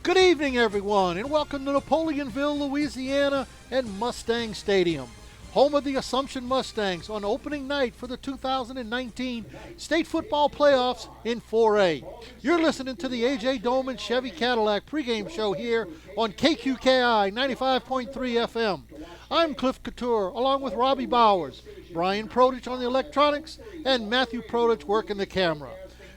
Good evening, everyone, and welcome to Napoleonville, Louisiana and Mustang Stadium, home of the Assumption Mustangs on opening night for the 2019 State Football Playoffs in 4A. You're listening to the A.J. Doman Chevy Cadillac pregame show here on KQKI 95.3 FM. I'm Cliff Couture, along with Robbie Bowers, Brian Prodich on the electronics, and Matthew Prodich working the camera.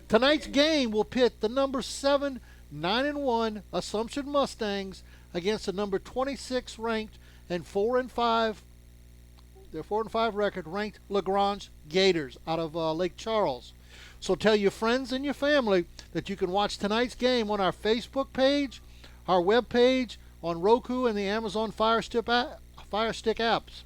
Tonight's game will pit the number 7 9-1 Assumption Mustangs against the number 26 ranked and 4-5, their 4-5 record ranked LaGrange Gators out of Lake Charles. So tell your friends and your family that you can watch tonight's game on our Facebook page, our web page, on Roku and the Amazon Fire Stick apps.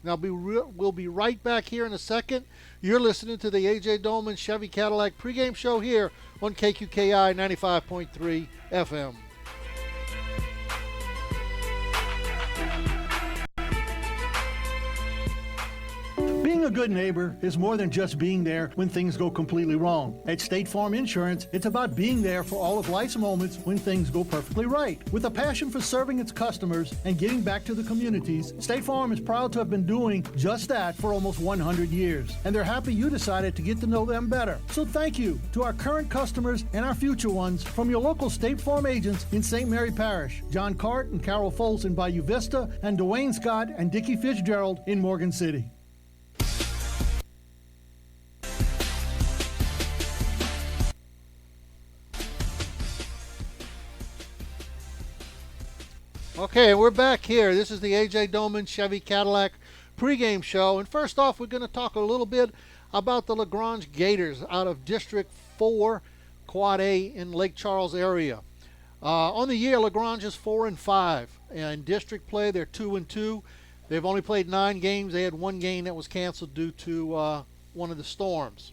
Now we'll be right back here in a second. You're listening to the A.J. Doman Chevy Cadillac pregame show here on KQKI 95.3 FM. Being a good neighbor is more than just being there when things go completely wrong. At State Farm Insurance, it's about being there for all of life's moments when things go perfectly right. With a passion for serving its customers and giving back to the communities, State Farm is proud to have been doing just that for almost 100 years. And they're happy you decided to get to know them better. So thank you to our current customers and our future ones from your local State Farm agents in St. Mary Parish, John Cart and Carol Foltz in Bayou Vista, and Dwayne Scott and Dickie Fitzgerald in Morgan City. Okay, we're back here. This is the A.J. Doman Chevy Cadillac pregame show. And first off, we're going to talk a little bit about the LaGrange Gators out of District 4, Quad A in Lake Charles area. On the year, LaGrange is 4-5. In district play, they're 2-2. They've only played 9 games. They had one game that was canceled due to one of the storms.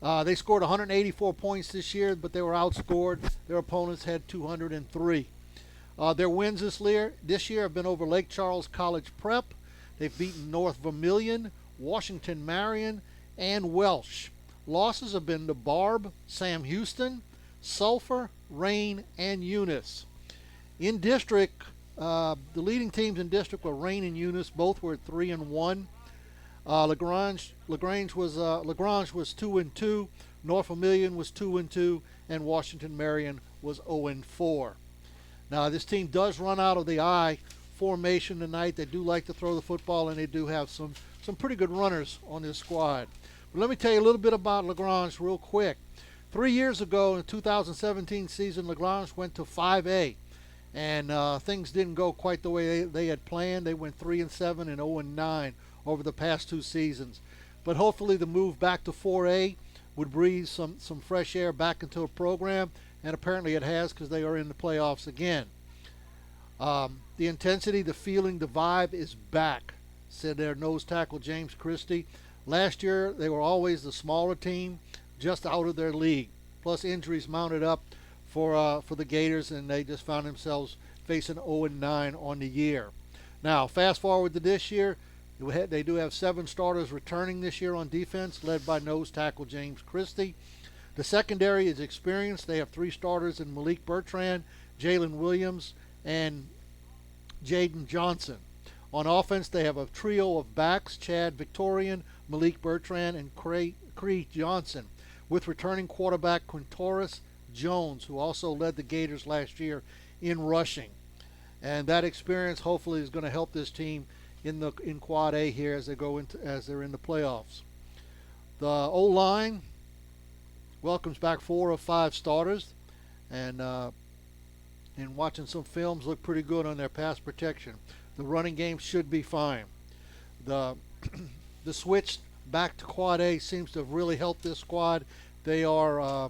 They scored 184 points this year, but they were outscored. Their opponents had 203. Their wins this year have been over Lake Charles College Prep. They've beaten North Vermilion, Washington Marion, and Welsh. Losses have been to Barb, Sam Houston, Sulphur, Rain, and Eunice. In district, the leading teams in district were Rain and Eunice. Both were at 3-1. LaGrange was 2-2. North Vermilion was 2-2, and Washington Marion was 0-4. Now, this team does run out of the I formation tonight. They do like to throw the football, and they do have some pretty good runners on this squad. But let me tell you a little bit about LaGrange real quick. 3 years ago, in the 2017 season, LaGrange went to 5A, and things didn't go quite the way they had planned. They went 3-7 and 0-9 over the past 2 seasons. But hopefully the move back to 4A would breathe some fresh air back into a program, and apparently it has, because they are in the playoffs again. The intensity, the feeling, the vibe is back, said their nose tackle James Christie. Last year they were always the smaller team, just out of their league. Plus injuries mounted up for the Gators, and they just found themselves facing 0-9 on the year. Now, fast forward to this year, they do have 7 starters returning this year on defense, led by nose tackle James Christie. The secondary is experienced. They have 3 starters in Malik Bertrand, Jalen Williams, and Jaden Johnson. On offense, they have a trio of backs, Chad Victorian, Malik Bertrand, and Cree Johnson, with returning quarterback Quintoris Jones, who also led the Gators last year in rushing. And that experience hopefully is going to help this team in Quad A here as they're in the playoffs. The O-line welcomes back 4 of 5 starters, and watching some films, look pretty good on their pass protection. The running game should be fine. The switch back to Quad A seems to have really helped this squad. They're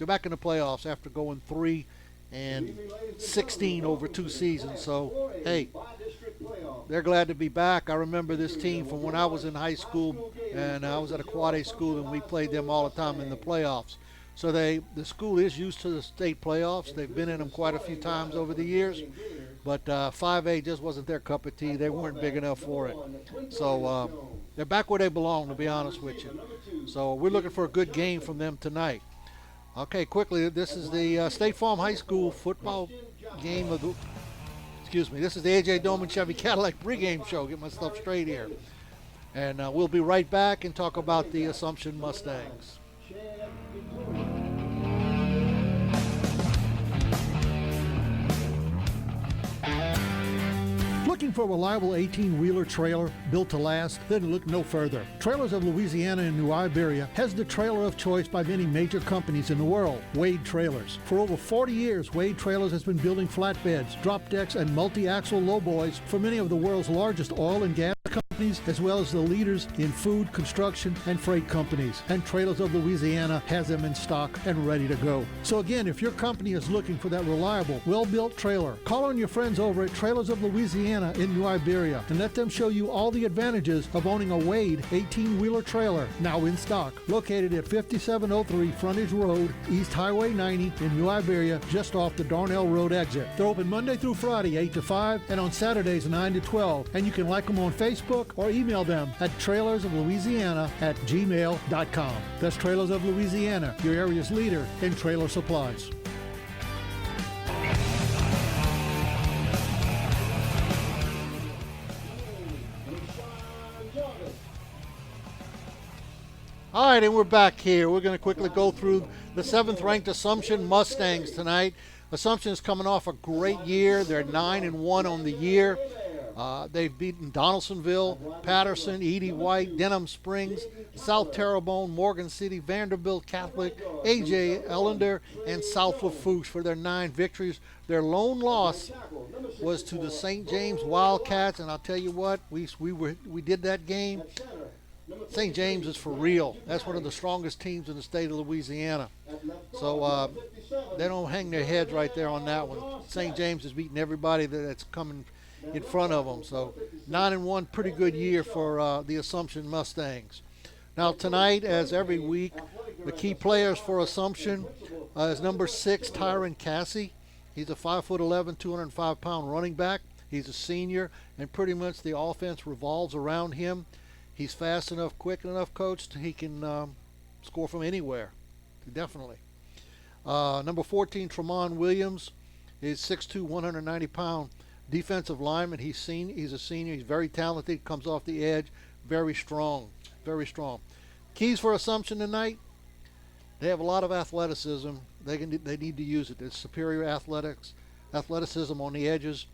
back in the playoffs after going 3-16 over 2 seasons. So hey, they're glad to be back. I remember this team from when I was in high school, and I was at a Quad A school, and we played them all the time in the playoffs. So the school is used to the state playoffs. They've been in them quite a few times over the years, but 5A just wasn't their cup of tea. They weren't big enough for it. So they're back where they belong, to be honest with you. So we're looking for a good game from them tonight. Okay, quickly, this is the State Farm High School football game of the, excuse me, this is the A.J. Doman Chevy Cadillac pregame show. Get my stuff straight here. And we'll be right back and talk about the Assumption Mustangs. Looking for a reliable 18-wheeler trailer built to last? Then look no further. Trailers of Louisiana and New Iberia has the trailer of choice by many major companies in the world, Wade Trailers. For over 40 years, Wade Trailers has been building flatbeds, drop decks, and multi-axle lowboys for many of the world's largest oil and gas companies, as well as the leaders in food, construction, and freight companies. And Trailers of Louisiana has them in stock and ready to go. So again, if your company is looking for that reliable, well-built trailer, call on your friends over at Trailers of Louisiana in New Iberia and let them show you all the advantages of owning a Wade 18-wheeler trailer, now in stock. Located at 5703 Frontage Road, East Highway 90 in New Iberia, just off the Darnell Road exit. They're open Monday through Friday, 8 to 5, and on Saturdays, 9 to 12. And you can like them on Facebook or email them at trailersoflouisiana@gmail.com. That's Trailers of Louisiana, your area's leader in trailer supplies. All right, and we're back here. We're going to quickly go through the 7th-ranked Assumption Mustangs tonight. Assumption's coming off a great year. They're 9-1 on the year. They've beaten Donaldsonville, Patterson, Edie White, Denham Springs, South Terrebonne, Morgan City, Vanderbilt Catholic, A.J. Ellender, and South Lafourche for their 9 victories. Their lone loss was to the St. James Wildcats, and I'll tell you what, we did that game. St. James is for real. That's one of the strongest teams in the state of Louisiana. So they don't hang their heads right there on that one. St. James is beating everybody that's coming in front of them. So 9-1, pretty good year for the Assumption Mustangs. Now tonight, as every week, the key players for Assumption is number 6, Tyron Cassie. He's a 5'11", 205-pound running back. He's a senior, and pretty much the offense revolves around him. He's fast enough, quick enough, coach, he can score from anywhere, definitely. Number 14, Tremont Williams, is 6'2", 190-pound defensive lineman. He's a senior. He's very talented, comes off the edge, very strong, very strong. Keys for Assumption tonight, they have a lot of athleticism. They need to use it. There's superior athleticism on the edges.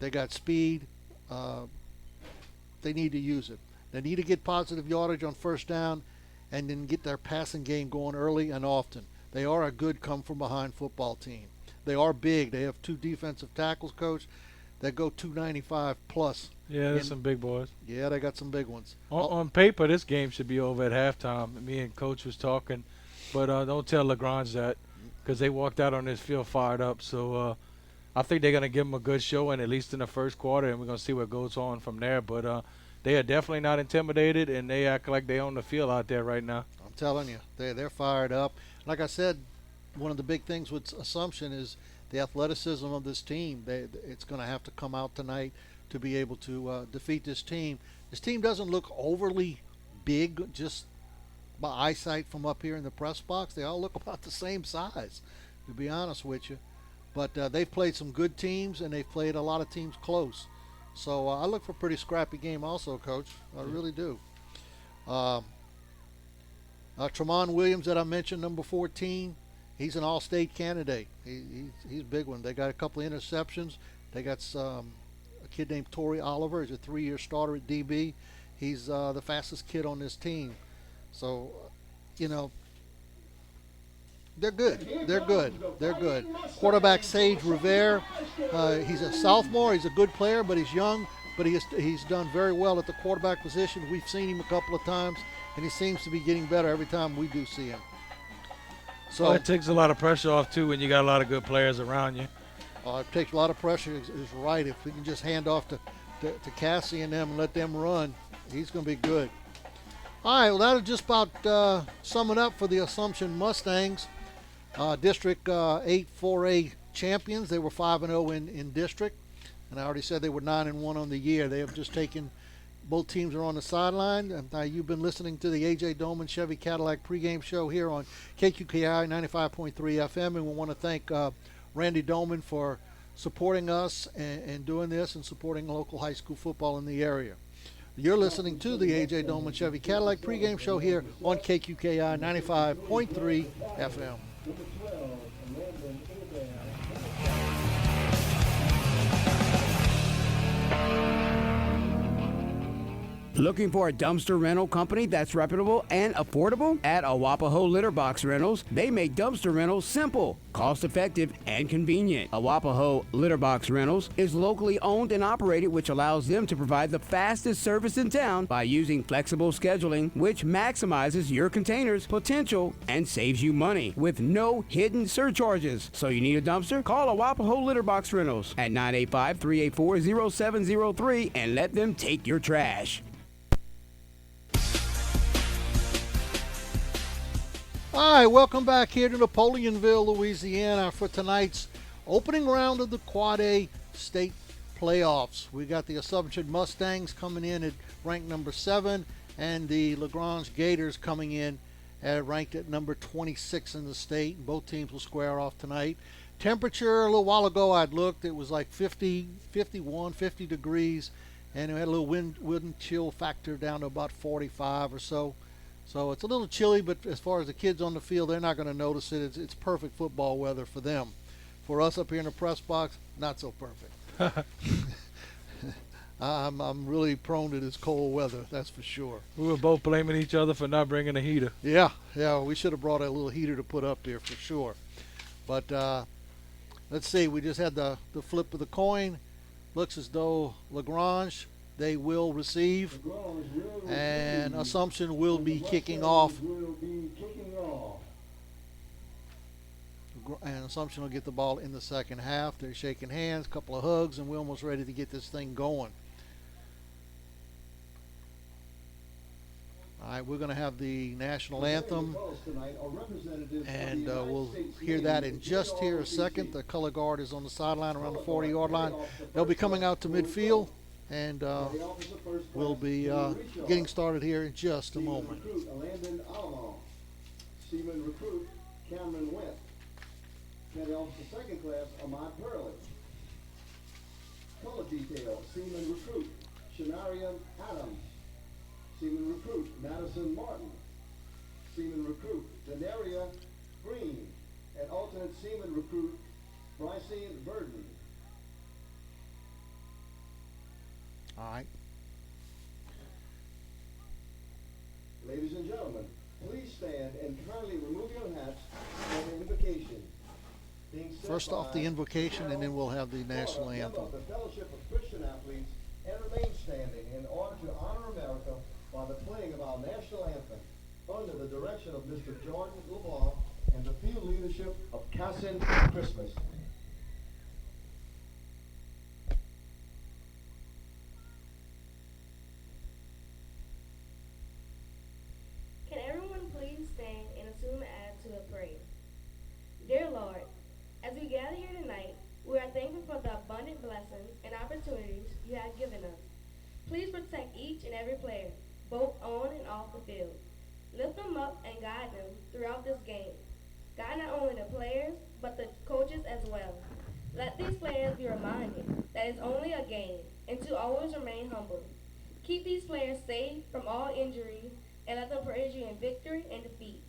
They got speed. They need to use it. They need to get positive yardage on first down and then get their passing game going early and often. They are a good come-from-behind football team. They are big. They have 2 defensive tackles, coach, that go 295 plus. Yeah, there's some big boys. Yeah, they got some big ones. On paper, this game should be over at halftime. Me and Coach was talking, but don't tell LaGrange that because they walked out on this field fired up. So I think they're going to give them a good showing, at least in the first quarter, and we're going to see what goes on from there. But they are definitely not intimidated, and they act like they own the field out there right now. I'm telling you, they're fired up. Like I said, one of the big things with Assumption is the athleticism of this team. It's going to have to come out tonight to be able to defeat this team. This team doesn't look overly big just by eyesight from up here in the press box. They all look about the same size, to be honest with you. But they've played some good teams, and they've played a lot of teams close. So I look for a pretty scrappy game also, Coach. I really do. Tremont Williams that I mentioned, number 14, he's an all-state candidate. He's a big one. They got a couple of interceptions. They got a kid named Torrey Oliver. He's a 3-year starter at DB. He's the fastest kid on this team. So, they're good. They're good. They're good. Quarterback Sage Rivera. He's a sophomore. He's a good player, but he's young. But he's done very well at the quarterback position. We've seen him a couple of times, and he seems to be getting better every time we do see him. So it takes a lot of pressure off, too, when you got a lot of good players around you. It takes a lot of pressure, is right. If we can just hand off to Cassie and them and let them run, he's going to be good. All right, well, that'll just about sum it up for the Assumption Mustangs. District 8 4A champions. They were 5-0 in district, and I already said they were 9-1 on the year. They have just taken Both teams are on the sideline. You've been listening to the A.J. Doman Chevy Cadillac pregame show here on KQKI 95.3 FM, and we want to thank Randy Doman for supporting us and doing this and supporting local high school football in the area. You're listening to the A.J. Doman Chevy Cadillac pregame show here on KQKI 95.3 FM. Looking for a dumpster rental company that's reputable and affordable? At Awapaho Litter Box Rentals, they make dumpster rentals simple, cost-effective, and convenient. Awapaho Litter Box Rentals is locally owned and operated, which allows them to provide the fastest service in town by using flexible scheduling, which maximizes your container's potential and saves you money with no hidden surcharges. So you need a dumpster? Call Awapaho Litter Box Rentals at 985-384-0703 and let them take your trash. All right, welcome back here to Napoleonville, Louisiana for tonight's opening round of the Quad A state playoffs. We got the Assumption Mustangs coming in at ranked number 7 and the LaGrange Gators coming in ranked at number 26 in the state. Both teams will square off tonight. Temperature, a little while ago I'd looked, it was like 50, 51, 50 degrees, and it had a little wind chill factor down to about 45 or so. So it's a little chilly, but as far as the kids on the field, they're not going to notice it. It's perfect football weather for them. For us up here in the press box, not so perfect. I'm really prone to this cold weather, that's for sure. We were both blaming each other for not bringing a heater. Yeah, we should have brought a little heater to put up there for sure. But let's see, we just had the flip of the coin. Looks as though LaGrange, they will receive, and Assumption will be kicking off. And Assumption will get the ball in the second half. They're shaking hands, a couple of hugs, and we're almost ready to get this thing going. All right, we're going to have the national anthem, and we'll hear that in just here a second. The color guard is on the sideline around the 40-yard line. They'll be coming out to midfield, and we'll be getting started here in just a moment. Seaman recruit Cameron Went. Petty Officer Second Class Ahmad Purley. Color detail Seaman recruit Shanaria Adams. Seaman recruit Madison Martin. Seaman recruit Daneria Green. And alternate Seaman recruit Brycene Burden. All right. Ladies and gentlemen, please stand and kindly remove your hats for the invocation. First off the invocation, and then we'll have the national anthem. The Fellowship of Christian Athletes, and remain standing in order to honor America by the playing of our national anthem under the direction of Mr. Jordan LeBlanc and the field leadership of Cassin Christmas. Can everyone please stand and assume an attitude of prayer? Dear Lord, as we gather here tonight, we are thankful for the abundant blessings and opportunities you have given us. Please protect each and every player, both on and off the field. Lift them up and guide them throughout this game. Guide not only the players, but the coaches as well. Let these players be reminded that it's only a game and to always remain humble. Keep these players safe from all injuries and let them praise you in victory and defeat.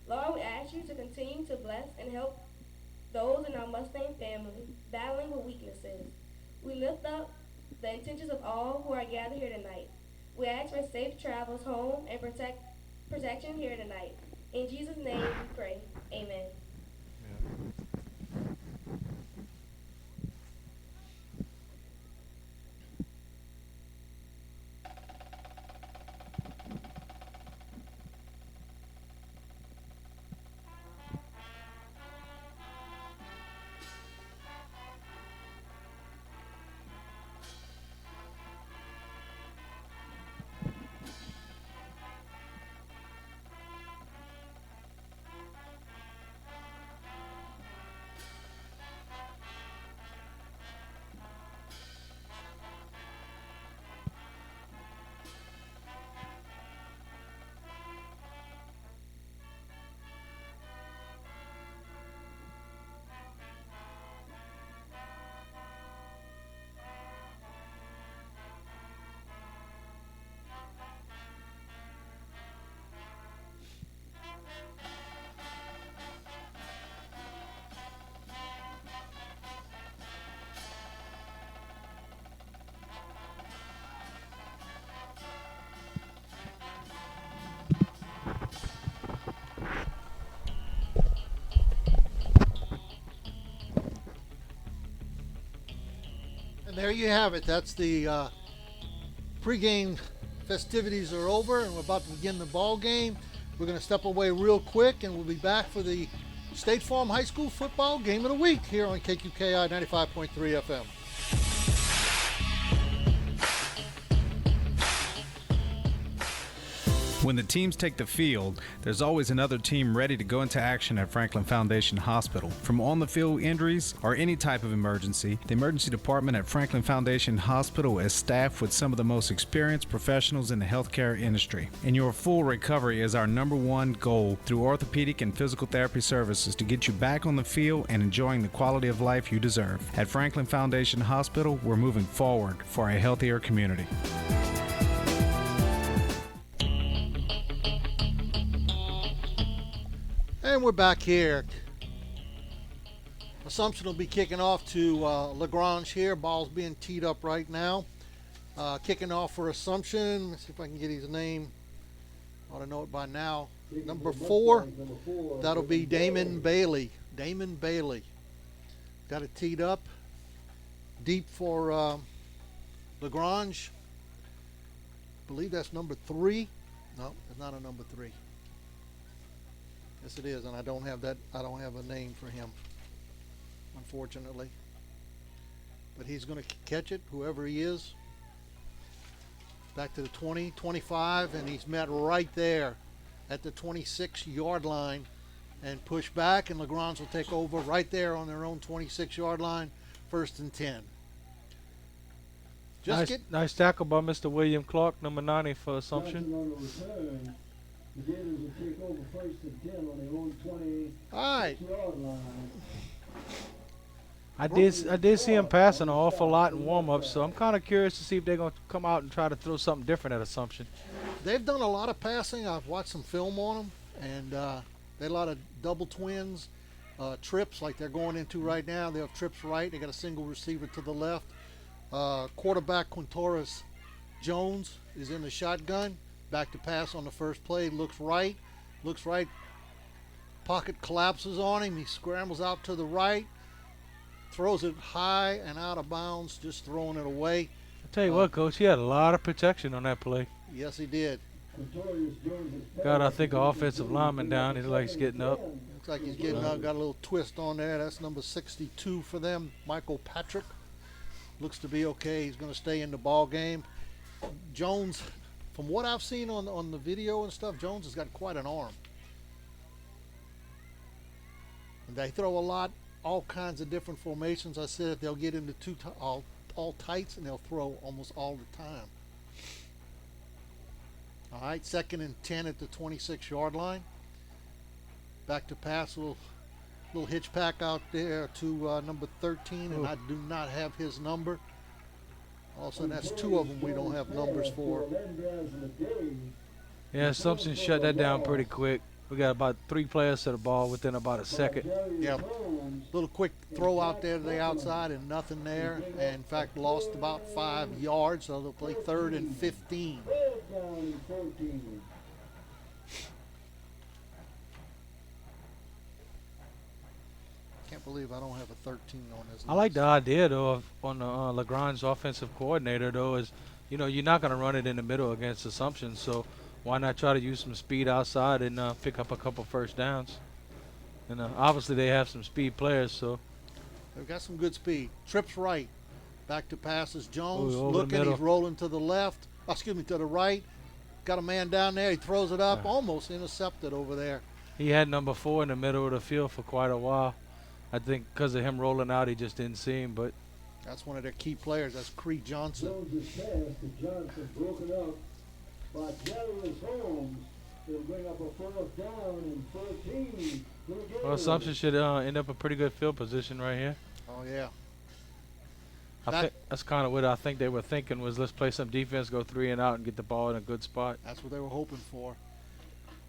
Lord, we ask you to continue to bless and help those in our Mustang family battling with weaknesses. We lift up the intentions of all who are gathered here tonight. We ask for safe travels home and protection here tonight. In Jesus' name we pray. Amen. There you have it. That's the pregame festivities are over, and we're about to begin the ball game. We're going to step away real quick, and we'll be back for the State Farm High School football game of the week here on KQKI 95.3 FM. When the teams take the field, there's always another team ready to go into action at Franklin Foundation Hospital. From on-the-field injuries or any type of emergency, the emergency department at Franklin Foundation Hospital is staffed with some of the most experienced professionals in the healthcare industry. And your full recovery is our #1 goal through orthopedic and physical therapy services to get you back on the field and enjoying the quality of life you deserve. At Franklin Foundation Hospital, we're moving forward for a healthier community. And we're back here. Assumption will be kicking off to LaGrange here. Ball's being teed up right now. Kicking off for Assumption. Let's see if I can get his name. Ought to know it by now. Number 4. That'll be Damon Bailey. Damon Bailey. Got it teed up. Deep for LaGrange. I believe that's number 3. No, it's not a number 3. Yes, it is, and I don't have a name for him, unfortunately. But he's going to catch it, whoever he is. Back to the 20, 25, and he's met right there at the 26-yard line and push back, and LaGrange will take over right there on their own 26-yard line, 1st and 10. Nice tackle by Mr. William Clark, number 90 for Assumption. On the return, the Gators will take over 1st and 10 on their own 20-yard All right. line. I did see him passing an awful lot in warm-ups, so I'm kind of curious to see if they're going to come out and try to throw something different at Assumption. They've done a lot of passing. I've watched some film on them, and they had a lot of double twins, trips like they're going into right now. They have trips right. They got a single receiver to the left. Quarterback Quintoris Jones is in the shotgun. Back to pass on the first play. Looks right. Pocket collapses on him. He scrambles out to the right. Throws it high and out of bounds, just throwing it away. I'll tell you what, Coach, he had a lot of protection on that play. Yes, he did. Got, I think, an offensive lineman down. He looks like he's getting up. Looks like he's getting up. Got a little twist on there. That's number 62 for them, Michael Patrick. Looks to be okay. He's going to stay in the ball game. Jones, from what I've seen on the video and stuff, Jones has got quite an arm. And they throw a lot, all kinds of different formations. I said they'll get into all tights, and they'll throw almost all the time. All right, 2nd and 10 at the 26-yard line. Back to pass, a little hitch pack out there to number 13, and I do not have his number. All of a sudden, that's 2 of them we don't have numbers for. Yeah, Assumption shut that down pretty quick. We got about 3 players to the ball within about a second. Yeah, little quick throw out there to the outside and nothing there. And in fact, lost about 5 yards, so they'll play 3rd and 15. Can't believe I don't have a 13 on this list. I like the idea, though, on the LaGrange offensive coordinator, though, is, you're not going to run it in the middle against Assumption, so why not try to use some speed outside and pick up a couple first downs? And obviously they have some speed players, so. They've got some good speed. Trips right. Back to passes. Jones over looking. the He's rolling to the left. To the right. Got a man down there. He throws it up. Yeah. Almost intercepted over there. He had number 4 in the middle of the field for quite a while. I think because of him rolling out, he just didn't see him, but. That's one of their key players. That's Cree Johnson. Jones' pass to Johnson broken up by Darius Holmes. They'll bring up a 4th down and 13. Well, Assumption should end up a pretty good field position right here. Oh, yeah. I think that's kind of what I think they were thinking was, let's play some defense, go 3 and out, and get the ball in a good spot. That's what they were hoping for.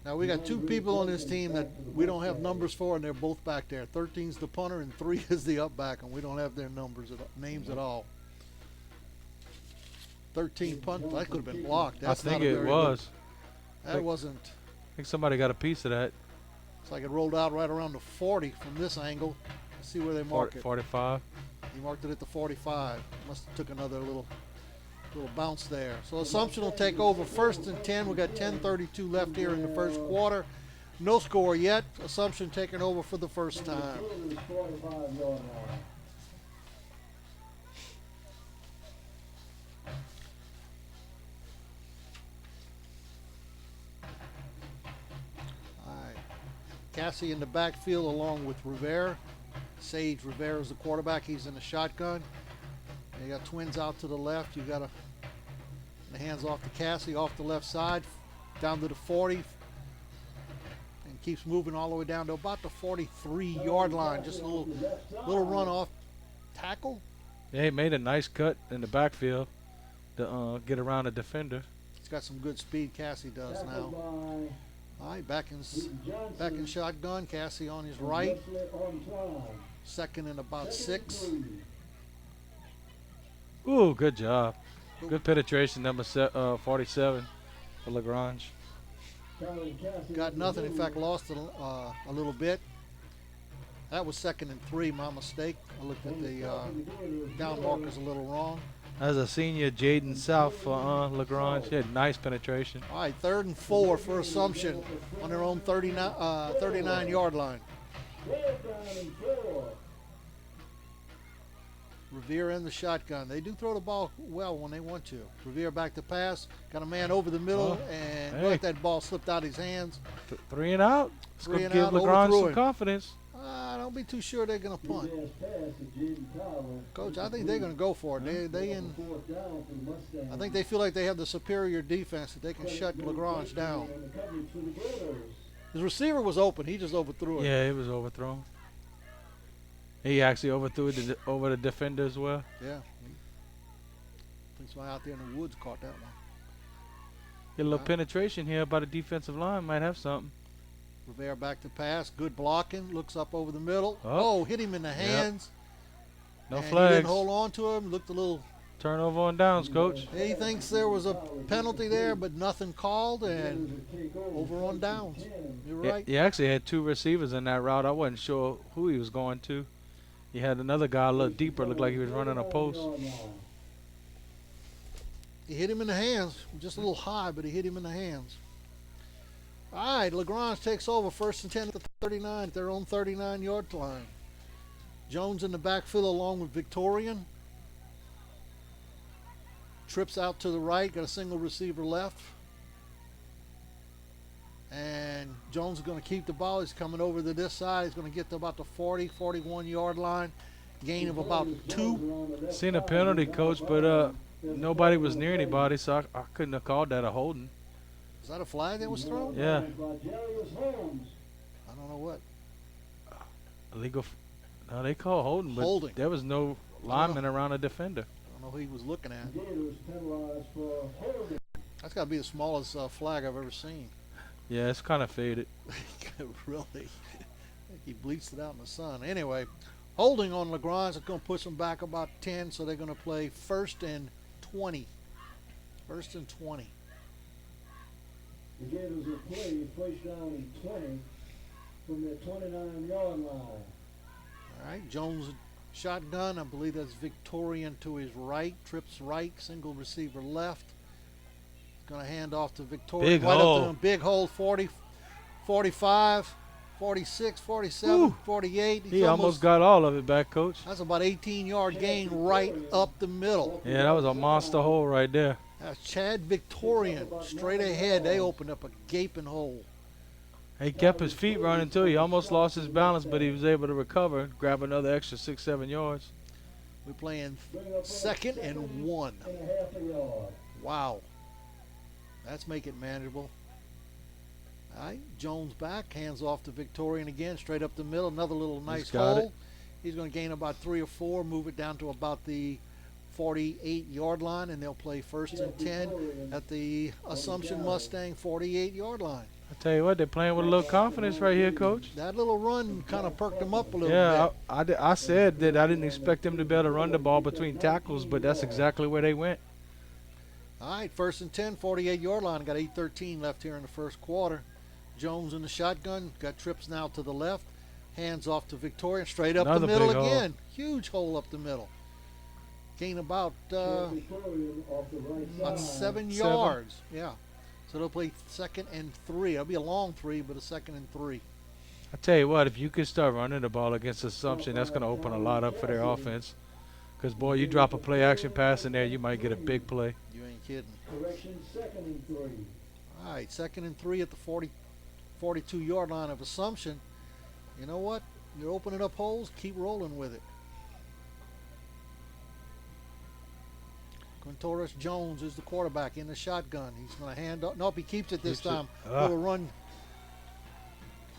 Now, we got 2 people on this team that we don't have numbers for, and they're both back there. 13's the punter, and 3 is the up back, and we don't have their names at all. 13 punt, that could have been blocked. That's I think not a it very was. Good, that wasn't. I think somebody got a piece of that. It's like it rolled out right around the 40 from this angle. Let's see where they mark it. 45. He marked it at the 45. Must have took another little bounce there. So Assumption will take over 1st and 10. We got 10:32 left here in the first quarter. No score yet. Assumption taking over for the first time. Cassie in the backfield along with Rivera. Sage Rivera is the quarterback. He's in the shotgun. You got twins out to the left. You got the hands off to Cassie off the left side, down to the 40, and keeps moving all the way down to about the 43-yard line. Just a little run off tackle. Yeah, he made a nice cut in the backfield to get around the defender. He's got some good speed. Cassie does now. All right, back in shotgun. Cassie on his right. 2nd and about 6. Ooh, good job. Good penetration, number 47 for LaGrange. Got nothing. In fact, lost a little bit. That was 2nd and 3. My mistake. I looked at the down markers a little wrong. As a senior, Jaden South for LaGrange. He had nice penetration. All right, 3rd and 4 for Assumption on their own 39-yard line. Revere in the shotgun. They do throw the ball well when they want to. Revere back to pass. Got a man over the middle, and let that ball slipped out of his hands. 3 and out. It's going to give LaGrange some confidence. Don't be too sure they're going to punt. Coach, I think they're going to go for it. I think they feel like they have the superior defense that they can shut LaGrange down. His receiver was open. He just overthrew it. Yeah, it was overthrown. He actually overthrew it over the defender as well. Yeah. I think somebody out there in the woods caught that one. Get a little penetration here by the defensive line. Might have something. Rivera back to pass. Good blocking. Looks up over the middle. Oh, hit him in the hands. No and flags. He didn't hold on to him. Looked a little. Turnover on downs, Coach. He thinks there was a penalty there, but nothing called, and over on downs. You're right. He actually had 2 receivers in that route. I wasn't sure who he was going to. He had another guy a little deeper. Looked like he was running a post. He hit him in the hands. Just a little high, but he hit him in the hands. All right, LaGrange takes over 1st and 10 at the 39 at their own 39-yard line. Jones in the backfield along with Victorian. Trips out to the right, got a single receiver left. And Jones is going to keep the ball. He's coming over to this side. He's going to get to about the 40, 41-yard line. Gain of about 2. Seen a penalty, Coach, but nobody was near anybody, so I couldn't have called that a holding. Is that a flag that was thrown? Yeah. I don't know what. Illegal. No, they call holding, but Holding. There was no lineman around a defender. I don't know who he was looking at. That's got to be the smallest flag I've ever seen. Yeah, it's kind of faded. Really? I think he bleached it out in the sun. Anyway, holding on LaGrange. It's going to push them back about 10, so they're going to play 1st and 20. 1st and 20. The Gators will play first down and 20 from their 29-yard line. All right, Jones shotgun. I believe that's Victorian to his right. Trips right, single receiver left. Going to hand off to Victorian. Big hole. Up to him. Big hole, 40, 45, 46, 47, Woo. 48. He almost got all of it back, Coach. That's about 18-yard gain right up the middle. Yeah, that was a monster hole right there. That's Chad Victorian. Straight ahead, they opened up a gaping hole. He kept his feet running, too. He almost lost his balance, but he was able to recover, grab another extra 6-7 yards. We're playing 2nd and 1. Wow. That's make it manageable. All right, Jones back, hands off to Victorian again, straight up the middle, another little nice hole. He's going to gain about 3 or 4, move it down to about the 48-yard line, and they'll play 1st and 10 at the Assumption Mustang 48-yard line. I tell you what, they're playing with a little confidence right here, Coach. That little run kind of perked them up a little bit. Yeah, I said that I didn't expect them to be able to run the ball between tackles, but that's exactly where they went. All right, 1st and 10, 48-yard line. Got 8:13 left here in the first quarter. Jones in the shotgun. Got trips now to the left. Hands off to Victoria, straight up Another the middle big hole. again. Huge hole up the middle. Gain about Victorian off the right about side. 7 yards. Yeah. So they'll play 2nd and 3. It'll be a long 3, but a 2nd and 3. I tell you what, if you could start running the ball against Assumption, that's going to open a lot up for their offense. Because, boy, you drop a play-action pass in there, you might get a big play. You ain't kidding. Correction, 2nd and 3. All right, 2nd and 3 at the 42-yard line of Assumption. You know what? You're opening up holes. Keep rolling with it. Quintoris Jones is the quarterback in the shotgun. He's going to hand up. Nope, he keeps it this Keeps it. time. Little run.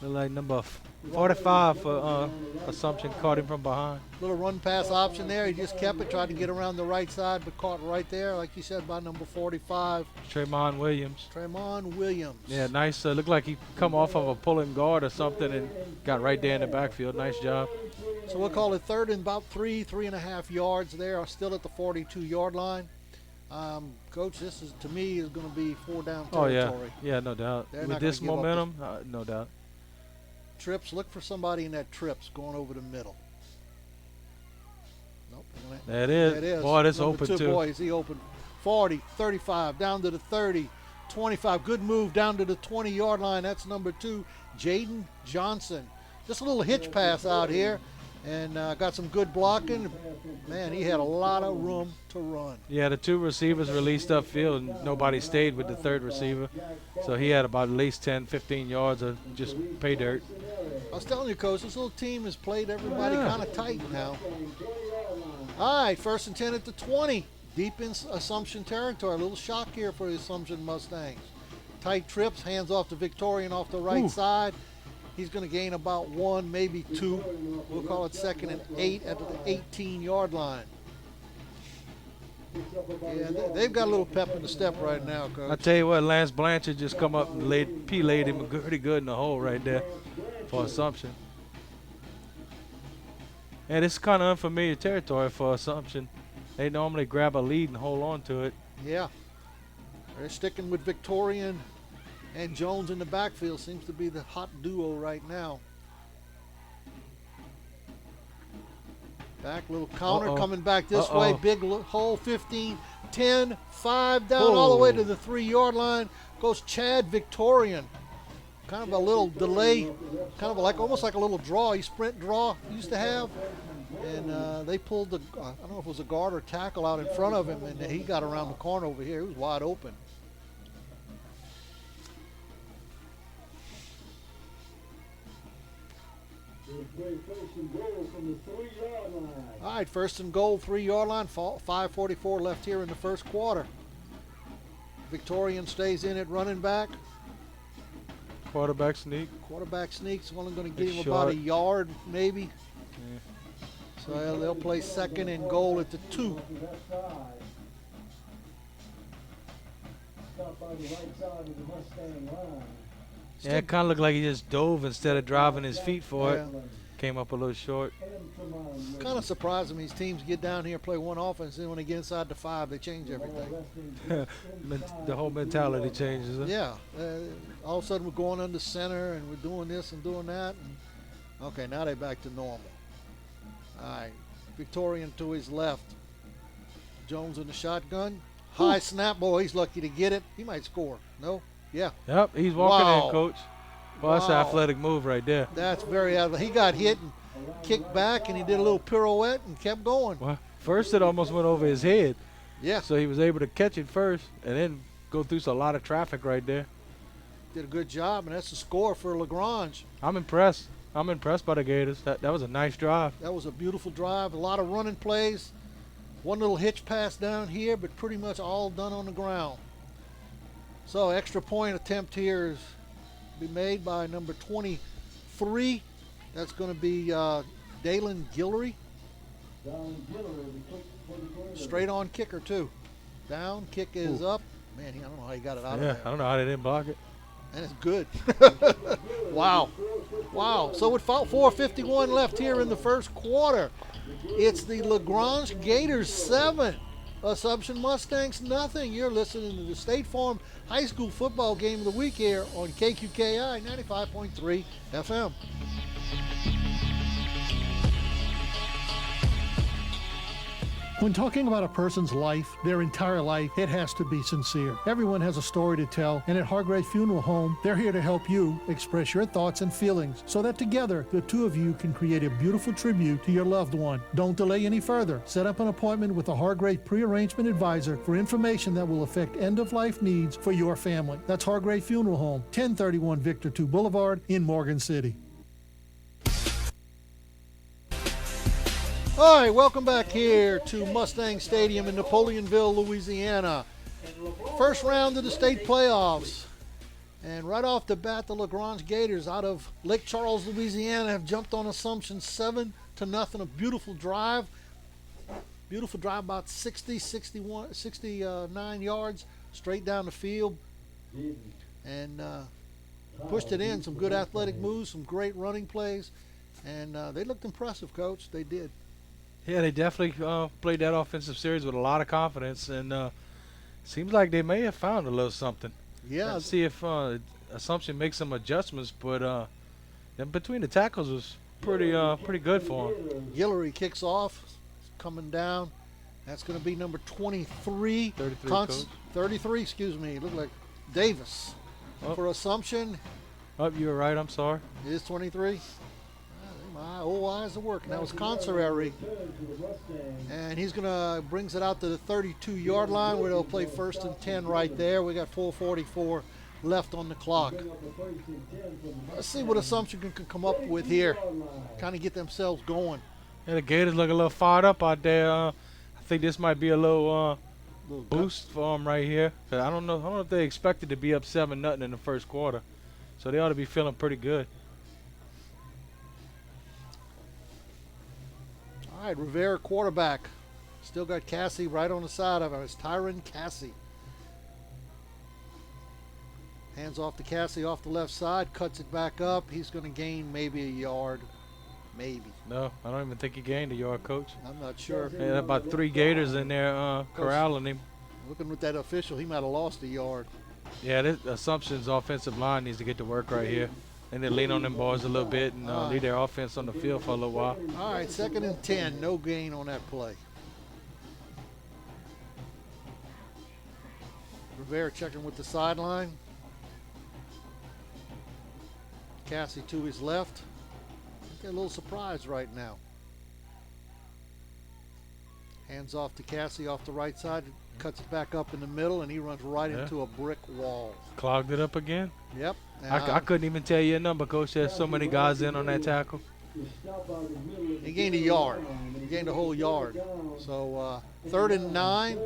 Look like number 45 for Assumption caught him from behind. Little run pass option there. He just kept it, tried to get around the right side, but caught right there, like you said, by number 45, Tremont Williams. Tremont Williams. Yeah, nice. Looked like he come off of a pulling guard or something and got right there in the backfield. Nice job. So we'll call it 3rd and about 3.5 yards there, still at the 42-yard line. Coach, this is, to me, is going to be 4-down Oh, territory. yeah. Yeah, no doubt. They're With not this gonna give up momentum, no doubt. Trips, look for somebody in that trips going over the middle. Nope. There it is. There it is. Boy, this Number open, 2, too. boys, he opened 40, 35, down to the 30, 25. Good move down to the 20-yard line. That's number 2, Jaden Johnson. Just a little hitch pass out here, and got some good blocking. Man, he had a lot of room to run. Yeah, the 2 receivers released upfield, and nobody stayed with the 3rd receiver. So he had about at least 10, 15 yards of just pay dirt. I was telling you, Coach, this little team has played everybody kind of tight now. All right, 1st and 10 at the 20. Deep in Assumption territory. A little shock here for the Assumption Mustangs. Tight trips, hands off to Victorian off the right side. He's going to gain about 1, maybe 2. We'll call it 2nd and 8 at the 18-yard line. Yeah, they've got a little pep in the step right now, Coach. I tell you what, Lance Blanchard just come up and laid him pretty good in the hole right there for Assumption. And it's kind of unfamiliar territory for Assumption. They normally grab a lead and hold on to it. Yeah. They're sticking with Victorian and Jones in the backfield. Seems to be the hot duo right now. Back, little counter coming back this way. Big hole, 15, 10, 5 down all the way to the 3-yard line. Goes Chad Victorian. Kind of a little delay, kind of like almost like a little draw. He sprint draw he used to have. And they pulled the, I don't know if it was a guard or tackle out in front of him, and he got around the corner over here. He was wide open. All right, 1st and goal, 3-yard line, 5:44 left here in the first quarter. Victorian stays in at running back. Quarterback sneak. Quarterback sneaks, only going to get It's him about a short. yard, maybe. Yeah. So they'll play 2nd and goal at the 2. Stop by the right side of the Mustang line. Yeah, it kind of looked like he just dove instead of driving his feet for it. Yeah. Came up a little short. Kind of surprising these teams get down here, play one offense, and when they get inside the 5, they change everything. The whole mentality changes. Huh? Yeah, all of a sudden we're going under center and we're doing this and doing that. And, okay, now they're back to normal. All right, Victorian to his left. Jones in the shotgun. High snap, boy, he's lucky to get it. He might score. No? Yeah. Yep, he's walking Wow. in, Coach. Well, that's an Wow. athletic move right there. That's very athletic. He got hit and kicked back, and he did a little pirouette and kept going. Well, first it almost went over his head. Yeah, So he was able to catch it first and then go through a lot of traffic right there. did a good job, and that's the score for LaGrange. I'm impressed. I'm impressed by the Gators. That was a nice drive. That was a beautiful drive. A lot of running plays. One little hitch pass down here, but pretty much all done on the ground. So extra point attempt here is be made by number 23. That's going to be Dalen Guillory. Straight on kicker too. Down, kick is up. Man, I don't know how he got it out of Yeah, there. I don't know how they didn't block it. And it's good. Wow. Wow. So with 4:51 left here in the first quarter, it's the LaGrange Gators 7, Assumption Mustangs nothing. You're listening to the State Farm High School Football Game of the Week here on KQKI 95.3 FM. When talking about a person's life, their entire life, it has to be sincere. Everyone has a story to tell, and at Hargrave Funeral Home, they're here to help you express your thoughts and feelings so that together, the two of you can create a beautiful tribute to your loved one. Don't delay any further. Set up an appointment with a Hargrave pre-arrangement advisor for information that will affect end-of-life needs for your family. That's Hargrave Funeral Home, 1031 Victor 2 Boulevard in Morgan City. All right, welcome back here to Mustang Stadium in Napoleonville, Louisiana. First round of the state playoffs. And right off the bat, the LaGrange Gators out of Lake Charles, Louisiana have jumped on Assumption 7-0. A beautiful drive. Beautiful drive, about 69 yards straight down the field. And pushed it in. Some good athletic moves, some great running plays. And they looked impressive, Coach. They did. Yeah, they definitely played that offensive series with a lot of confidence, and seems like they may have found a little something. Yeah. Let's see if Assumption makes some adjustments, but between the tackles was pretty good for him. Guillory kicks off, coming down. That's going to be number 23. 33, Coach. 33, excuse me. Look like Davis for Assumption. Oh, you were right. I'm sorry. It is 23. My old eyes are working. That was Conserary. And he's going to brings it out to the 32-yard line where they'll play 1st and 10 right there. We got 4:44 left on the clock. Let's see what Assumption can come up with here. Kind of get themselves going. Yeah, the Gators look a little fired up out there. I think this might be a little boost for them right here. I don't know if they expected to be up 7-0 in the first quarter. So they ought to be feeling pretty good. All right, Rivera quarterback. Still got Cassie right on the side of him. It's Tyron Cassie. Hands off to Cassie off the left side. Cuts it back up. He's going to gain maybe a yard. Maybe. No, I don't even think he gained a yard, Coach. I'm not sure. Yeah, about 3 Gators in there corralling him. Looking with that official, he might have lost a yard. Yeah, this Assumption's offensive line needs to get to work right here. And they lean on them boys a little bit and leave their offense on the field for a little while. All right, 2nd and 10. No gain on that play. Rivera checking with the sideline. Cassie to his left. They're a little surprised right now. Hands off to Cassie off the right side. Cuts it back up in the middle, and he runs right into a brick wall. Clogged it up again? Yep. I couldn't even tell you a number, Coach. There's so many guys in on that tackle. He gained a yard. He gained a whole yard. So 3rd and 9.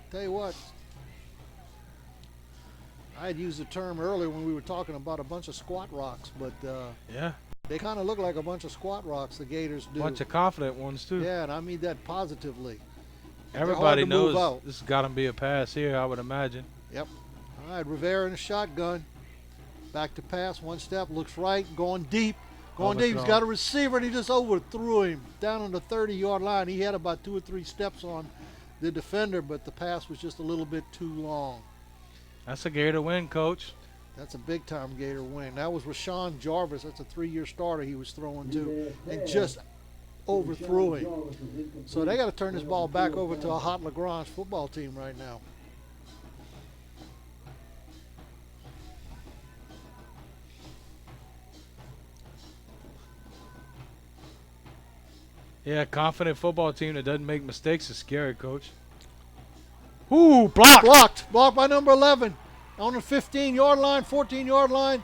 Tell you what, I had used the term earlier when we were talking about a bunch of squat rocks, but Yeah. they kind of look like a bunch of squat rocks, the Gators do. Bunch of confident ones, too. Yeah, and I mean that positively. Everybody to move knows out. this has got to be a pass here, I would imagine. Yep. All right, Rivera in the shotgun. Back to pass, one step, looks right, going deep. Going deep, he's got a receiver, and he just overthrew him down on the 30-yard line. He had about 2 or 3 steps on the defender, but the pass was just a little bit too long. That's a Gator win, Coach. That's a big-time Gator win. That was Rashawn Jarvis. That's a 3-year starter he was throwing to, and just overthrew him. So they got to turn this ball back over to a hot LaGrange football team right now. Yeah, confident football team that doesn't make mistakes is scary, Coach. Ooh, blocked. Blocked by number 11. On the 15-yard line, 14-yard line.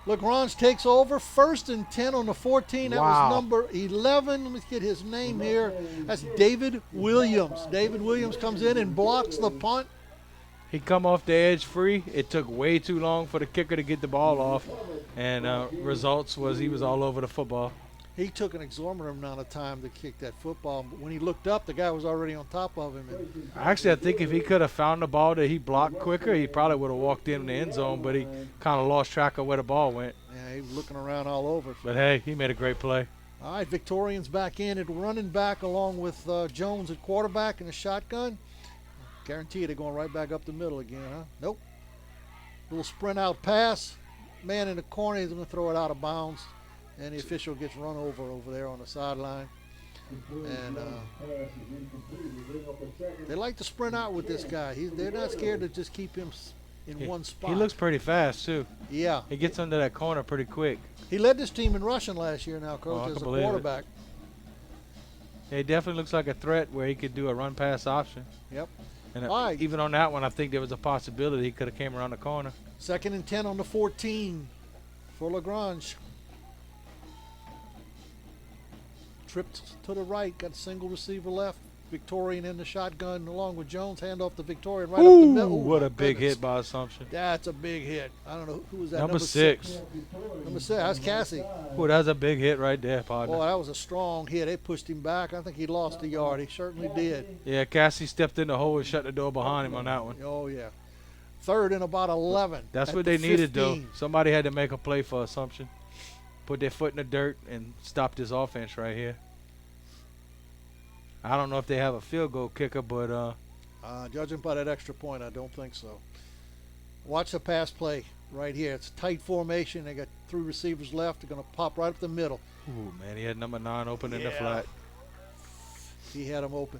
LaGrange takes over. 1st and 10 on the 14. That was number 11. Let me get his name here. That's David Williams. David Williams comes in and blocks the punt. He come off the edge free. It took way too long for the kicker to get the ball off. And results was he was all over the football. He took an exorbitant amount of time to kick that football. But when he looked up, the guy was already on top of him. And Actually, I think if he could have found the ball that he blocked quicker, he probably would have walked in the end zone, but he kind of lost track of where the ball went. yeah, he was looking around all over. But, hey, he made a great play. All right, Victorians back in at running back along with Jones at quarterback in a shotgun. Guarantee you they're going right back up the middle again, huh? Nope. Little sprint out pass. Man in the corner, he's going to throw it out of bounds. And the official gets run over there on the sideline. And they like to sprint out with this guy. They're not scared to just keep him in one spot. He looks pretty fast, too. Yeah. He gets under that corner pretty quick. He led this team in rushing last year now, Coach, as a quarterback. He definitely looks like a threat where he could do a run-pass option. Yep. And even on that one, I think there was a possibility he could have came around the corner. 2nd and 10 on the 14 for LaGrange. Tripped to the right, got a single receiver left. Victorian in the shotgun along with Jones. Hand off to Victorian right up the middle. What a big hit by Assumption. That's a big hit. I don't know who was that. Number 6. Number 6. That's Cassie. Ooh, that's a big hit right there, partner. Boy, that was a strong hit. They pushed him back. I think he lost a yard. He certainly did. Yeah, Cassie stepped in the hole and shut the door behind him on that one. Oh, yeah. 3rd and about 11. That's what they needed, though. Somebody had to make a play for Assumption. Put their foot in the dirt and stop this offense right here. I don't know if they have a field goal kicker, but judging by that extra point, I don't think so. Watch the pass play right here. It's a tight formation. They got 3 receivers left. They're going to pop right up the middle. Ooh, man, he had number 9 open in the flat. He had him open.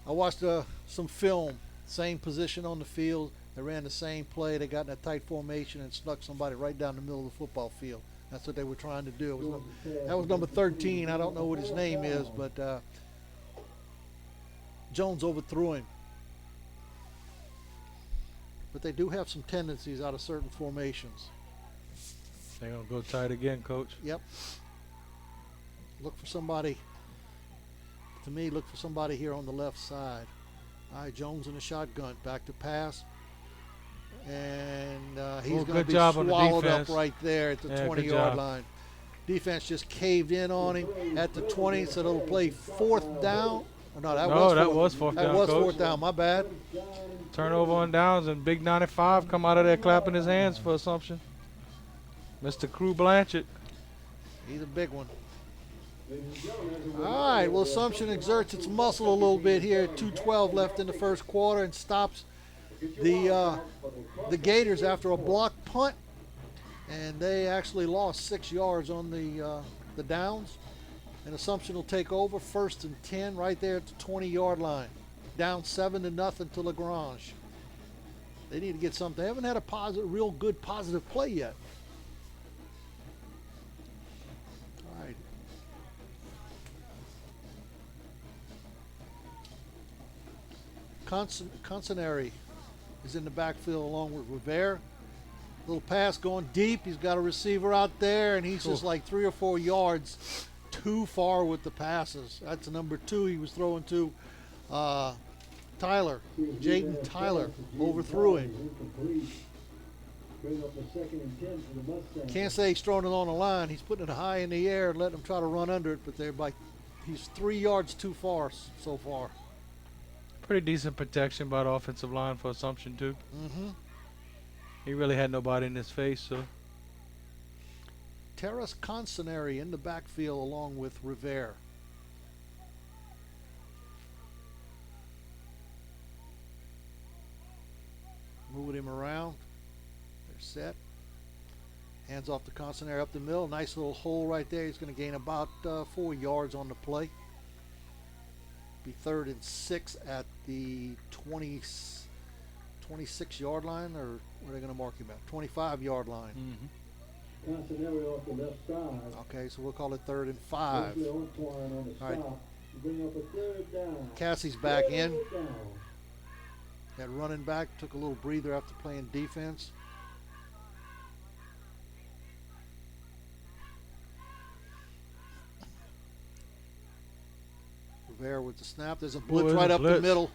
I watched some film. Same position on the field. They ran the same play. They got in a tight formation and snuck somebody right down the middle of the football field. That's what they were trying to do. That was number 13. I don't know what his name is, but Jones overthrew him. But they do have some tendencies out of certain formations. They're going to go tight again, Coach. Yep. Look for somebody. To me, look for somebody here on the left side. All right, Jones in the shotgun. Back to pass. And he's going to be swallowed up right there at the 20-yard line. Defense just caved in on him at the 20, so they'll play 4th down. No, that was 4th down. That was 4th down. My bad. Turnover on downs, and Big 95 come out of there clapping his hands for Assumption. Mr. Crew Blanchard. He's a big one. All right, well, Assumption exerts its muscle a little bit here. 2:12 left in the first quarter and stops the Gators after a blocked punt. And they actually lost 6 yards on the downs. And Assumption will take over 1st and 10 right there at the 20-yard line. Down 7-0 to LaGrange. They need to get something. They haven't had a real good positive play yet. All right. Consinari is in the backfield along with Rivera. Little pass going deep. He's got a receiver out there, and he's just like 3 or 4 yards too far with the passes. That's number 2 he was throwing to. Tyler, Jaden Tyler, overthrew him. Can't say he's throwing it on the line. He's putting it high in the air and letting them try to run under it, but he's 3 yards too far so far. Pretty decent protection by the offensive line for Assumption, too. Mm-hmm. He really had nobody in his face, so. Terrace Consinari in the backfield along with Rivera. Moving him around. They're set. Hands off to Consinari up the middle. Nice little hole right there. He's going to gain about 4 yards on the play. Be 3rd and 6 at the 26-yard line, or where are they going to mark him at? 25-yard line. Mm-hmm. Consinari off the left side. Okay, so we'll call it 3rd and 5. All right. Bring up a 3rd down. Cassie's back in. That running back took a little breather after playing defense. Rivera with the snap. There's a blitz right up the middle.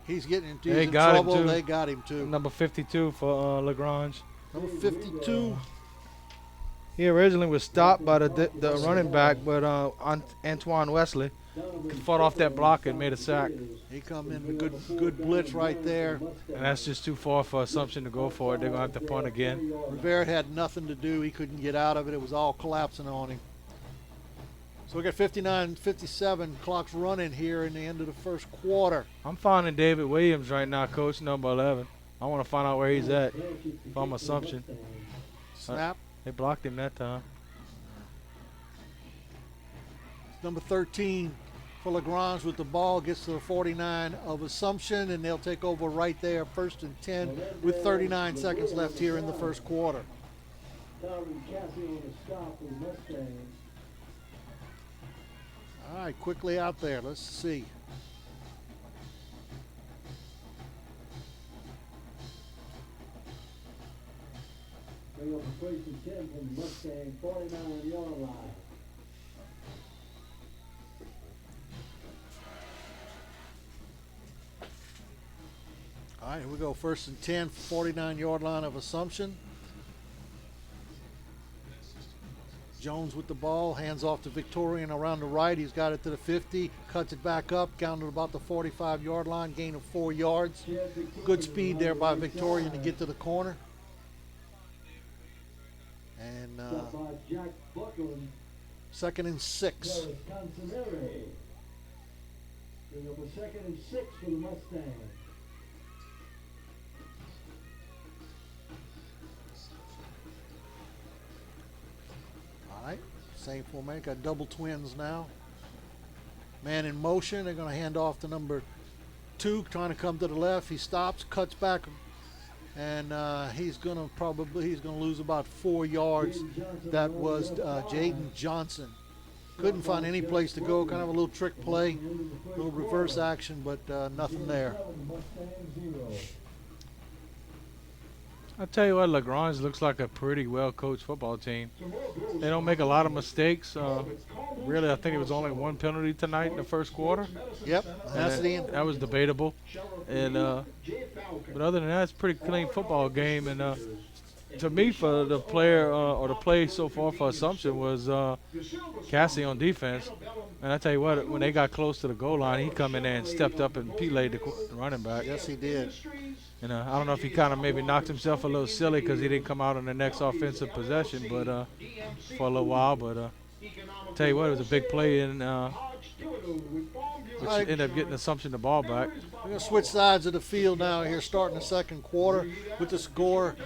He's getting into trouble. They got him too. Number 52 for LaGrange. Number 52. He originally was stopped by the running back, but Antoine Wesley fought off that block and made a sack. He come in with good blitz right there. And that's just too far for Assumption to go for it. They're going to have to punt again. Rivera had nothing to do. He couldn't get out of it. It was all collapsing on him. So we got 59-57 clocks running here in the end of the first quarter. I'm finding David Williams right now, coach number 11. I want to find out where he's at from Assumption. Snap. They blocked him that time. Number 13 for LaGrange with the ball, gets to the 49 of Assumption, and they'll take over right there, 1st and 10, with 39 seconds left here in the first quarter. Tyron Cassie on the stop for the Mustangs. All right, quickly out there. Let's see. Bring up a 1st and 10 from the Mustang 49-yard line. All right, here we go. 1st and 10, 49-yard line of Assumption. Jones with the ball, hands off to Victorian around the right. He's got it to the 50, cuts it back up, down to about the 45-yard line, gain of 4 yards. Good speed there by Victorian to get to the corner. And Jack Buckland. 2nd and 6. Bring up a 2nd and 6 for the Mustangs. All right, same formation. Got double twins now. Man in motion. They're going to hand off to number 2, trying to come to the left. He stops, cuts back, and he's going to lose about 4 yards. That was Jaden Johnson. Couldn't find any place to go. Kind of a little trick play, a little reverse action, but nothing there. I tell you what, LaGrange looks like a pretty well-coached football team. They don't make a lot of mistakes. Really, I think it was only 1 penalty tonight in the first quarter. Yep, that's the end. That was debatable. And but other than that, it's a pretty clean football game. And to me, for the player or the play so far for Assumption was Cassie on defense. And I tell you what, when they got close to the goal line, he come in there and stepped up and P-laid the running back. Yes, he did. And I don't know if he kind of maybe knocked himself a little silly because he didn't come out on the next offensive possession, but for a little while. But tell you what, it was a big play, and which ended up getting Assumption the ball back. We're going to switch sides of the field now here, starting the second quarter with the score.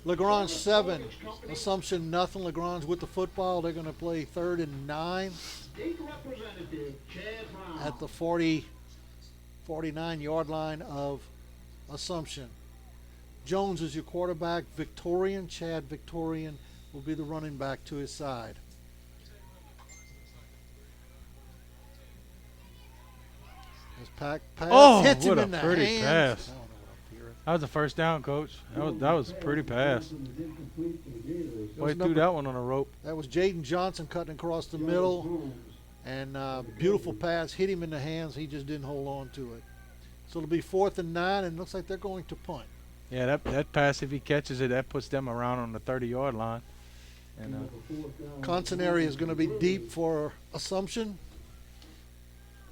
LaGrange 7, Assumption nothing. LaGrange with the football. They're going to play 3rd and 9 at the 49-yard line of Assumption. Jones is your quarterback. Chad Victorian will be the running back to his side. Pass hits him what a in the pretty hands. pass. I don't know what I'm hearing. That was the first down, Coach. That was a pretty pass. Boy, threw that one on a rope. That was Jaden Johnson cutting across the middle. And beautiful pass, hit him in the hands. He just didn't hold on to it. So it'll be 4th and 9, and it looks like they're going to punt. Yeah, that pass, if he catches it, that puts them around on the 30-yard line. And Concenary is going to be deep for Assumption.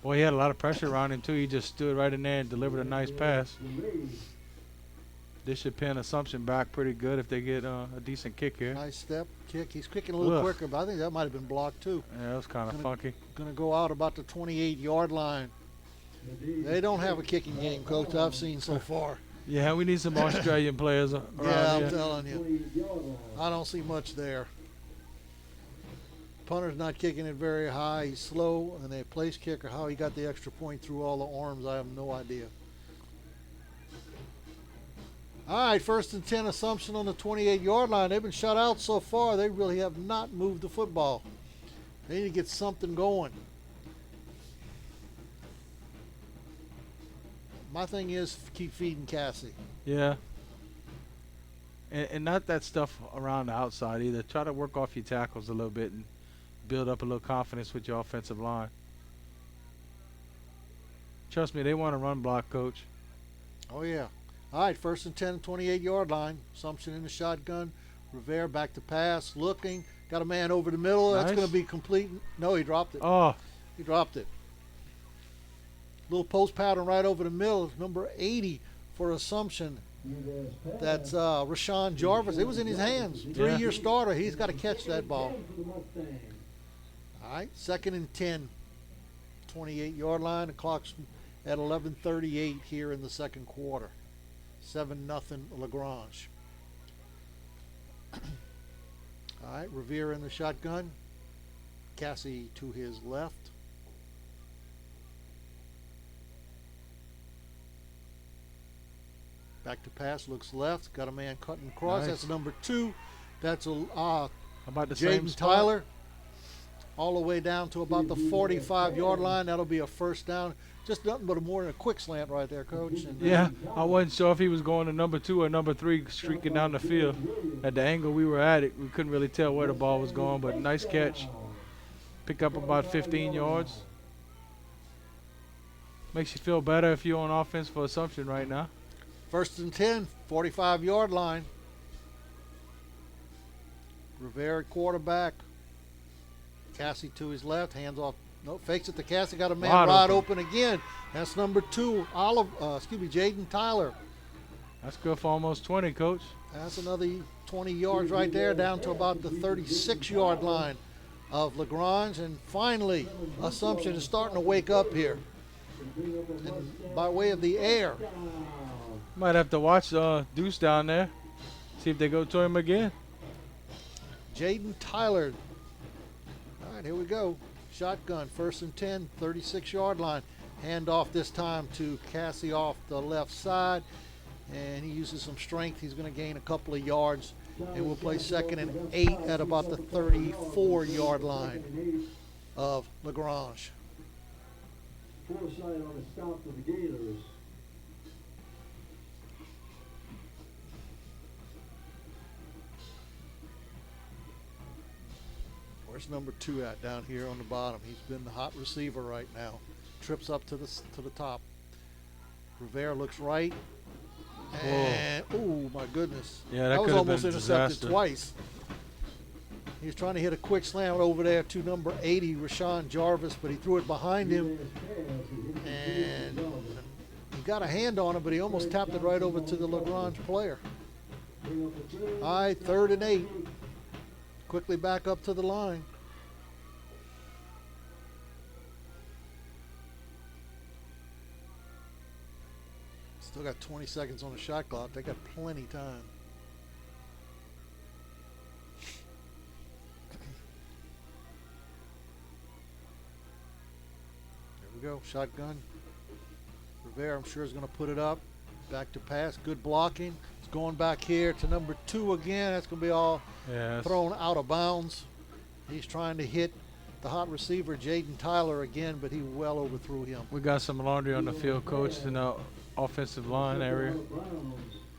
boy, he had a lot of pressure around him, too. He just stood right in there and delivered a nice pass. This should pin Assumption back pretty good if they get a decent kick here. Nice step, kick. He's kicking a little quicker, but I think that might have been blocked, too. Yeah, that was kind of funky. Going to go out about the 28-yard line. They don't have a kicking game, Coach, I've seen so far. Yeah, we need some Australian players around Yeah, here. I'm telling you. I don't see much there. Punter's not kicking it very high. He's slow, and they place kicker. How he got the extra point through all the arms, I have no idea. All right, 1st and 10, Assumption on the 28-yard line. They've been shut out so far. They really have not moved the football. They need to get something going. My thing is keep feeding Cassie. Yeah. And not that stuff around the outside either. Try to work off your tackles a little bit and build up a little confidence with your offensive line. Trust me, they want to run block, Coach. Oh, yeah. All right, 1st and 10, 28-yard line. Assumption in the shotgun. Rivera back to pass, looking. Got a man over the middle. Nice. That's going to be complete. No, he dropped it. Oh, He dropped it. Little post pattern right over the middle. Number 80 for Assumption. That's Rashawn Jarvis. It was in his hands. 3-year starter. He's got to catch that ball. All right, 2nd and 10. 28-yard line. The clock's at 11:38 here in the second quarter. 7-0 LaGrange. All right, Revere in the shotgun. Cassie to his left. Back to pass, looks left, got a man cutting across. Nice. That's number 2. That's About the same Jaden spot. Tyler. All the way down to about the 45-yard line. That'll be a first down. Just nothing but more than a quick slant right there, Coach. And Yeah, I wasn't sure if he was going to number 2 or number 3 streaking down the field. At the angle we were at it, we couldn't really tell where the ball was going, but nice catch. Pick up about 15 yards. Makes you feel better if you're on offense for Assumption right now. First and 10, 45-yard line. Rivera quarterback. Cassie to his left, hands off. No, fakes it to Cassie. Got a man wide open again. That's number 2, Jaden Tyler. That's good for almost 20, Coach. That's another 20 yards right there, down to about the 36-yard line of LaGrange. And finally, Assumption is starting to wake up here. And by way of the air. Might have to watch Deuce down there. See if they go to him again. Jaden Tyler. All right, here we go. Shotgun, first and 10, 36-yard line. Handoff this time to Cassie off the left side. And he uses some strength. He's going to gain a couple of yards. And we'll play second and 8 at about the 34-yard line of LaGrange. Foresight on a stop for the Gators. Where's number 2 at down here on the bottom? He's been the hot receiver right now. Trips up to the top. Rivera looks right. And, oh my goodness. Yeah, that was could have almost been a intercepted disaster. twice. He was trying to hit a quick slam over there to number 80, Rashawn Jarvis, but he threw it behind him. And he got a hand on it, but he almost tapped it right over to the LaGrange player. All right, 3rd and 8. Quickly back up to the line. Still got 20 seconds on the shot clock. They got plenty of time. There we go. Shotgun. Rivera, I'm sure, is going to put it up. Back to pass. Good blocking. It's going back here to number 2 again. That's going to be all thrown out of bounds. He's trying to hit the hot receiver, Jaden Tyler, again, but he well overthrew him. We got some laundry on the field, Coach, in the offensive line area.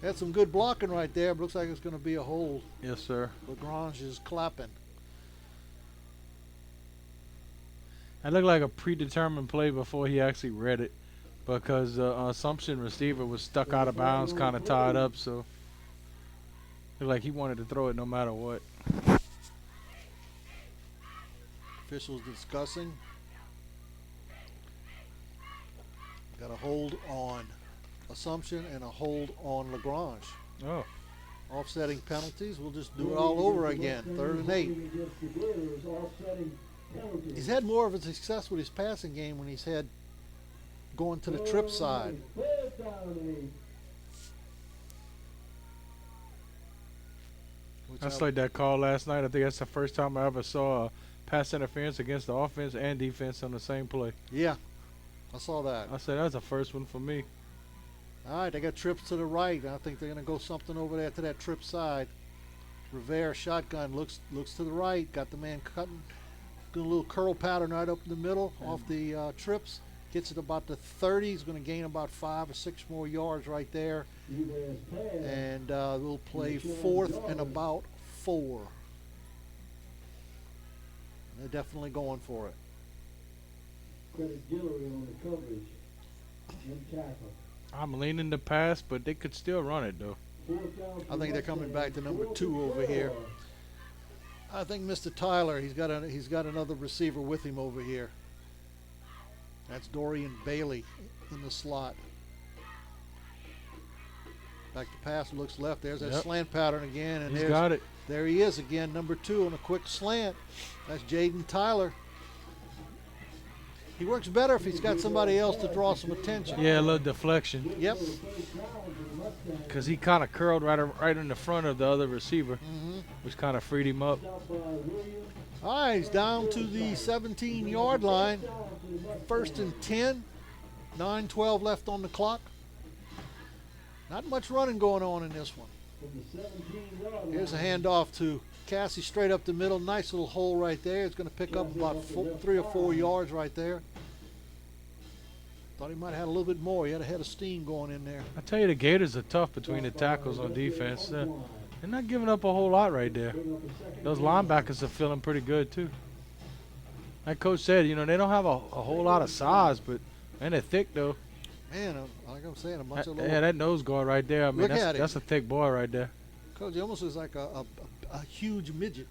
Had some good blocking right there, but looks like it's going to be a hold. Yes, sir. LaGrange is clapping. That looked like a predetermined play before he actually read it, because the Assumption receiver was stuck out of bounds, kind of tied up, so looked like he wanted to throw it no matter what. Officials discussing. Got a hold on Assumption and a hold on LaGrange. Oh. Offsetting penalties. We'll just do it all over again. 3rd and 8. He's had more of a success with his passing game when he's had going to the trip side. That's like that call last night. I think that's the first time I ever saw a pass interference against the offense and defense on the same play. Yeah, I saw that. I said that's the first one for me. All right, they got trips to the right. I think they're going to go something over there to that trip side. Rivera shotgun looks to the right. Got the man cutting. Doing a little curl pattern right up in the middle off the trips. Gets it about the 30. He's going to gain about 5 or 6 more yards right there. And we'll play 4th and about 4. They're definitely going for it. Credit Guillory on the coverage and tackle. I'm leaning to pass, but they could still run it, though. I think they're coming back to number 2 over here. I think Mr. Tyler, he's got another receiver with him over here. That's Dorian Bailey in the slot. Back to pass, looks left. There's that slant pattern again, and He's got it. There he is again, number 2 on a quick slant. That's Jaden Tyler. He works better if he's got somebody else to draw some attention. Yeah, a little deflection. Yep. Because he kind of curled right in the front of the other receiver, which kind of freed him up. All right, he's down to the 17-yard line. 1st and 10. 9:12 left on the clock. Not much running going on in this one. Here's a handoff to Cassie straight up the middle. Nice little hole right there. It's going to pick up about 3 or 4 yards right there. Thought he might have had a little bit more. He had a head of steam going in there. I tell you, the Gators are tough between the tackles on defense. They're not giving up a whole lot right there. Those linebackers are feeling pretty good, too. Like Coach said, you know, they don't have a whole lot of size, but, man, they're thick, though. Man, like I'm saying, a bunch of little... Yeah, that nose guard right there. I mean, that's a thick boy right there. Coach, he almost looks like a huge midget.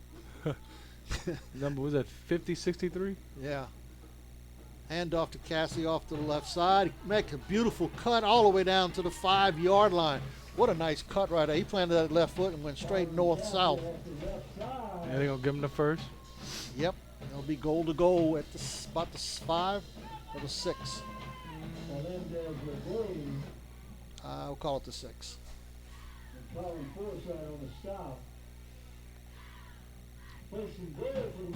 Number, was that 50, 63? Yeah. Hand off to Cassie off to the left side. Make a beautiful cut all the way down to the 5-yard line. What a nice cut right there. He planted that left foot and went straight north-south. Yeah, they're going to give him the first. Yep. It'll be goal to goal at about the 5 or the 6. I'll call it the 6. They're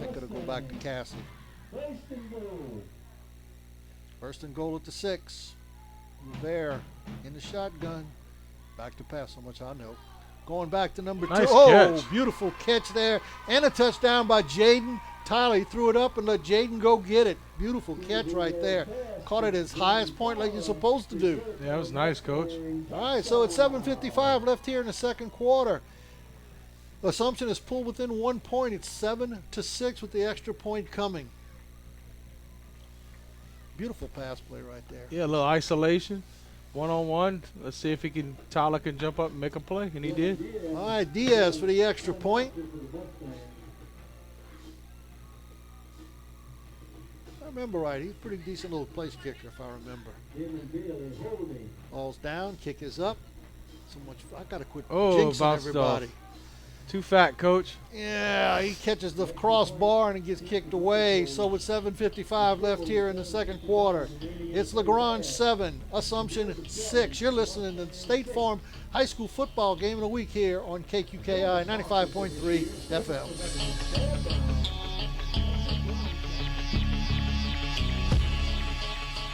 going to go back to Cassie. First and goal at the 6. Rivera in the shotgun. Back to pass, so much I know. Going back to number 2. Nice Oh, catch. beautiful catch there. And a touchdown by Jaden Tyler. He threw it up and let Jaden go get it. Beautiful catch right there. Caught it at his highest point like you're supposed to do. Yeah, that was nice, Coach. All right, so it's 7:55 left here in the second quarter. Assumption is pulled within 1 point. It's 7-6 with the extra point coming. Beautiful pass play right there. Yeah, a little isolation, one-on-one. Let's see if Tyler can jump up and make a play, and he did. All right, Diaz for the extra point. If I remember right, he's a pretty decent little place kicker, if I remember. Ball's down, kick is up. So much. I gotta quit jinxing bounced everybody. off. Too fat, Coach. Yeah, he catches the crossbar and it gets kicked away. So with 7:55 left here in the second quarter, it's LaGrange 7, Assumption 6. You're listening to State Farm High School Football Game of the Week here on KQKI 95.3 FM.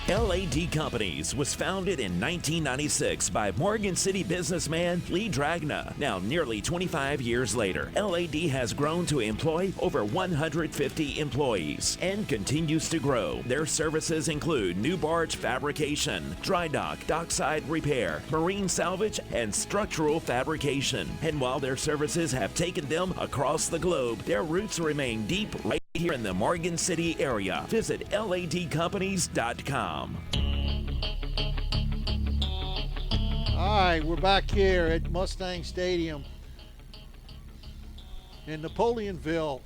LAD Companies was founded in 1996 by Morgan City businessman Lee Dragna. Now, nearly 25 years later, LAD has grown to employ over 150 employees and continues to grow. Their services include new barge fabrication, dry dock, dockside repair, marine salvage, and structural fabrication. And while their services have taken them across the globe, their roots remain deep right here in the Morgan City area. Visit ladcompanies.com. All right, we're back here at Mustang Stadium in Napoleonville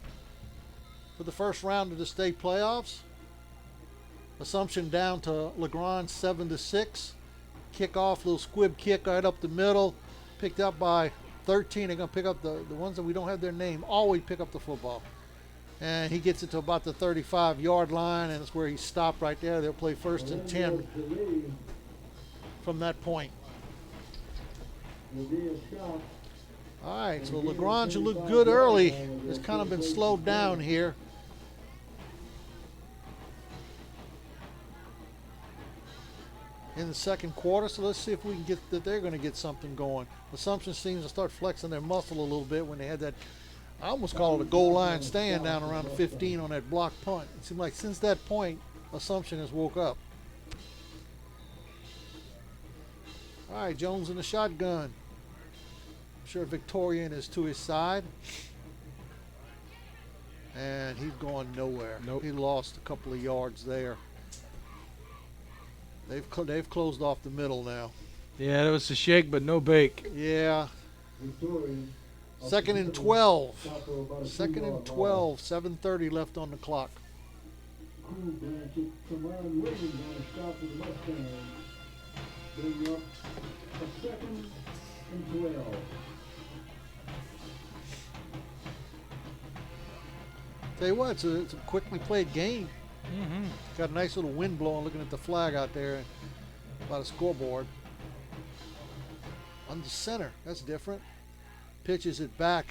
for the first round of the state playoffs. Assumption down to LaGrange 7-6. Kickoff, little squib kick right up the middle. Picked up by 13. They're going to pick up the ones that we don't have their name. Always pick up the football. And he gets it to about the 35-yard line, and it's where he stopped right there. They'll play first and 10 from that point. All right, so LaGrange will look good early. It's kind of been slowed down here. In the second quarter, so let's see if we can get that. They're going to get something going. Assumption seems to start flexing their muscle a little bit when they had that, I almost call it a goal line stand down around the 15 on that block punt. It seemed like since that point, Assumption has woke up. All right, Jones in the shotgun. I'm sure Victorian is to his side. And he's going nowhere. Nope. He lost a couple of yards there. They've closed off the middle now. Yeah, that was a shake, but no bake. Yeah. Second and 12. Second and 12. 7:30 left on the clock. Tell you what, it's a quickly played game. Mm-hmm. Got a nice little wind blowing looking at the flag out there by the scoreboard. On the center, that's different. Pitches it back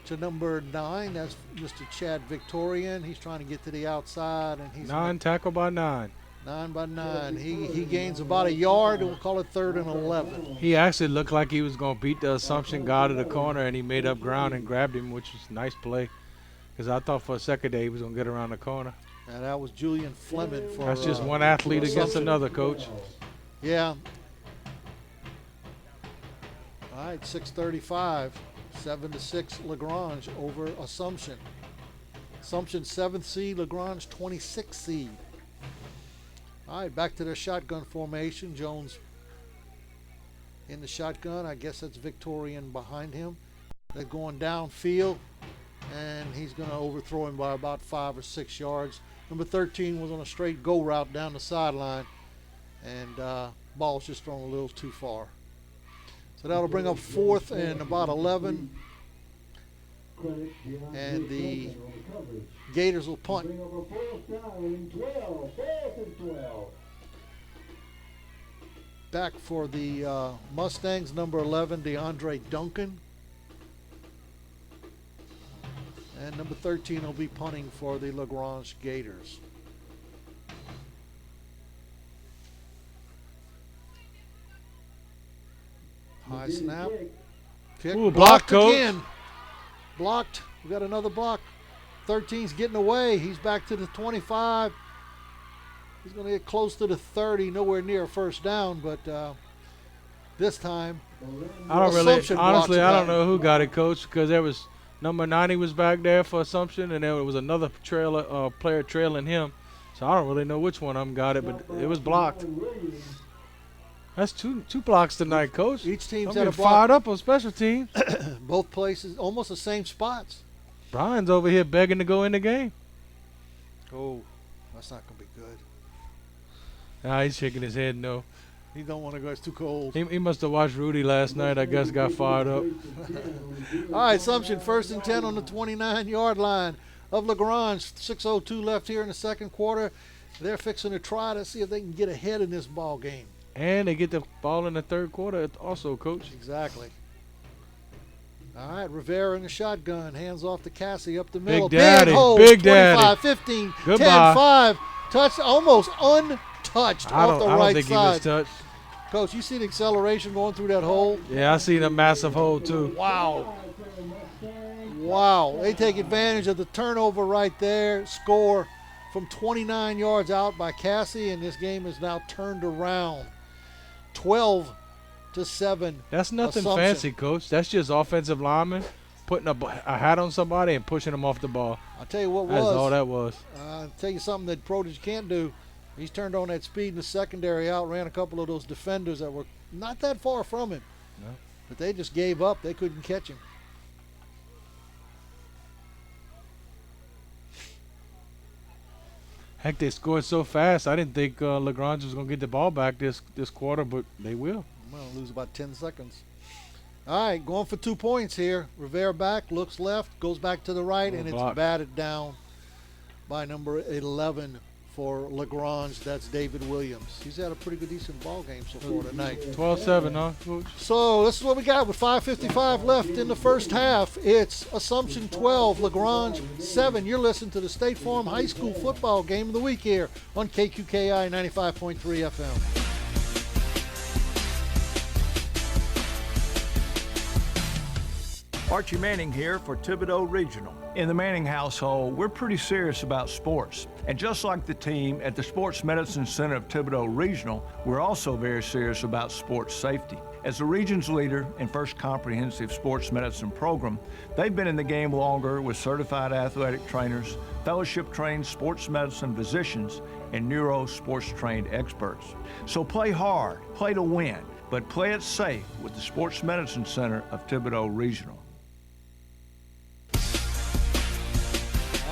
to number 9. That's Mr. Chad Victorian. He's trying to get to the outside, and he's 9 tackle by 9. 9 by 9. He gains about a yard, and we'll call it 3rd and 11. He actually looked like he was going to beat the Assumption guy to the corner, and he made up ground and grabbed him, which was a nice play. Because I thought for a second there he was going to get around the corner. And that was Julian Fleming for That's just one athlete against Assumption. another, Coach. Yeah. All right, 6:35. 7-6 LaGrange over Assumption. Assumption 7th seed, LaGrange 26th seed. All right, back to the shotgun formation. Jones in the shotgun. I guess that's Victorian behind him. They're going downfield, and he's going to overthrow him by about 5 or 6 yards. Number 13 was on a straight go route down the sideline, and ball's just thrown a little too far. So that'll bring up 4th and about 11. And the Gators will punt. Back for the Mustangs, number 11, DeAndre Duncan. And number 13 will be punting for the LaGrange Gators. High snap. Kick. Ooh, blocked, Blocked Coach. again. Blocked. We got another block. 13's getting away. He's back to the 25. He's going to get close to the 30. Nowhere near a first down, but this time, I don't really, Assumption honestly, blocks I it don't know who got it, Coach, because there was number 90 was back there for Assumption, and there was another player trailing him. So I don't really know which one of them got it, but it was blocked. That's two blocks tonight, Coach. Each team's I'm had a getting block. fired up on special teams. Both places, almost the same spots. Brian's over here begging to go in the game. Oh, that's not going to be good. Nah, he's shaking his head no. He don't want to go. It's too cold. He must have watched Rudy last night. I guess got fired up. All right, Assumption 1st and 10 on the 29-yard line of LaGrange. 6:02 left here in the second quarter. They're fixing to try to see if they can get ahead in this ball game. And they get the ball in the third quarter also, Coach. Exactly. All right, Rivera in the shotgun. Hands off to Cassie up the middle. Big Daddy. hole. Big 25, Daddy. 15, Goodbye. 10, 5. Touch, almost untouched off the I don't right think side. he was touched. Coach, you see the acceleration going through that hole? Yeah, I seen a massive hole too. Wow. Wow. They take advantage of the turnover right there. Score from 29 yards out by Cassie, and this game is now turned around. 12-7. That's nothing Assumption. fancy, Coach. That's just offensive linemen putting a hat on somebody and pushing them off the ball. I'll tell you what That's all was. that was. I'll tell you something that Prodigy can't do. He's turned on that speed in the secondary, outran a couple of those defenders that were not that far from him. No. But they just gave up. They couldn't catch him. Heck, they scored so fast. I didn't think LaGrange was going to get the ball back this quarter, but they will. Well, lose about 10 seconds. All right, going for 2 points here. Rivera back, looks left, goes back to the right, and it's block. batted down by number 11 for LaGrange. That's David Williams. He's had a pretty good, decent ball game so far tonight. 12-7, huh, Coach? So this is what we got with 5:55 left in the first half. It's Assumption 12, LaGrange 7. You're listening to the State Farm High School football game of the week here on KQKI 95.3 FM. Archie Manning here for Thibodaux Regional. In the Manning household, we're pretty serious about sports. And just like the team at the Sports Medicine Center of Thibodaux Regional, we're also very serious about sports safety. As the region's leader in First Comprehensive Sports Medicine Program, they've been in the game longer with certified athletic trainers, fellowship-trained sports medicine physicians, and neuro sports-trained experts. So play hard, play to win, but play it safe with the Sports Medicine Center of Thibodaux Regional.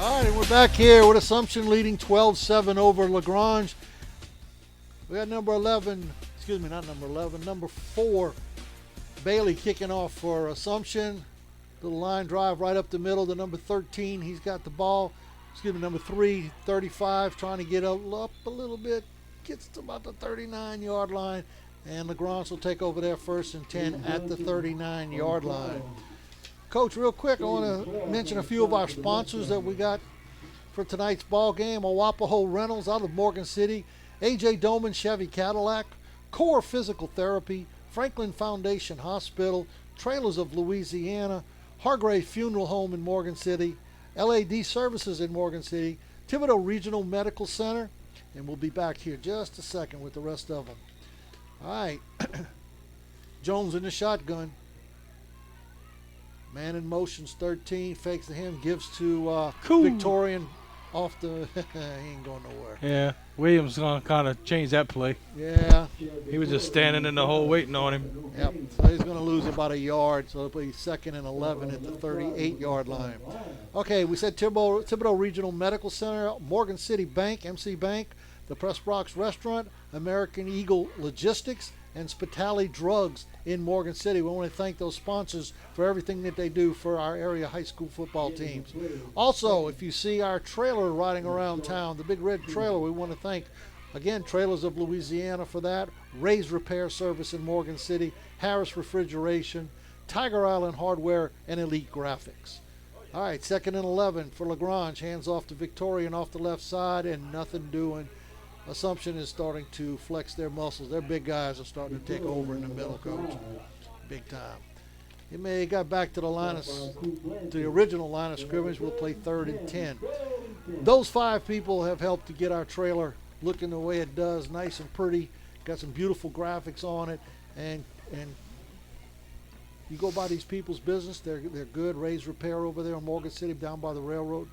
All right, and we're back here with Assumption leading 12-7 over LaGrange. We got number 4, Bailey kicking off for Assumption. Little line drive right up the middle to number 13. He's got the ball. Number 3, 35, trying to get up a little bit. Gets to about the 39-yard line. And LaGrange will take over there 1st and 10 at the 39-yard line. Coach, real quick, I want to mention a few of our sponsors that we got for tonight's ball game. Arapahoe Rentals out of Morgan City. A.J. Doman Chevy Cadillac, Core Physical Therapy, Franklin Foundation Hospital, Trailers of Louisiana, Hargrave Funeral Home in Morgan City, LAD Services in Morgan City, Thibodeau Regional Medical Center, and we'll be back here just a second with the rest of them. All right. Jones in the shotgun. Man in motion's 13, fakes to him, gives to Victorian off the he ain't going nowhere. Yeah, Williams going to kind of change that play. Yeah. He was just standing in the hole waiting on him. Yep, so he's going to lose about a yard, so it'll be 2nd and 11 at the 38-yard line. Okay, we said Thibodeau Regional Medical Center, Morgan City Bank, MC Bank, the Press Brox Restaurant, American Eagle Logistics, and Spitali Drugs in Morgan City. We want to thank those sponsors for everything that they do for our area high school football teams. Also, if you see our trailer riding around town, the big red trailer, we want to thank, again, Trailers of Louisiana for that, Ray's Repair Service in Morgan City, Harris Refrigeration, Tiger Island Hardware, and Elite Graphics. All right, 2nd and 11 for LaGrange. Hands off to Victorian off the left side and nothing doing. Assumption is starting to flex their muscles. Their big guys are starting to take over in the middle, Coach. Big time. He may got back to the original line of scrimmage. We'll play 3rd and 10. Those 5 people have helped to get our trailer looking the way it does, nice and pretty. Got some beautiful graphics on it, and you go by these people's business. They're good. Ray's Repair over there in Morgan City, down by the railroad.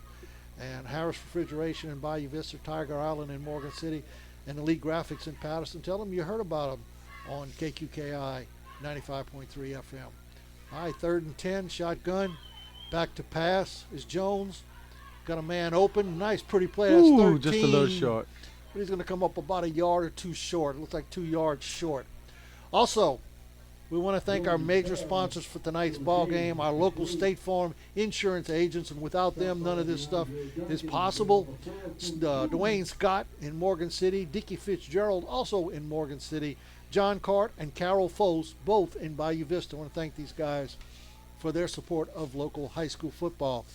And Harris Refrigeration in Bayou Vista, Tiger Island in Morgan City, and Elite Graphics in Patterson. Tell them you heard about them on KQKI 95.3 FM. All right, 3rd and 10, shotgun. Back to pass is Jones. Got a man open. Nice, pretty play. That's 13. Just a little short. But he's going to come up about a yard or 2 short. It looks like 2 yards short. Also, we want to thank our major sponsors for tonight's ball game, our local State Farm insurance agents, and without them, none of this stuff is possible. Dwayne Scott in Morgan City, Dickie Fitzgerald also in Morgan City, John Cart and Carol Foes both in Bayou Vista. I want to thank these guys for their support of local high school football.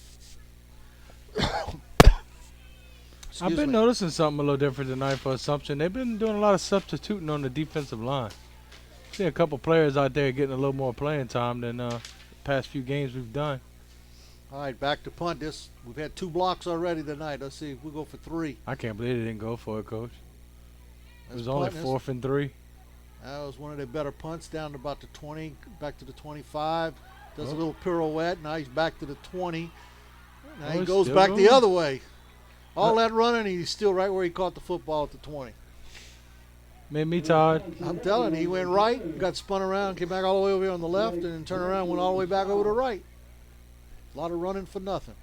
I've been noticing something a little different tonight for Assumption. They've been doing a lot of substituting on the defensive line. See a couple players out there getting a little more playing time than past few games we've done. All right, back to punt. We've had 2 blocks already tonight. Let's see if we go for 3. I can't believe they didn't go for it, Coach. It was only 4th and 3. That was one of their better punts, down to about the 20, back to the 25. Does a little pirouette. Now he's back to the 20. Now he goes back the other way. All that running, he's still right where he caught the football at the 20. Made me tired. I'm telling you, he went right, got spun around, came back all the way over here on the left, and then turned around, went all the way back over to the right. A lot of running for nothing.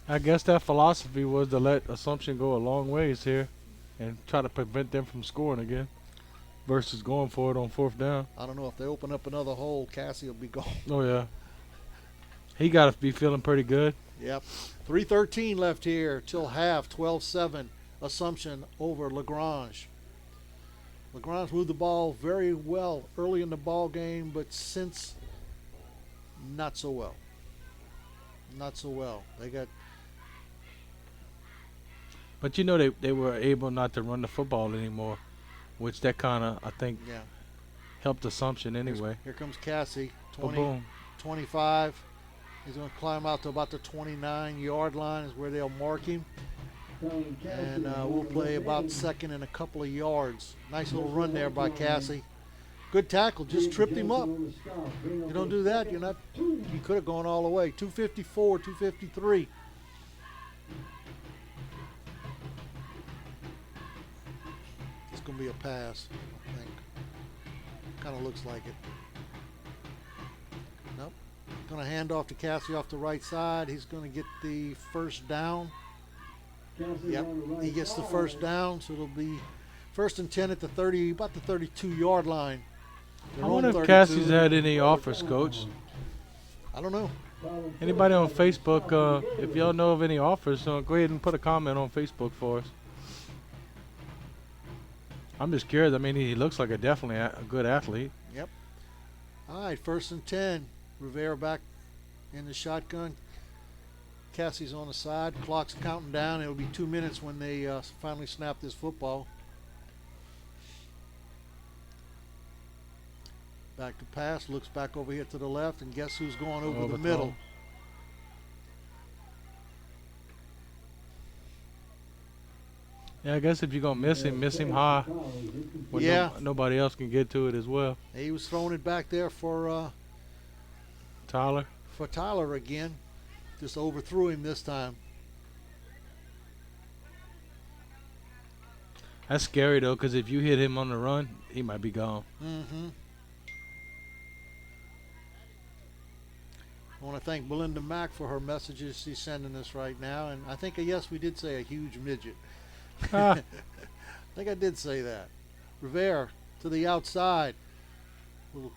I guess that philosophy was to let Assumption go a long ways here and try to prevent them from scoring again versus going for it on 4th down. I don't know. If they open up another hole, Cassie will be gone. Oh, yeah. He got to be feeling pretty good. Yep. 3:13 left here till half, 12-7. Assumption over LaGrange. LaGrange moved the ball very well early in the ball game, but since, not so well. Not so well. They got. But you know they were able not to run the football anymore, which that kind of, I think, helped Assumption anyway. Here comes Cassie, 20, Boom. 25. He's going to climb out to about the 29-yard line is where they'll mark him. And we'll play about 2nd and a couple of yards. Nice little run there by Cassie. Good tackle, just tripped him up. You don't do that, you're not. You could have gone all the way. 254, 253. It's going to be a pass, I think. Kind of looks like it. Nope. Going to hand off to Cassie off the right side. He's going to get the 1st down. Yep, he gets the 1st down, so it'll be 1st and 10 at the 30, about the 32-yard line. I wonder if Cassie's had any offers, Coach. I don't know. Anybody on Facebook, if y'all know of any offers, go ahead and put a comment on Facebook for us. I'm just curious. I mean, he looks like definitely a good athlete. Yep. All right, 1st and 10. Rivera back in the shotgun. Cassie's on the side. Clock's counting down. It'll be 2 minutes when they finally snap this football. Back to pass, looks back over here to the left, and guess who's going over the Overthrown. middle? Yeah, I guess if you're going to miss him high. When Yeah. Nobody else can get to it as well. He was throwing it back there for Tyler. Tyler again. Just overthrew him this time. That's scary, though, because if you hit him on the run, he might be gone. Mm-hmm. I want to thank Belinda Mack for her messages she's sending us right now. And I think, yes, we did say a huge midget. I think I did say that. Rivera to the outside. Little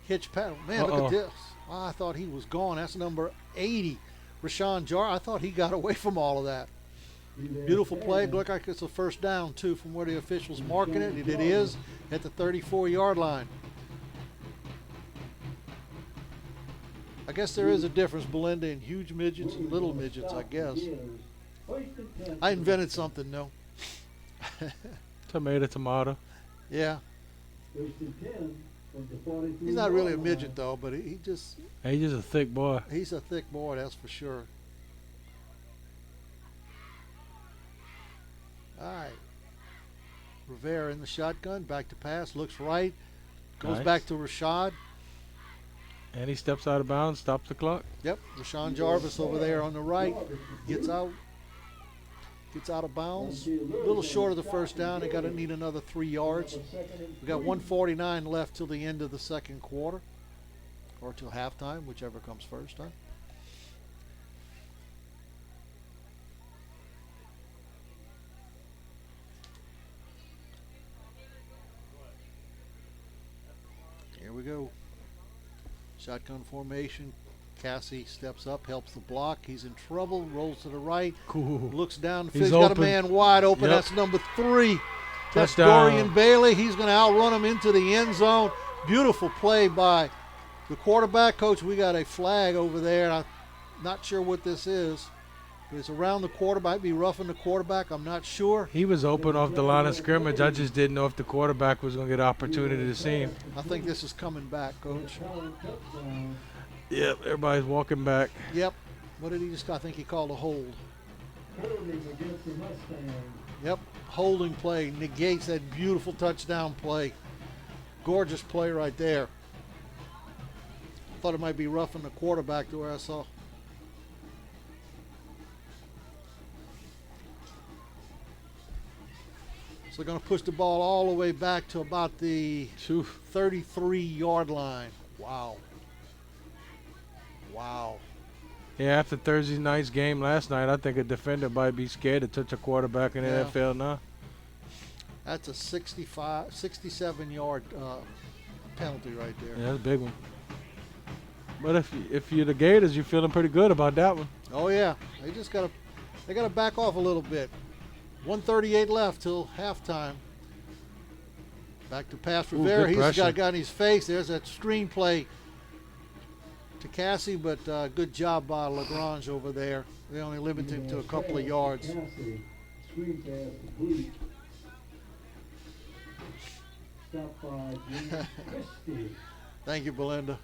hitch paddle. Man, look at this. Oh, I thought he was gone. That's number 80. Rashawn Jar. I thought he got away from all of that. Beautiful play. Look like it's a first down, too, from where the official's marking it. It is at the 34-yard line. I guess there is a difference, Belinda, in huge midgets and little midgets, I guess. I invented something, though. Tomato. Yeah. He's not really a midget, though, but he just... He's just a thick boy. He's a thick boy, that's for sure. All right. Rivera in the shotgun, back to pass, looks right, goes Nice. back to Rashad. And he steps out of bounds, stops the clock. Yep, Rashawn Jarvis over there on the right, gets out of bounds. A little short of the first down. They got to need another 3 yards. We got 1:49 left till the end of the second quarter, or till halftime, whichever comes first, huh? Here we go. Shotgun formation. Cassie steps up, helps the block. He's in trouble, rolls to the right, Cool. looks down. He's He's got a open. man wide open. Yep. That's number 3. That's Touchdown. Dorian Bailey. He's going to outrun him into the end zone. Beautiful play by the quarterback. Coach, we got a flag over there. I'm not sure what this is. It's around the quarterback. Might be roughing the quarterback. I'm not sure. He was open off the line of scrimmage. I just didn't know if the quarterback was going to get an opportunity to see him. I think this is coming back, Coach. Yep, everybody's walking back. Yep. What did he just? I think he called a hold. Yep. Holding play negates that beautiful touchdown play. Gorgeous play right there. Thought it might be roughing the quarterback to where I saw. So they're going to push the ball all the way back to about the 33-yard line. Wow. Wow. Yeah, after Thursday night's game last night, I think a defender might be scared to touch a quarterback in the Yeah. NFL now. That's a 67-yard penalty right there. Yeah, that's a big one. But if you're the Gators, you're feeling pretty good about that one. Oh yeah, they gotta back off a little bit. 1:38 left till halftime. Back to pass Rivera. good He's got pressure. a guy in his face. There's that screen play to Cassie, but good job by LaGrange over there. They only limited him to a couple of yards. Thank you, Belinda.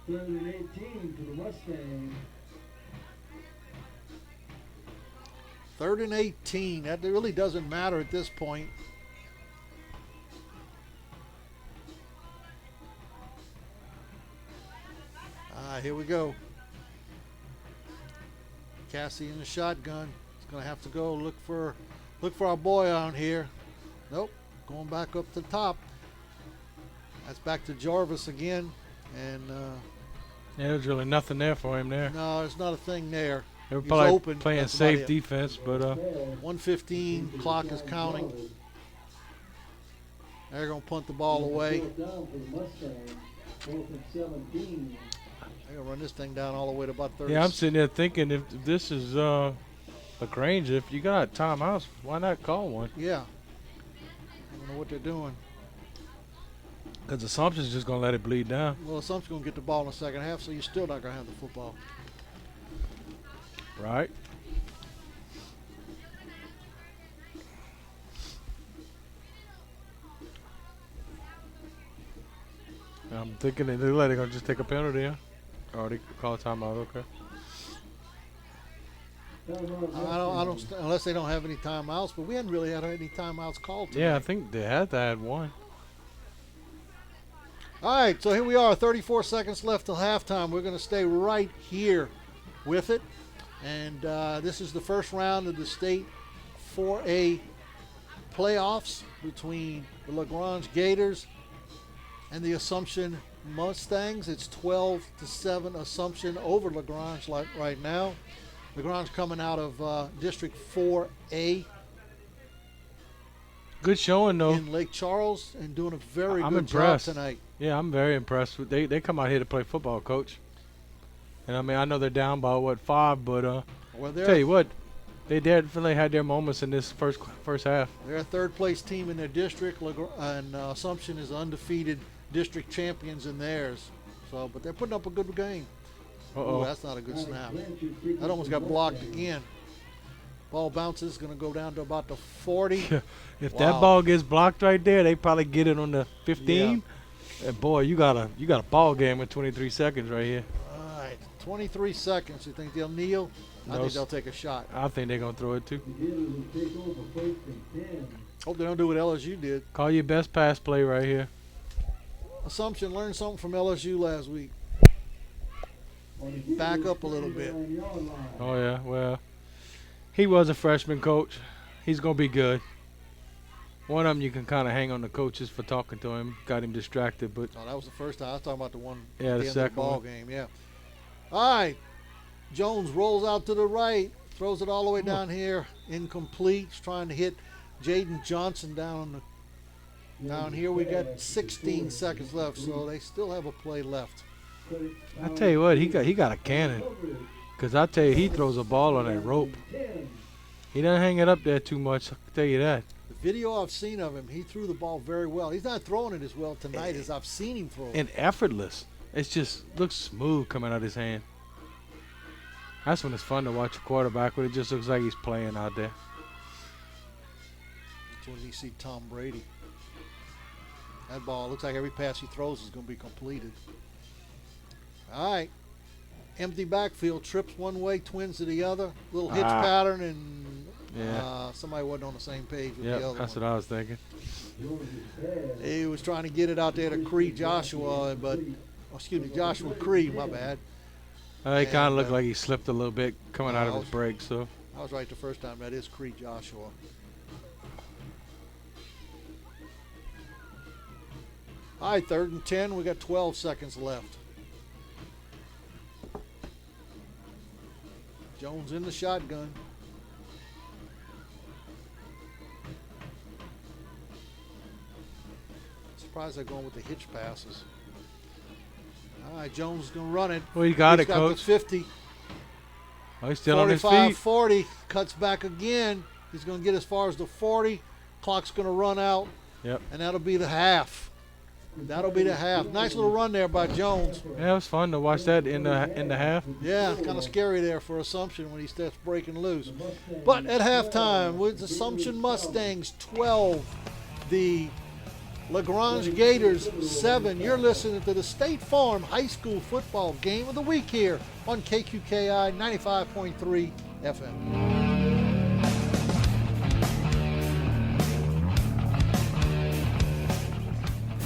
Third and 18 to the Mustangs. 3rd and 18. That really doesn't matter at this point. Here we go. Cassie in the shotgun. He's gonna have to go look for our boy out here. Nope. Going back up to the top. That's back to Jarvis again. And Yeah, there's really nothing there for him there. no, there's not a thing there. They were He's probably open. playing That's about safe it. defense, but 1:15. Clock is counting. They're gonna punt the ball away. Down for the Mustangs. 4th and 17. They're gonna run this thing down all the way to about 30. yeah, I'm sitting there thinking if this is LaGrange, if you got timeouts, why not call one? Yeah. I don't know what they're doing. Because Assumption's just going to let it bleed down. Well, Assumption's going to get the ball in the second half, so you're still not going to have the football. Right. I'm thinking they're going to just take a penalty, huh? Or they call a timeout, okay. I don't unless they don't have any timeouts, but we hadn't really had any timeouts called tonight. Yeah, I think they had to add one. All right, so here we are, 34 seconds left till halftime. We're going to stay right here with it. And this is the first round of the state 4A playoffs between the LaGrange Gators and the Assumption Mustangs. It's 12-7 Assumption over LaGrange right now. LaGrange coming out of District 4A. Good showing, though. In Lake Charles and doing a very I'm good impressed. job tonight. Yeah, I'm very impressed. They come out here to play football, Coach. And, I mean, I know they're down by, 5, but tell you what, they definitely had their moments in this first half. They're a third-place team in their district, and Assumption is undefeated district champions in theirs. So, but they're putting up a good game. Uh-oh. Ooh, that's not a good snap. That almost got blocked again. Ball bounces, going to go down to about the 40. If that ball gets blocked right there, they probably get it on the 15. Yeah. And boy, you got a ball game with 23 seconds right here. All right, 23 seconds. You think they'll kneel? I think they'll take a shot. I think they're going to throw it too. Hope they don't do what LSU did. Call your best pass play right here. Assumption learned something from LSU last week. Back up a little bit. Oh, yeah, well, he was a freshman, Coach. He's going to be good. One of them you can kind of hang on the coaches for talking to him. Got him distracted, but Oh, that was the first time. I was talking about the one Yeah, at the the end of second the ball one. game. Yeah. All right. Jones rolls out to the right, throws it all the way down here, incomplete. He's trying to hit Jaden Johnson down here. We got 16 seconds left, so they still have a play left. I tell you what, he got a cannon. Because I tell you, he throws a ball on that rope. He doesn't hang it up there too much, I can tell you that. The video I've seen of him, he threw the ball very well. He's not throwing it as well tonight as I've seen him throw it. And effortless. It just looks smooth coming out of his hand. That's when it's fun to watch a quarterback when it just looks like he's playing out there. That's when you see Tom Brady. That ball looks like every pass he throws is going to be completed. All right. Empty backfield, trips one way, twins to the other. Little hitch pattern, and somebody wasn't on the same page with the other that's one. what I was thinking. He was trying to get it out there to Joshua, Joshua Cree, my bad. It kind of looked like he slipped a little bit coming out of his break, so. I was right the first time. That is Cree Joshua. All right, 3rd and 10. We got 12 seconds left. Jones in the shotgun. Surprised they're going with the hitch passes. All right, Jones is going to run it. Well, you got He's it, got Coach. the 50. Oh, he's still on his 45, feet. 40. Cuts back again. He's going to get as far as the 40. Clock's going to run out. Yep. And that'll be the half. That'll be the half. Nice little run there by Jones. Yeah, it was fun to watch that in the half. Yeah, kind of scary there for Assumption when he starts breaking loose. But at halftime, with Assumption Mustangs 12, the LaGrange Gators 7. You're listening to the State Farm High School Football Game of the Week here on KQKI 95.3 FM.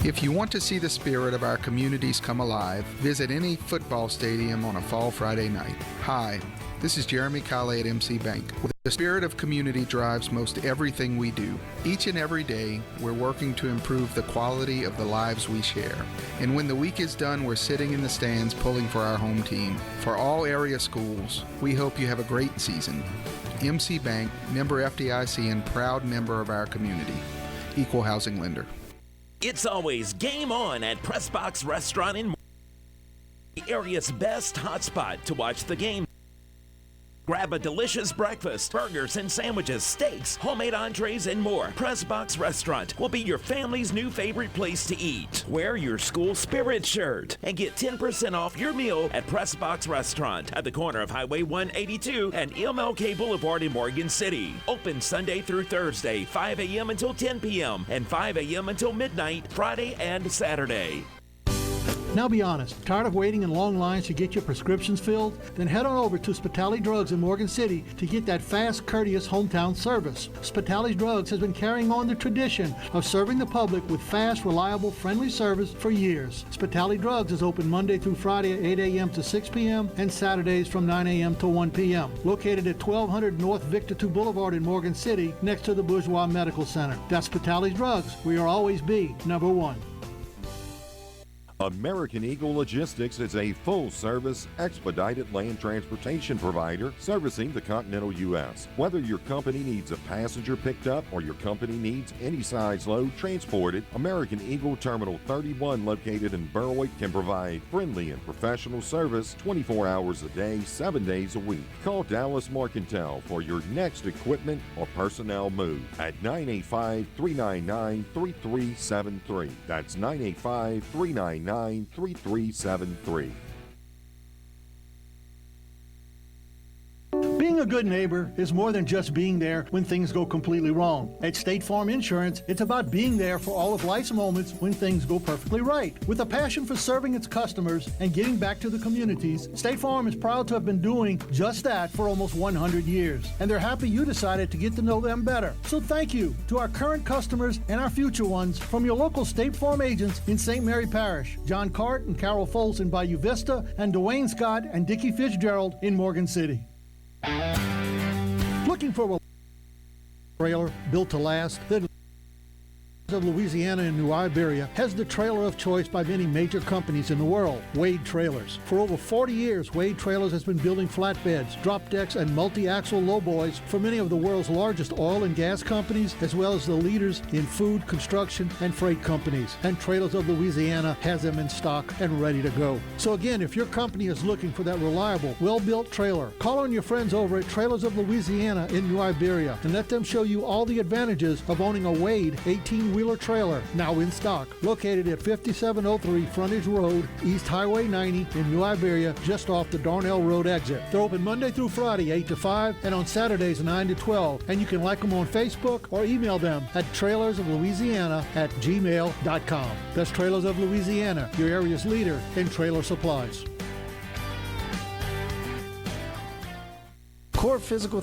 If you want to see the spirit of our communities come alive, visit any football stadium on a fall Friday night. Hi, this is Jeremy Colley at MC Bank. The spirit of community drives most everything we do. Each and every day, we're working to improve the quality of the lives we share. And when the week is done, we're sitting in the stands pulling for our home team. For all area schools, we hope you have a great season. MC Bank, member FDIC, and proud member of our community. Equal housing lender. It's always game on at Pressbox Restaurant in the area's best hotspot to watch the game. Grab a delicious breakfast, burgers and sandwiches, steaks, homemade entrees, and more. Pressbox Restaurant will be your family's new favorite place to eat. Wear your school spirit shirt and get 10% off your meal at Pressbox Restaurant at the corner of Highway 182 and MLK Boulevard in Morgan City. Open Sunday through Thursday, 5 a.m. until 10 p.m. and 5 a.m. until midnight, Friday and Saturday. Now be honest, tired of waiting in long lines to get your prescriptions filled? Then head on over to Spitali Drugs in Morgan City to get that fast, courteous hometown service. Spitali Drugs has been carrying on the tradition of serving the public with fast, reliable, friendly service for years. Spitali Drugs is open Monday through Friday at 8 a.m. to 6 p.m. and Saturdays from 9 a.m. to 1 p.m. Located at 1200 North Victor II Boulevard in Morgan City next to the Bourgeois Medical Center. That's Spitali Drugs, where you'll always be number one. American Eagle Logistics is a full-service, expedited land transportation provider servicing the continental U.S. Whether your company needs a passenger picked up or your company needs any size load transported, American Eagle Terminal 31, located in Berwick, can provide friendly and professional service 24 hours a day, 7 days a week. Call Dallas Marcantel for your next equipment or personnel move at 985-399-3373. That's 985-399-3373. Being a good neighbor is more than just being there when things go completely wrong. At State Farm Insurance, it's about being there for all of life's moments when things go perfectly right. With a passion for serving its customers and giving back to the communities, State Farm is proud to have been doing just that for almost 100 years. And they're happy you decided to get to know them better. So thank you to our current customers and our future ones from your local State Farm agents in St. Mary Parish, John Cart and Carol Foles in Bayou Vista, and Dwayne Scott and Dickie Fitzgerald in Morgan City. Looking for a trailer built to last? Then of Louisiana and New Iberia has the trailer of choice by many major companies in the world, Wade Trailers. For over 40 years, Wade Trailers has been building flatbeds, drop decks, and multi-axle lowboys for many of the world's largest oil and gas companies, as well as the leaders in food, construction, and freight companies. And Trailers of Louisiana has them in stock and ready to go. So again, if your company is looking for that reliable, well-built trailer, call on your friends over at Trailers of Louisiana in New Iberia and let them show you all the advantages of owning a Wade 18-wheeler trailer, now in stock, located at 5703 Frontage Road, East Highway 90 in New Iberia, just off the Darnell Road exit. They're open Monday through Friday, 8 to 5, and on Saturdays, 9 to 12. And you can like them on Facebook or email them at trailersoflouisiana@gmail.com. That's Trailers of Louisiana, your area's leader in trailer supplies. Core Physical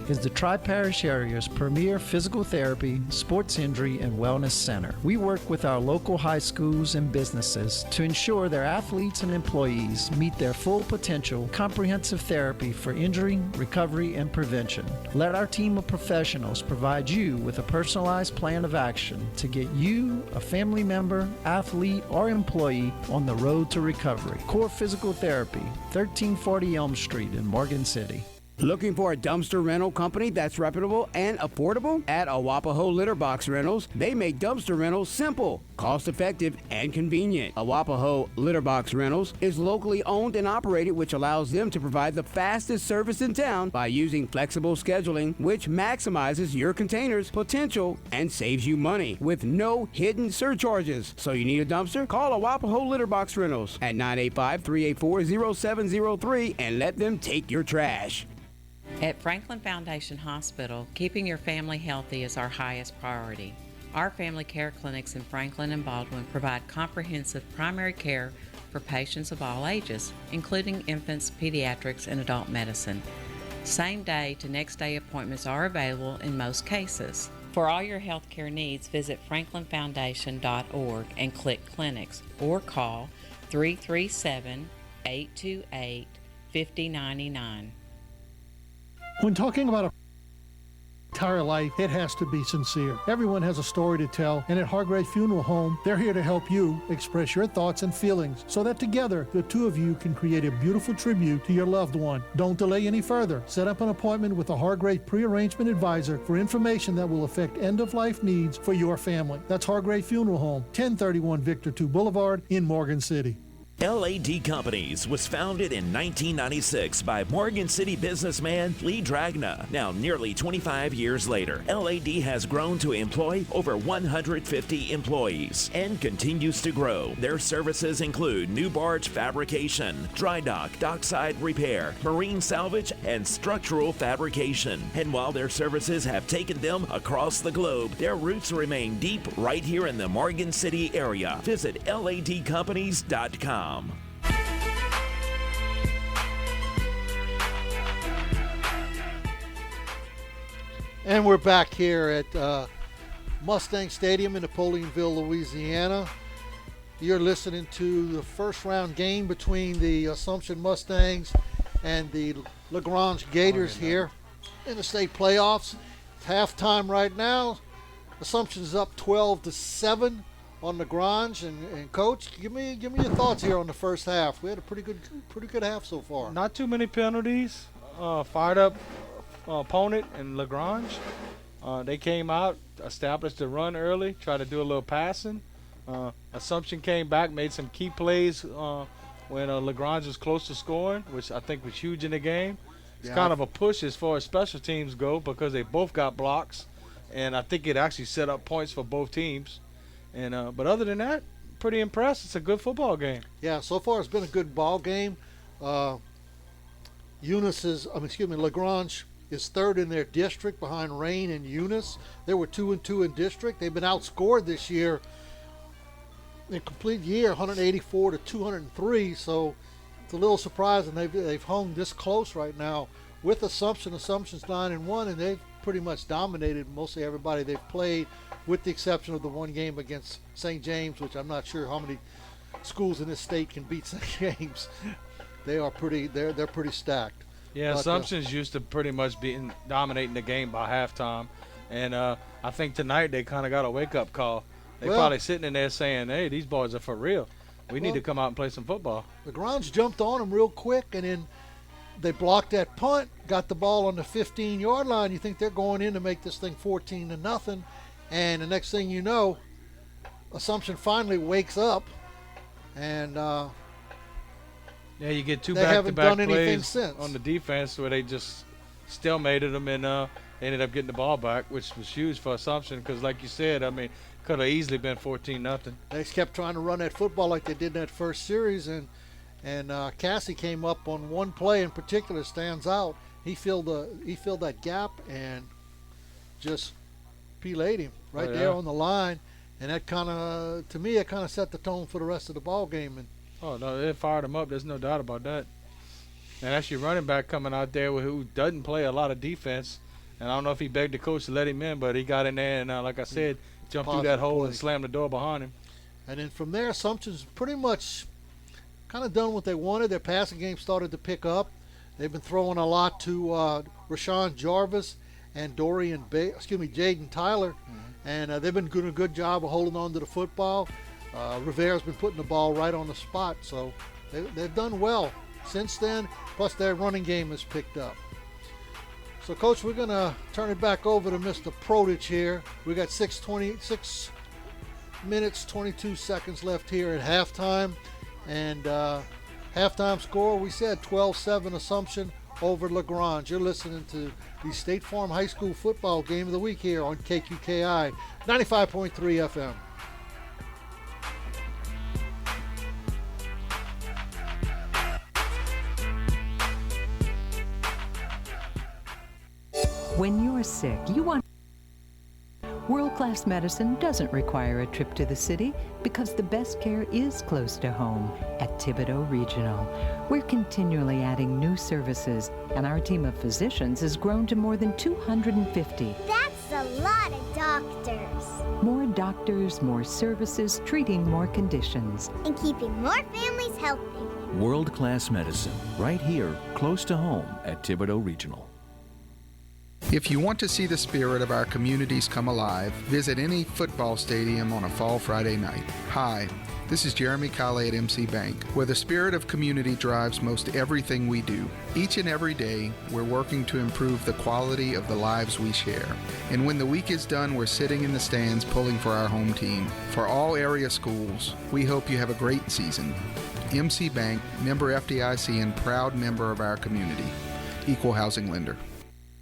is the Tri-Parish area's premier physical therapy, sports injury, and wellness center. We work with our local high schools and businesses to ensure their athletes and employees meet their full potential. Comprehensive therapy for injury, recovery, and prevention. Let our team of professionals provide you with a personalized plan of action to get you, a family member, athlete, or employee on the road to recovery. Core Physical Therapy, 1340 Elm Street in Morgan City. Looking for a dumpster rental company that's reputable and affordable? At Awapaho Litter Box Rentals, they make dumpster rentals simple, cost-effective, and convenient. Awapaho Litter Box Rentals is locally owned and operated, which allows them to provide the fastest service in town by using flexible scheduling, which maximizes your container's potential and saves you money with no hidden surcharges. So you need a dumpster? Call Awapaho Litter Box Rentals at 985-384-0703 and let them take your trash. At Franklin Foundation Hospital, keeping your family healthy is our highest priority. Our family care clinics in Franklin and Baldwin provide comprehensive primary care for patients of all ages, including infants, pediatrics, and adult medicine. Same-day to next-day appointments are available in most cases. For all your health care needs, visit franklinfoundation.org and click Clinics or call 337-828-5099. When talking about a entire life, it has to be sincere. Everyone has a story to tell, and at Hargrave Funeral Home, they're here to help you express your thoughts and feelings so that together, the two of you can create a beautiful tribute to your loved one. Don't delay any further. Set up an appointment with a Hargrave pre-arrangement advisor for information that will affect end-of-life needs for your family. That's Hargrave Funeral Home, 1031 Victor II Boulevard in Morgan City. LAD Companies was founded in 1996 by Morgan City businessman Lee Dragna. Now, nearly 25 years later, LAD has grown to employ over 150 employees and continues to grow. Their services include new barge fabrication, dry dock, dockside repair, marine salvage, and structural fabrication. And while their services have taken them across the globe, their roots remain deep right here in the Morgan City area. Visit ladcompanies.com. And we're back here at Mustang Stadium in Napoleonville, Louisiana. You're listening to the first round game between the Assumption Mustangs and the LaGrange Gators here in the state playoffs. It's halftime right now. Assumption's up 12-7 on LaGrange, and Coach, give me your thoughts here on the first half. We had a pretty good half so far. Not too many penalties. Fired up opponent in LaGrange. They came out, established a run early, tried to do a little passing. Assumption came back, made some key plays when LaGrange was close to scoring, which I think was huge in the game. It's kind of a push as far as special teams go because they both got blocks, and I think it actually set up points for both teams. And but other than that, pretty impressed. It's a good football game. Yeah, so far it's been a good ball game. LaGrange is third in their district behind Rain and Eunice. They were 2-2 in district. They've been outscored this year in complete year, 184-203. So it's a little surprising they've hung this close right now with Assumption. Assumption's 9-1, and they've pretty much dominated mostly everybody they've played, with the exception of the one game against St. James, which I'm not sure how many schools in this state can beat St. James. They're pretty stacked. Yeah, but Assumption's used to pretty much dominating the game by halftime, and I think tonight they kind of got a wake-up call. They're probably sitting in there saying, "Hey, these boys are for real. We need to come out and play some football." LaGrange jumped on them real quick, and then they blocked that punt, got the ball on the 15-yard line. You think they're going in to make this thing 14-0, and the next thing you know, Assumption finally wakes up, and yeah, you get two they haven't back-to-back done anything plays since on the defense where they just stalemated them and ended up getting the ball back, which was huge for Assumption because, like you said, I mean, could have easily been 14-0. They just kept trying to run that football like they did in that first series, and Cassie came up on one play in particular, stands out. He filled that gap and just P-laid him right there on the line, and that kind of, to me, it kind of set the tone for the rest of the ball game. And oh no, they fired him up. There's no doubt about that. And that's your running back coming out there who doesn't play a lot of defense. And I don't know if he begged the coach to let him in, but he got in there and, like I said, jumped through that hole and slammed the door behind him. And then from there, Assumption's pretty much kind of done what they wanted. Their passing game started to pick up. They've been throwing a lot to Rashawn Jarvis and Jaden Tyler, and they've been doing a good job of holding on to the football. Rivera's been putting the ball right on the spot, so they've done well since then. Plus, their running game has picked up. So, Coach, we're going to turn it back over to Mr. Prodich here. We got 6 minutes, 22 seconds left here at halftime. And halftime score, we said 12-7 Assumption over LaGrange. You're listening to the State Farm High School football game of the week here on KQKI 95.3 FM. When you're sick, you want world-class medicine doesn't require a trip to the city because the best care is close to home at Thibodaux Regional. We're continually adding new services, and our team of physicians has grown to more than 250. That's a lot of doctors. More doctors, more services, treating more conditions. And keeping more families healthy. World-class medicine, right here, close to home at Thibodaux Regional. If you want to see the spirit of our communities come alive, visit any football stadium on a fall Friday night. Hi, this is Jeremy Colley at MC Bank, where the spirit of community drives most everything we do. Each and every day, we're working to improve the quality of the lives we share. And when the week is done, we're sitting in the stands pulling for our home team. For all area schools, we hope you have a great season. MC Bank, member FDIC, and proud member of our community. Equal housing lender.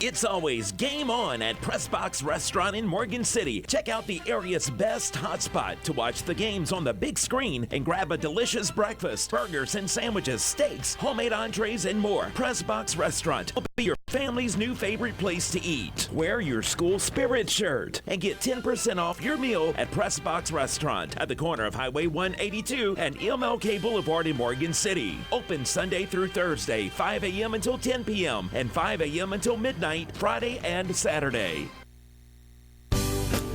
It's always game on at Pressbox Restaurant in Morgan City. Check out the area's best hotspot to watch the games on the big screen and grab a delicious breakfast, burgers and sandwiches, steaks, homemade entrees, and more. Pressbox Restaurant will be your family's new favorite place to eat. Wear your school spirit shirt and get 10% off your meal at Pressbox Restaurant at the corner of Highway 182 and MLK Boulevard in Morgan City. Open Sunday through Thursday, 5 a.m. until 10 p.m. and 5 a.m. until midnight, Friday and Saturday.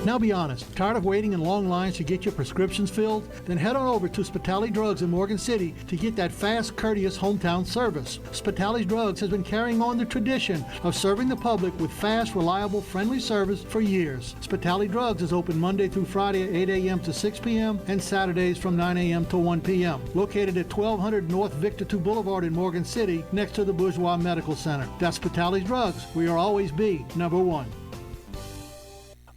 Now be honest, tired of waiting in long lines to get your prescriptions filled? Then head on over to Spitali Drugs in Morgan City to get that fast, courteous hometown service. Spitali Drugs has been carrying on the tradition of serving the public with fast, reliable, friendly service for years. Spitali Drugs is open Monday through Friday at 8 a.m. to 6 p.m. and Saturdays from 9 a.m. to 1 p.m. Located at 1200 North Victor II Boulevard in Morgan City, next to the Bourgeois Medical Center. That's Spitali Drugs. We are always be number one.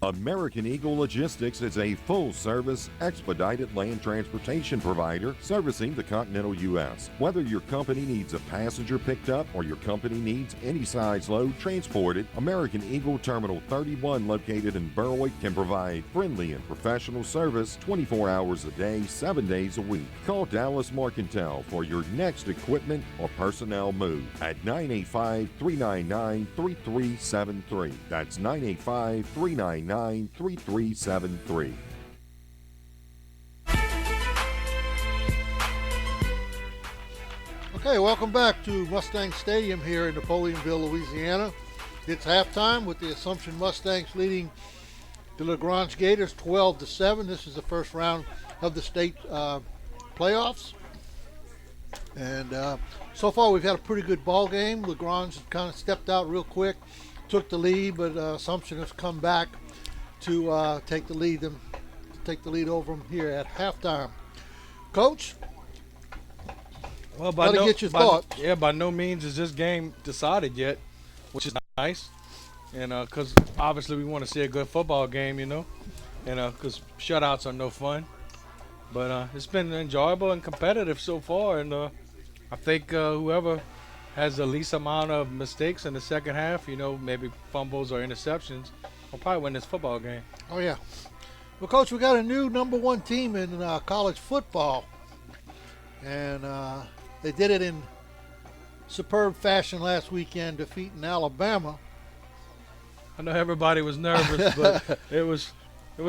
American Eagle Logistics is a full-service, expedited land transportation provider servicing the continental U.S. Whether your company needs a passenger picked up or your company needs any size load transported, American Eagle Terminal 31, located in Berwick, can provide friendly and professional service 24 hours a day, 7 days a week. Call Dallas Marcantel for your next equipment or personnel move at 985-399-3373. That's 985-399-3373. Okay, welcome back to Mustang Stadium here in Napoleonville, Louisiana. It's halftime with the Assumption Mustangs leading the LaGrange Gators 12-7. This is the first round of the state playoffs. And so far we've had a pretty good ball game. LaGrange kind of stepped out real quick, took the lead, but Assumption has come back to take the lead over them here at halftime. Coach, well, get your thoughts. Yeah, by no means is this game decided yet, which is nice, and because obviously we want to see a good football game, you know, and because shutouts are no fun. But it's been enjoyable and competitive so far, and I think whoever has the least amount of mistakes in the second half, you know, maybe fumbles or interceptions, will probably win this football game. Oh, yeah. Well, Coach, we got a new number one team in college football. And they did it in superb fashion last weekend, defeating Alabama. I know everybody was nervous, but it was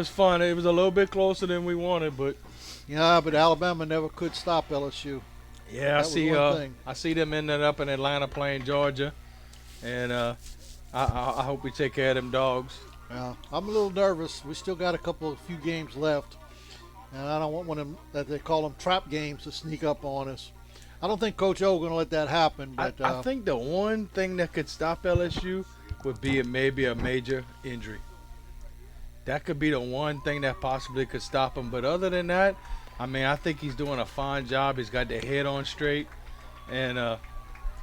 fun. It was a little bit closer than we wanted, but yeah, but Alabama never could stop LSU. Yeah, I see them ending up in Atlanta playing Georgia, and I hope we take care of them dogs. Yeah, I'm a little nervous. We still got a few games left, and I don't want one of them, that they call them trap games, to sneak up on us. I don't think Coach O going to let that happen. But I think the one thing that could stop LSU would be maybe a major injury. That could be the one thing that possibly could stop him. But other than that, I mean, I think he's doing a fine job. He's got the head on straight, and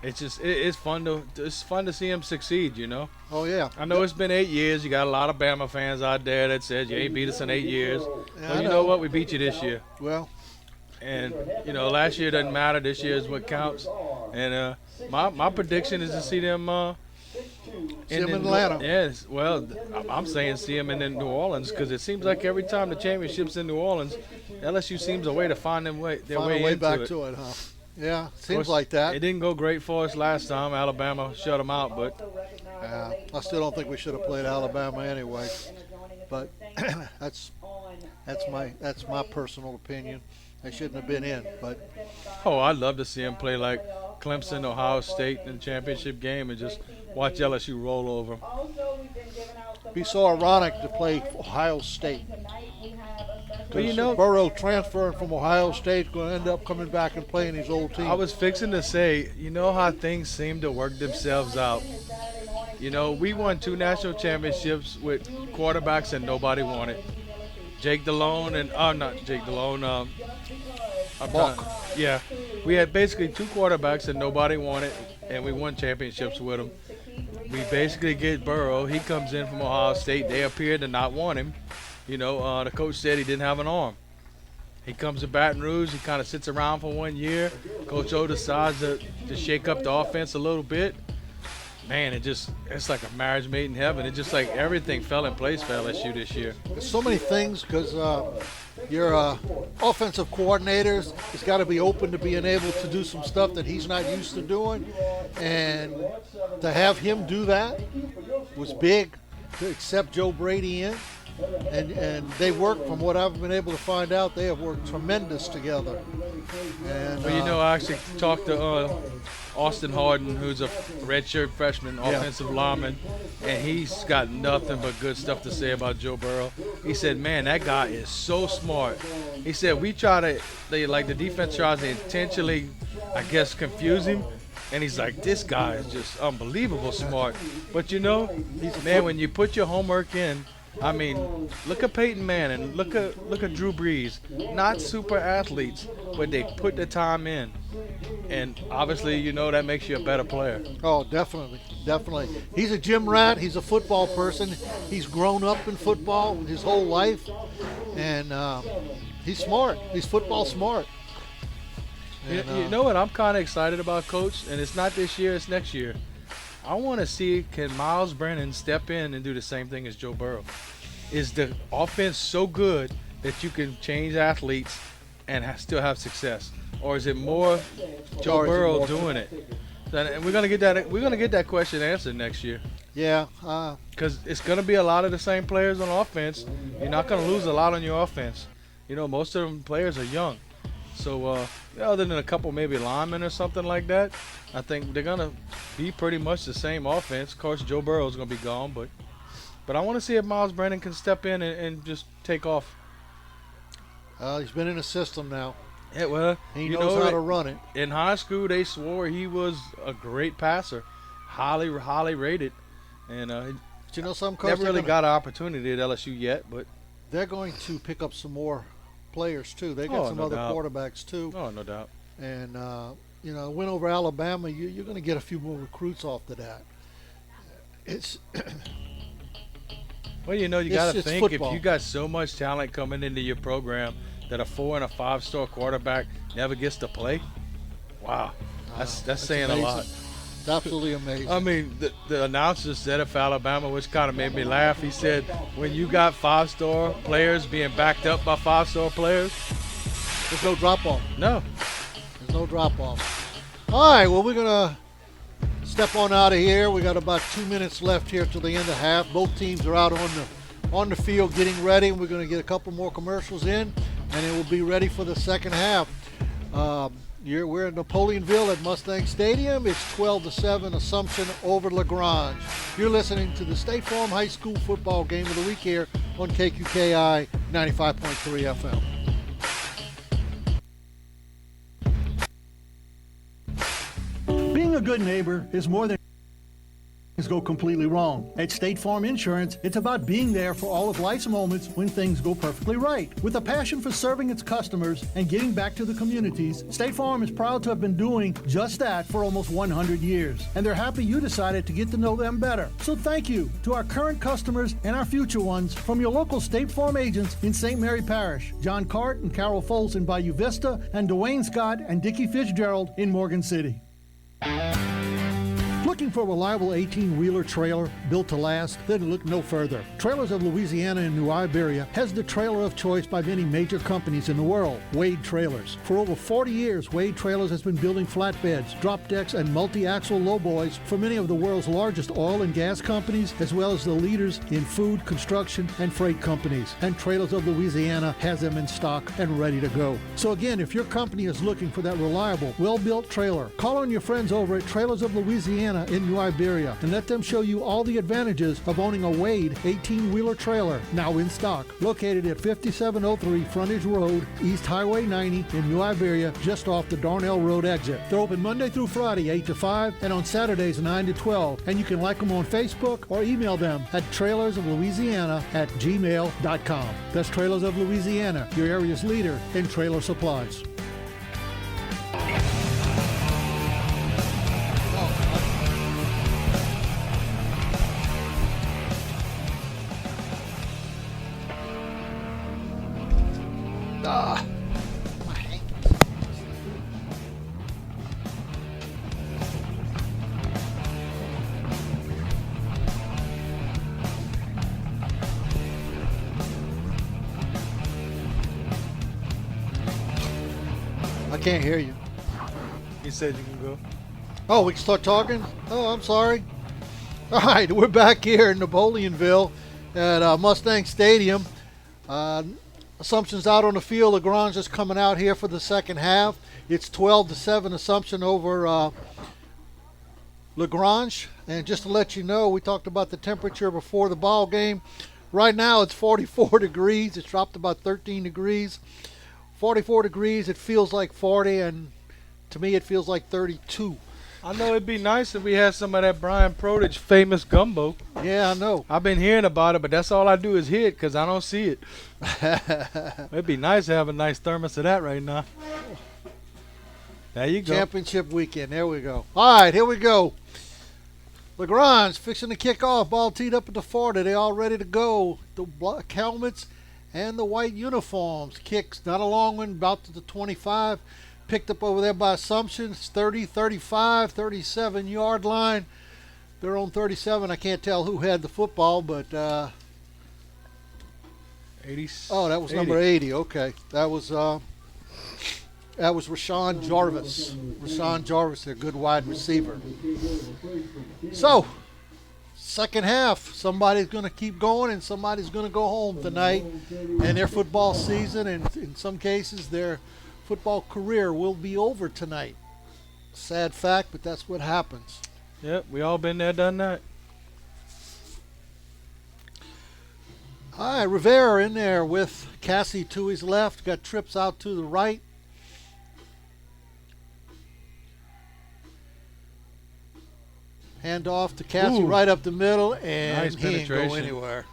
it's fun to see him succeed, you know. Oh yeah. I know it's been 8 years. You got a lot of Bama fans out there that said you ain't beat us in 8 years. Yeah, well, you know what? We beat you this year. Well, and you know, last year doesn't matter. This year is what counts. And my prediction is to see them. See them in Atlanta. Yes. Well, I'm saying see them in New Orleans, because it seems like every time the championship's in New Orleans, LSU seems a way to find their way back to it, huh? Yeah, seems like that. It didn't go great for us last time. Alabama shut them out, but I still don't think we should have played Alabama anyway. But that's my personal opinion. They shouldn't have been in. But I'd love to see them play like Clemson, Ohio State in the championship game, and just watch LSU roll over them. It'd be so ironic to play Ohio State. But you know, Burrow transferring from Ohio State, going to end up coming back and playing his old team. I was fixing to say, you know how things seem to work themselves out. You know, we won 2 national championships with quarterbacks and nobody won it. Jake Delone and not Jake Delone. Yeah, we had basically 2 quarterbacks and nobody won it, and we won championships with them. We basically get Burrow. He comes in from Ohio State. They appear to not want him. You know, the coach said he didn't have an arm. He comes to Baton Rouge. He kind of sits around for 1 year. Coach O decides to shake up the offense a little bit. Man, it's like a marriage made in heaven. It's just like everything fell in place for LSU this year. There's so many things because your offensive coordinators has got to be open to being able to do some stuff that he's not used to doing. And to have him do that was big, to accept Joe Brady in. And they work, from what I've been able to find out, they have worked tremendous together. And well, you know, I actually talked to Austin Harden, who's a redshirt freshman, offensive lineman, and he's got nothing but good stuff to say about Joe Burrow. He said, man, that guy is so smart. He said, the defense tries to intentionally, I guess, confuse him. And he's like, this guy is just unbelievable smart. But, you know, man, when you put your homework in, I mean, look at Peyton Manning, look at Drew Brees. Not super athletes, but they put the time in. And obviously, you know, that makes you a better player. Oh, definitely. He's a gym rat. He's a football person. He's grown up in football his whole life. And he's smart. He's football smart. And, you know what I'm kind of excited about, Coach? And it's not this year, it's next year. I want to see, can Miles Brennan step in and do the same thing as Joe Burrow? Is the offense so good that you can change athletes and still have success, or is it more Joe Burrow doing it? And we're gonna get that question answered next year. Yeah. Because it's gonna be a lot of the same players on offense. You're not gonna lose a lot on your offense. You know, most of them players are young. So other than a couple maybe linemen or something like that, I think they're gonna be pretty much the same offense. Of course, Joe Burrow's gonna be gone, but I want to see if Miles Brennan can step in and just take off. He's been in the system now. Yeah, well, he knows how to run it. In high school, they swore he was a great passer, highly rated, and but you know, some coaches never really got an opportunity at LSU yet. But they're going to pick up some more players too. They got some other quarterbacks too. Oh, no doubt. And you know, win over Alabama, you're going to get a few more recruits off to that. It's well, you know, you got to think football. If you got so much talent coming into your program that a 4- and 5-star quarterback never gets to play. Wow, that's saying amazing. A lot. It's absolutely amazing. I mean, the announcer said it for Alabama, which kind of made me laugh. He said, when you got 5-star players being backed up by 5-star players, there's no drop-off. No. There's no drop-off. All right, well, we're going to step on out of here. We got about 2 minutes left here till the end of half. Both teams are out on the field getting ready. We're going to get a couple more commercials in, and it will be ready for the second half. We're in Napoleonville at Mustang Stadium. It's 12-7 Assumption over LaGrange. You're listening to the State Farm High School football game of the week here on KQKI 95.3 FM. Being a good neighbor is more than things go completely wrong. At State Farm Insurance, it's about being there for all of life's moments when things go perfectly right. With a passion for serving its customers and giving back to the communities, State Farm is proud to have been doing just that for almost 100 years. And they're happy you decided to get to know them better. So thank you to our current customers and our future ones from your local State Farm agents in St. Mary Parish, John Cart and Carol Foles in Bayou Vista, and Dwayne Scott and Dickie Fitzgerald in Morgan City. Looking for a reliable 18-wheeler trailer built to last? Then look no further. Trailers of Louisiana and New Iberia has the trailer of choice by many major companies in the world, Wade Trailers. For over 40 years, Wade Trailers has been building flatbeds, drop decks, and multi-axle lowboys for many of the world's largest oil and gas companies, as well as the leaders in food, construction, and freight companies. And Trailers of Louisiana has them in stock and ready to go. So again, if your company is looking for that reliable, well-built trailer, call on your friends over at Trailers of Louisiana in New Iberia and let them show you all the advantages of owning a Wade 18-wheeler trailer, now in stock. Located at 5703 Frontage Road, East Highway 90 in New Iberia, just off the Darnell Road exit. They're open Monday through Friday, 8 to 5, and on Saturdays, 9 to 12. And you can like them on Facebook or email them at trailersoflouisiana@gmail.com. That's Trailers of Louisiana, your area's leader in trailer supplies. I can't hear you. He said you can go. Oh, we can start talking? Oh, I'm sorry. All right, we're back here in Napoleonville at Mustang Stadium. Assumption's out on the field. LaGrange is coming out here for the second half. It's 12-7 Assumption over LaGrange. And just to let you know, we talked about the temperature before the ball game. Right now it's 44 degrees. It's dropped about 13 degrees. 44 degrees, it feels like 40, and to me it feels like 32. I know it'd be nice if we had some of that Brian Prodige famous gumbo. Yeah, I know. I've been hearing about it, but that's all I do is hear it because I don't see it. It'd be nice to have a nice thermos of that right now. There you go. Championship weekend, there we go. All right, here we go. LaGrange fixing to kick off. Ball teed up at the 40. They all ready to go. The black helmets and the white uniforms. Kicks not a long one, about to the 25. Picked up over there by Assumption. It's 30, 35, 37-yard line. They're on 37. I can't tell who had the football, but 80. Oh, that was number 80. Okay, that was Rashawn Jarvis. Rashawn Jarvis, their good wide receiver. So, second half, somebody's going to keep going and somebody's going to go home tonight. And their football season, and in some cases, their football career will be over tonight. Sad fact, but that's what happens. Yep, we all been there, done that. All right, Rivera in there with Cassie to his left. Got Trips out to the right. Hand off to Cassie right up the middle, and nice he didn't go anywhere.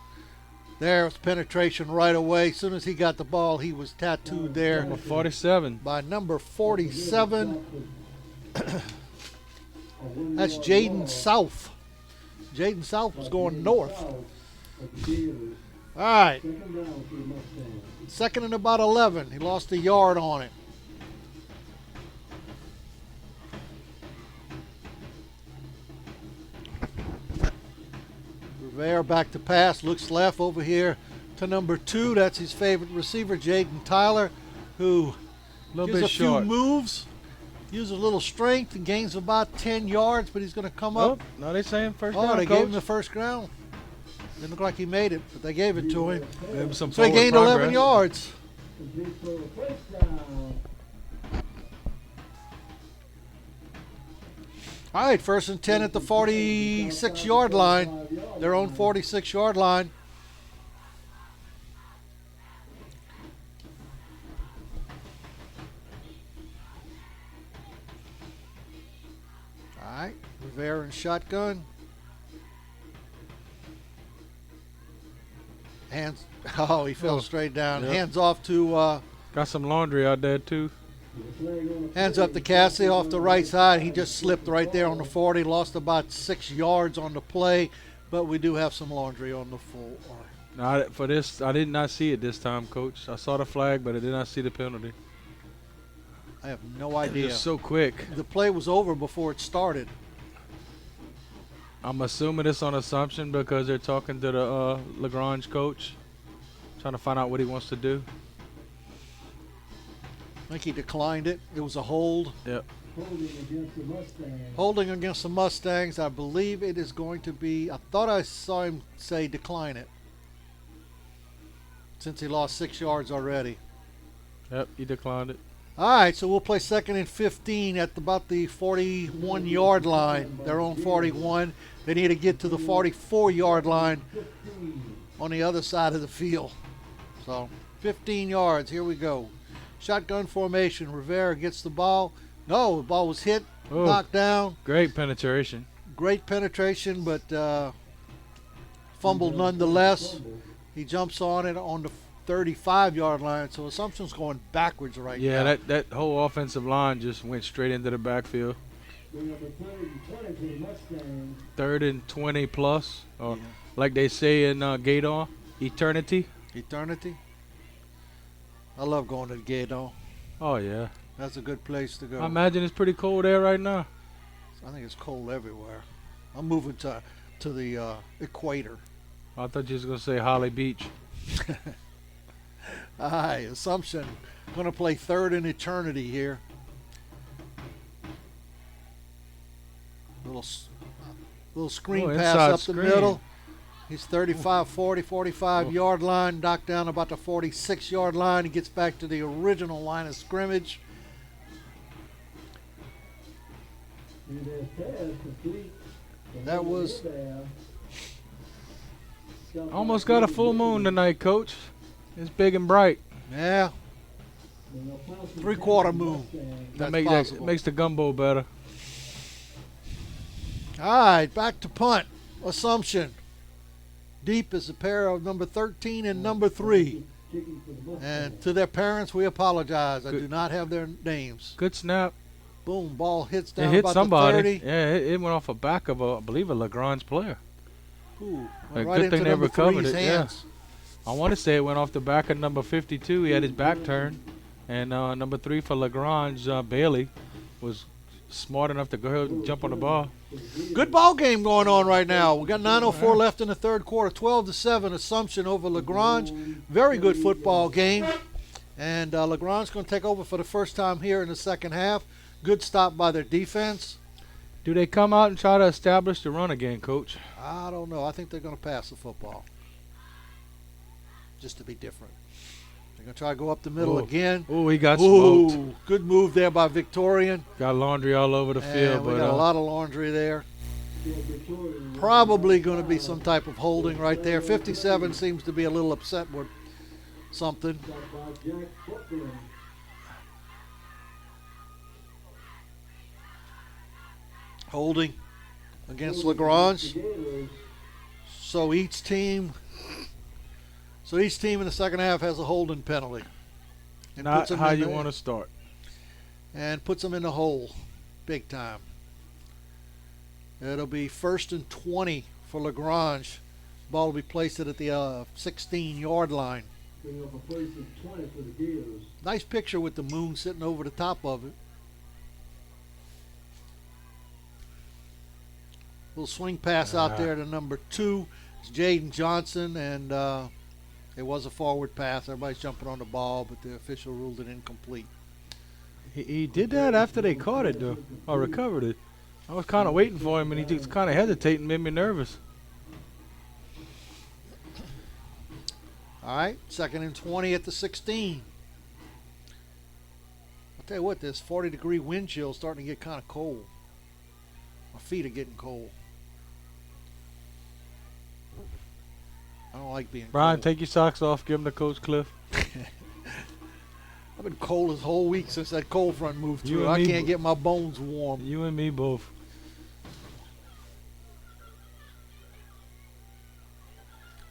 There's penetration right away. As soon as he got the ball, he was tattooed there. Number 47. By number 47. That's Jaden South. Jaden South was going north. All right. Second and about 11. He lost a yard on it. Rivera back to pass, looks left over here to number 2. That's his favorite receiver, Jaden Tyler, who gives a few moves, uses a little strength, and gains about 10 yards, but he's going to come up. No, they're saying first down. Oh, they Coach. gave him the first ground. Didn't look like he made it, but they gave it to him. So he gained 11 yards. All right, first and 10 at the 46-yard line. Their own 46-yard line. All right, Rivera in shotgun. Hands. Oh, he fell straight down. Yep. Hands off to. Got some laundry out there too. Hands up to Cassie off the right side. He just slipped right there on the 40. Lost about 6 yards on the play, but we do have some laundry on the floor. No, for this, I did not see it this time, Coach. I saw the flag, but I did not see the penalty. I have no idea. It was so quick. The play was over before it started. I'm assuming it's on assumption because they're talking to the LaGrange coach, trying to find out what he wants to do. I think he declined it. It was a hold. Yep. Holding against the Mustangs. I believe it is going to be, I thought I saw him say decline it, since he lost 6 yards already. Yep, he declined it. All right, so we'll play 2nd and 15 at about the 41-yard line, their own 41. They need to get to the 44-yard line on the other side of the field. So 15 yards, here we go. Shotgun formation, Rivera gets the ball. No, the ball was hit, knocked down. Great penetration. Great penetration, but fumbled nonetheless. He jumps on it on the 35-yard line, so Assumption's going backwards right now. Yeah, that whole offensive line just went straight into the backfield. 3rd and 20 plus, or like they say in Gators, eternity. Eternity. I love going to the Gators. Oh, yeah. That's a good place to go. I imagine it's pretty cold there right now. I think it's cold everywhere. I'm moving to the equator. I thought you was going to say Holly Beach. All right, Assumption going to play 3rd and eternity here. Little screen pass up the middle. He's 35, 40, 45-yard line, knocked down about the 46-yard line. He gets back to the original line of scrimmage. That was almost got a full moon tonight, Coach. It's big and bright. Yeah. 3/4 moon. That's possible. Makes the gumbo better. All right, back to punt. Assumption. Deep is a pair of number 13 and number 3. And to their parents, we apologize. I do not have their names. Good snap. Boom, ball hits down It hit about somebody. the 30. Yeah, it went off the back of, I believe, a LaGrange player. Ooh, A right good thing into they number recovered 3's it. hands. Yeah. I want to say it went off the back of number 52. He had his back turned. And number 3 for LaGrange, Bailey, was smart enough to go ahead and jump on the ball. Good ball game going on right now. We got 9:04 left in the third quarter. 12-7 Assumption over LaGrange. Very good football game. And LaGrange's going to take over for the first time here in the second half. Good stop by their defense. Do they come out and try to establish the run again, Coach? I don't know. I think they're going to pass the football. Just to be different. They're going to try to go up the middle again. Oh, he got smoked. Good move there by Victorian. Got laundry all over the field. We got a lot of laundry there. Probably going to be some type of holding right there. 57 seems to be a little upset with something. Holding against LaGrange. So each team in the second half has a holding penalty. And Not how you want to start. And puts them in the hole big time. It'll be 1st and 20 for LaGrange. Ball will be placed at the 16-yard line. Nice picture with the moon sitting over the top of it. Little swing pass out there to number 2. It's Jaden Johnson, and it was a forward pass. Everybody's jumping on the ball, but the official ruled it incomplete. He did that after they caught it, though, or recovered it. I was kind of waiting for him, and he just kind of hesitating, made me nervous. All right, 2nd and 20 at the 16. I'll tell you what, this 40-degree wind chill is starting to get kind of cold. My feet are getting cold. I don't like being Brian, cold. take your socks off. Give them to Coach Cliff. I've been cold this whole week since that cold front moved You through. and I me can't get my bones warm. You and me both.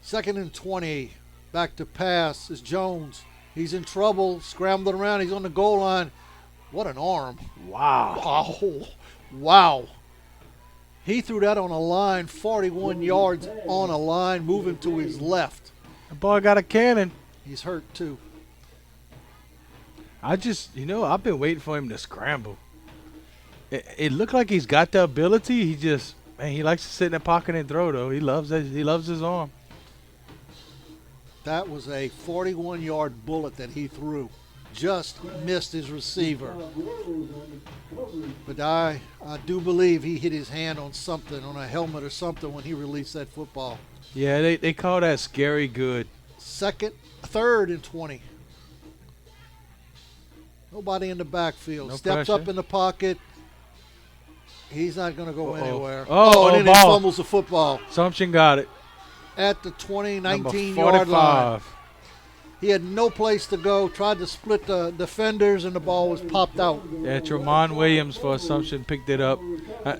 Second and 20. Back to pass is Jones. He's in trouble, scrambling around. He's on the goal line. What an arm. Wow. Wow. He threw that on a line, 41 yards on a line, moving to his left. The boy got a cannon. He's hurt, too. I've been waiting for him to scramble. It looked like he's got the ability. He likes to sit in the pocket and throw, though. He loves it. He loves his arm. That was a 41-yard bullet that he threw. Just missed his receiver. But I do believe he hit his hand on something, on a helmet or something when he released that football. Yeah, they call that scary good. 3rd and 20. Nobody in the backfield. No Steps pressure. up in the pocket. He's not going to go anywhere. Oh, and then he ball. fumbles the football. Assumption got it. At the 20, Number 19-yard line. 45. He had no place to go, tried to split the defenders, and the ball was popped out. Yeah, Tremont Williams for Assumption picked it up.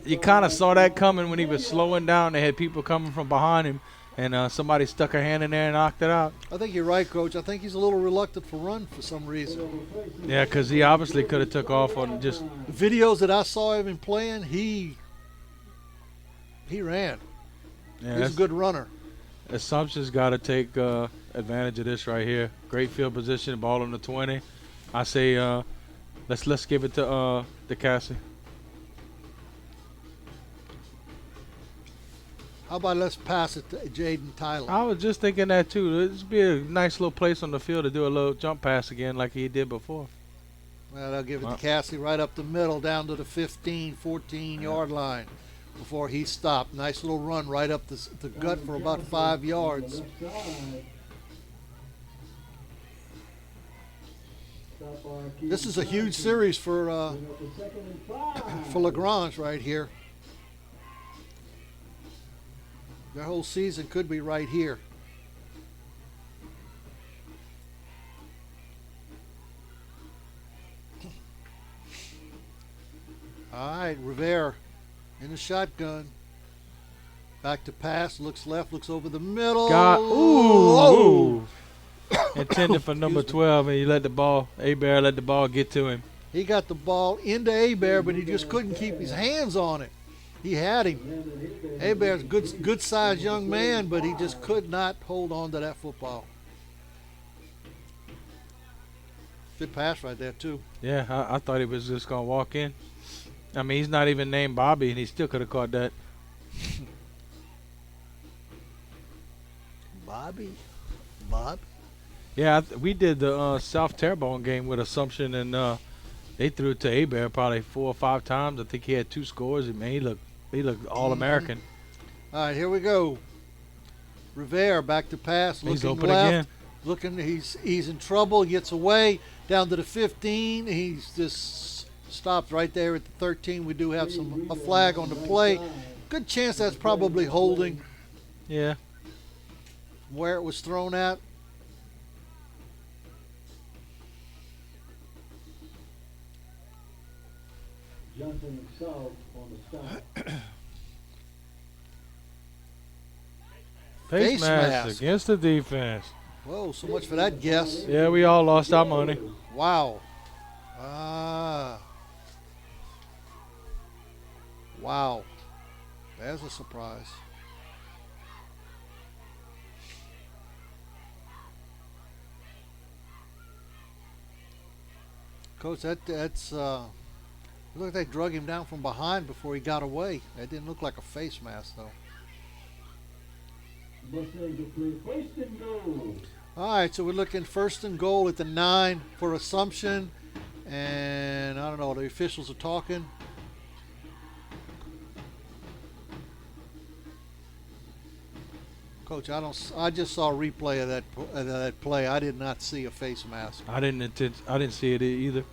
You kind of saw that coming when he was slowing down. They had people coming from behind him, and somebody stuck a hand in there and knocked it out. I think you're right, Coach. I think he's a little reluctant for run for some reason. Yeah, because he obviously could have took off on just. The videos that I saw of him playing, he ran. Yeah, He's a good runner. Assumption's got to take advantage of this right here. Great field position, ball on the 20. I say let's give it to Cassie. How about let's pass it to Jaden Tyler? I was just thinking that too. This would be a nice little place on the field to do a little jump pass again like he did before. Well, they'll give it to Cassie right up the middle down to the 15, 14-yard line before he stopped. Nice little run right up the gut for about 5 yards. This is a huge series for LaGrange right here. Their whole season could be right here. All right, Rivera in the shotgun. Back to pass, looks left, looks over the middle. Ooh. Intended for number 12, and he let the ball, Abear let the ball get to him. He got the ball into Abear, but he just couldn't keep his hands on it. He had him. Abear's a good-sized young man, but he just could not hold on to that football. Good pass right there, too. Yeah, I thought he was just going to walk in. I mean, he's not even named Bobby, and he still could have caught that. Bob? Yeah, we did the South Terrebonne game with Assumption, and they threw it to Abear probably 4 or 5 times. I think he had 2 scores. Man, he looked All-American. All right, here we go. Rivera back to pass, He's looking open left. again. Looking, he's in trouble. Gets away down to the 15. He's just stopped right there at the 13. We do have a flag on the play. Good chance that's probably holding. Yeah. Where it was thrown at. Jumping south on the stop. Face mask against the defense. Whoa, so much for that guess. Yeah, we all lost our money. Wow. Wow. There's a surprise. Coach, that's looked like they drug him down from behind before he got away. That didn't look like a face mask, though. Mustangs will play first and goal. All right, so we're looking first and goal at the 9 for Assumption. And I don't know, the officials are talking. Coach, I just saw a replay of that play. I did not see a face mask. I didn't see it either.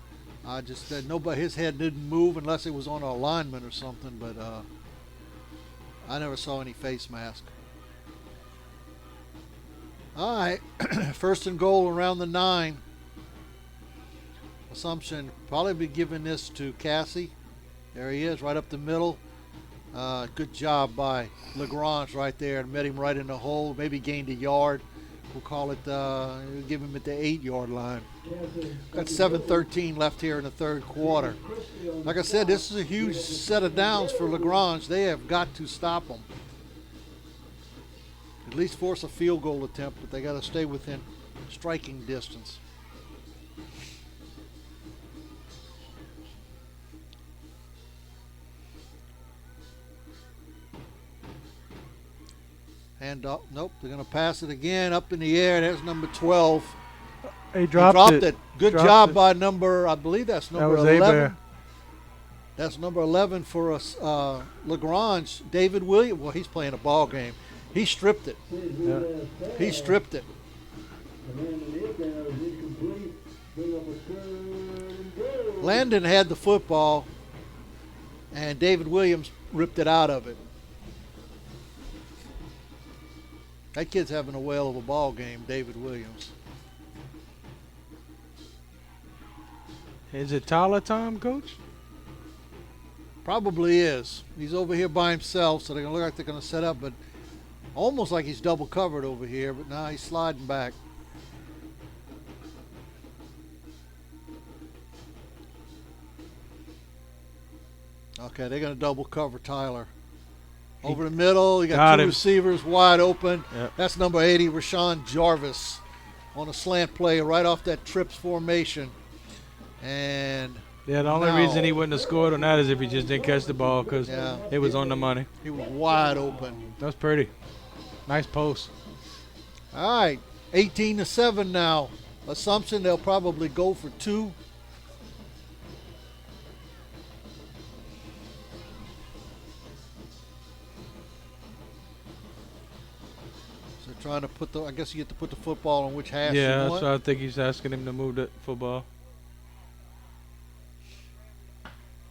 I just his head didn't move unless it was on a lineman or something, but I never saw any face mask. All right, first and goal around the 9. Assumption probably be giving this to Cassie. There he is, right up the middle. Good job by LaGrange right there, and met him right in the hole. Maybe gained a yard. We'll call it, give him at the 8-yard line. Got 7:13 left here in the third quarter. Like I said, this is a huge set of downs for LaGrange. They have got to stop them. At least force a field goal attempt, but they got to stay within striking distance. And nope, they're going to pass it again up in the air. There's number 12. He dropped it. Good job by number, I believe that's number 11. Abear. That's number 11 for us, LaGrange. David Williams. Well, he's playing a ball game. He stripped it. Yeah. He stripped it. The man in the air is incomplete. Landon had the football, and David Williams ripped it out of it. That kid's having a whale of a ball game, David Williams. Is it Tyler time, Coach? Probably is. He's over here by himself, so they're going to look like they're going to set up, but almost like he's double covered over here, but now he's sliding back. Okay, they're going to double cover Tyler. Over the middle, you got two receivers wide open. Yep. That's number 80, Rashawn Jarvis, on a slant play right off that trips formation. And yeah, the only reason he wouldn't have scored on that is if he just didn't catch the ball because it was on the money. He was wide open. That's pretty. Nice post. All right, 18-7 now. Assumption they'll probably go for two. Trying to put I guess you get to put the football on which hash you want. Yeah, that's what I think he's asking him to move the football.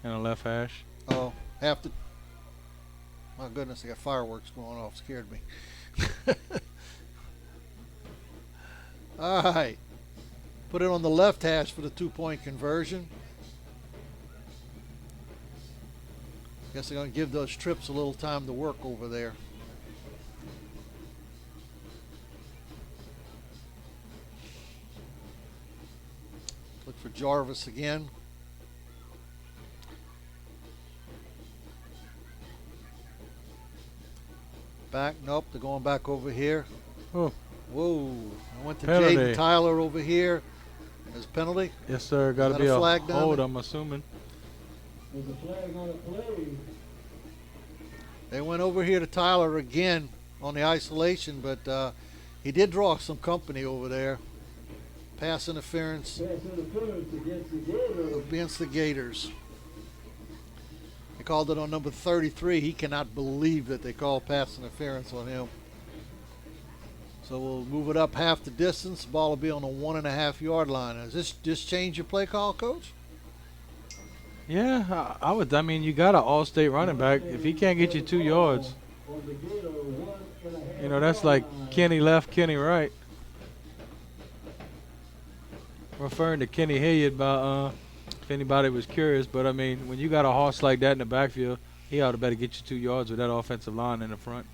And a left hash. Oh, have to. My goodness, I got fireworks going off. Scared me. All right. Put it on the left hash for the 2-point conversion. Guess they're going to give those trips a little time to work over there. Look for Jarvis again. Back, nope, they're going back over here. Oh. Whoa. I went to Penalty. Jaden Tyler over here. There's a penalty. Yes, sir. Got to be a flag down hold, there? I'm assuming. There's a flag on the play. They went over here to Tyler again on the isolation, but he did draw some company over there. Pass interference against the Gators. They called it on number 33. He cannot believe that they called pass interference on him. So we'll move it up half the distance. The ball will be on the 1.5-yard line. Does this just change your play call, Coach? Yeah, I would. I mean, you got an all-state running back. If he can't get you 2 yards, you know, that's like Kenny left, Kenny right. Referring to Kenny Hilliard if anybody was curious, but I mean, when you got a horse like that in the backfield, he ought to better get you 2 yards with that offensive line in the front.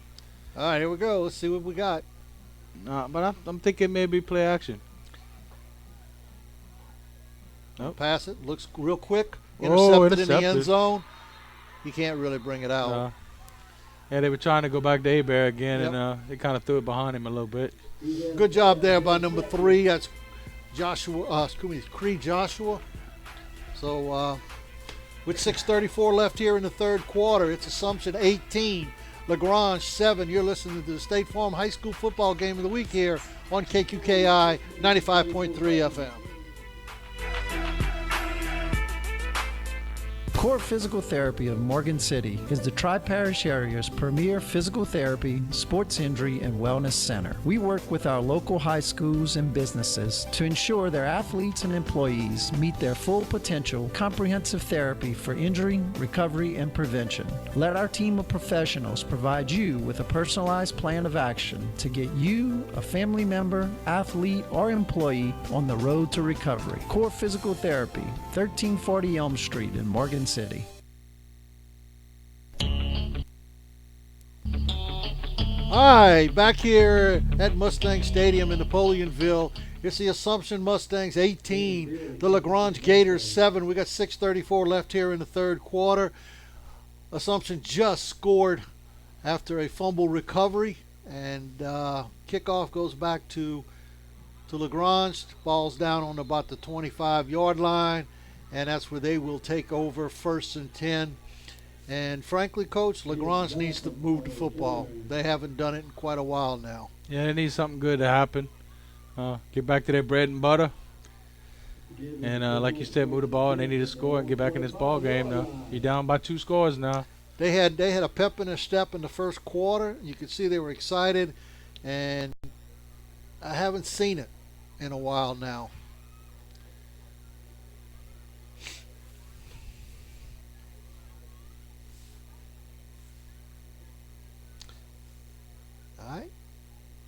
All right, here we go. Let's see what we got. But I'm thinking maybe play action. Nope. Pass it. Looks real quick. Intercepted in the end zone. You can't really bring it out. Yeah, they were trying to go back to Hebert again, and they kind of threw it behind him a little bit. Good job there by number 3. That's Cree Joshua. So with 6:34 left here in the third quarter, it's Assumption 18, LaGrange 7. You're listening to the State Farm High School Football Game of the Week here on KQKI 95.3 FM. Core Physical Therapy of Morgan City is the Tri-Parish area's premier physical therapy, sports injury, and wellness center. We work with our local high schools and businesses to ensure their athletes and employees meet their full potential. Comprehensive therapy for injury, recovery, and prevention. Let our team of professionals provide you with a personalized plan of action to get you, a family member, athlete, or employee on the road to recovery. Core Physical Therapy, 1340 Elm Street in Morgan City. All right, back here at Mustang Stadium in Napoleonville. It's the Assumption Mustangs 18, the LaGrange Gators 7. We got 6:34 left here in the third quarter. Assumption just scored after a fumble recovery, and kickoff goes back to LaGrange. Ball's down on about the 25-yard line, and that's where they will take over 1st and 10. And frankly, Coach, LaGrange needs to move the football. They haven't done it in quite a while now. Yeah, they need something good to happen. Get back to their bread and butter. And like you said, move the ball, and they need to score and get back in this ball game now. You're down by 2 scores now. They had a pep in their step in the first quarter. You could see they were excited, and I haven't seen it in a while now.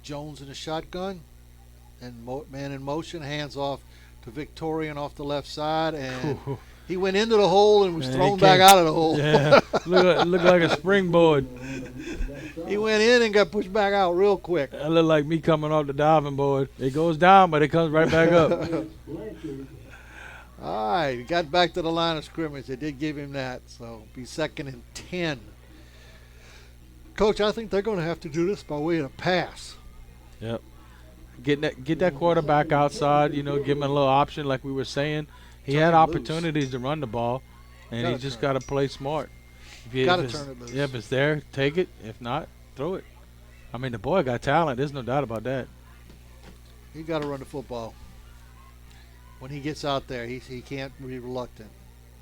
Jones in the shotgun, and man in motion, hands off to Victorian off the left side, and he went into the hole and was thrown back out of the hole. Yeah, looked like a springboard. He went in and got pushed back out real quick. That looked like me coming off the diving board. It goes down, but it comes right back up. All right, he got back to the line of scrimmage. They did give him that, so be 2nd and 10. Coach, I think they're going to have to do this by way of a pass. Yep. Get that quarterback outside, give him a little option like we were saying. He had opportunities to run the ball, and he just got to play smart. Got to turn it loose. Yeah, if it's there, take it. If not, throw it. I mean, the boy got talent. There's no doubt about that. He got to run the football. When he gets out there, he can't be reluctant.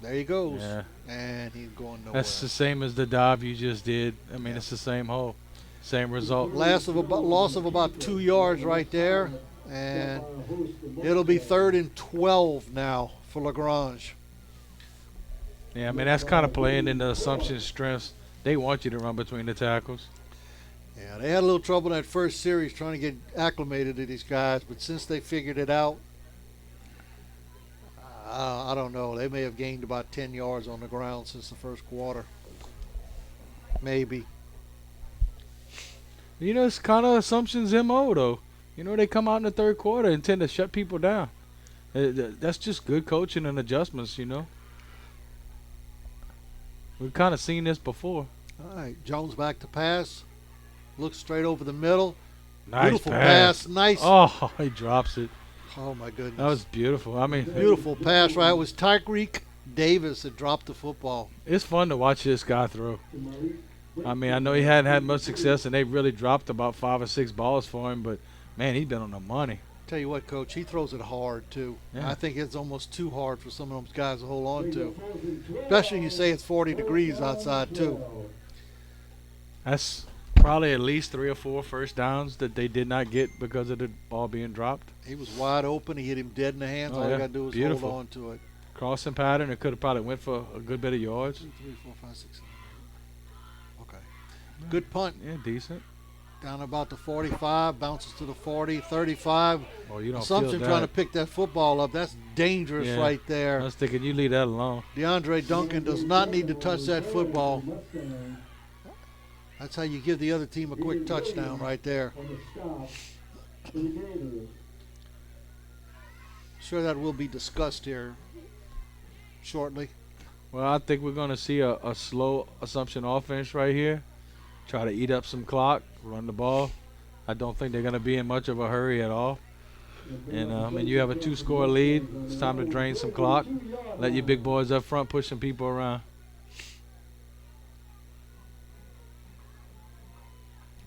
There he goes. Yeah. And he's going nowhere. That's the same as the dive you just did. I mean, it's the same hole. Same result. Loss of about 2 yards right there. And it'll be 3rd and 12 now for LaGrange. Yeah, I mean, that's kind of playing into assumption strengths. They want you to run between the tackles. Yeah, they had a little trouble in that first series trying to get acclimated to these guys, but since they figured it out, I don't know. They may have gained about 10 yards on the ground since the first quarter. Maybe. It's kind of assumptions MO, though. They come out in the third quarter and tend to shut people down. That's just good coaching and adjustments, We've kind of seen this before. All right, Jones back to pass. Looks straight over the middle. Nice beautiful pass. Nice. Oh, he drops it. Oh, my goodness. That was beautiful. I mean, beautiful pass, right? It was Tyreek Davis that dropped the football. It's fun to watch this guy throw. I mean, I know he hadn't had much success, and they really dropped about 5 or 6 balls for him, but, man, he's been on the money. Tell you what, Coach, he throws it hard, too. Yeah. I think it's almost too hard for some of those guys to hold on to, especially you say it's 40 degrees outside, too. That's probably at least 3 or 4 first downs that they did not get because of the ball being dropped. He was wide open. He hit him dead in the hands. All you got to do is hold on to it. Crossing pattern. It could have probably went for a good bit of yards. 2, 3, 4, 5, 6, 7. Okay. Good punt. Yeah, decent. Down about the 45, bounces to the 40, 35. Oh, you don't Assumption feel that. trying to pick that football up. That's dangerous right there. I was thinking you leave that alone. DeAndre Duncan does not need to touch that football. That's how you give the other team a quick touchdown right there. Sure that will be discussed here shortly. Well, I think we're going to see a slow Assumption offense right here. Try to eat up some clock, run the ball. I don't think they're going to be in much of a hurry at all. And, you have a 2-score lead. It's time to drain some clock. Let your big boys up front push some people around.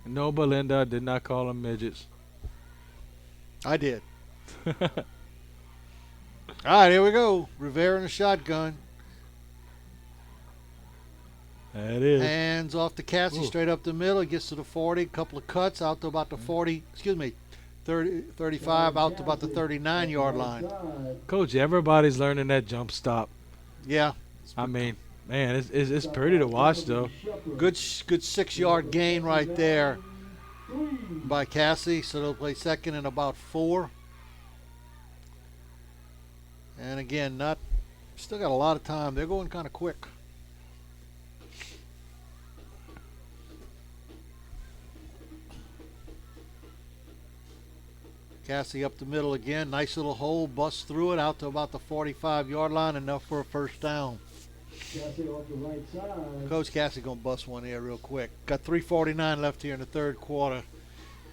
No, Belinda, I did not call them midgets. I did. All right, here we go. Rivera in a shotgun. That is. Hands off to Cassie, straight up the middle. He gets to the 40, couple of cuts out to about the 40, 35, out to about the 39-yard line. Coach, everybody's learning that jump stop. Yeah. I mean, man, it's pretty to watch, though. Good 6-yard gain right there by Cassie. So they'll play 2nd and about 4. And again, still got a lot of time. They're going kind of quick. Cassie up the middle again. Nice little hole. Busts through it out to about the 45-yard line. Enough for a first down. Cassie off the right side. Coach Cassie going to bust one here real quick. Got 3:49 left here in the third quarter.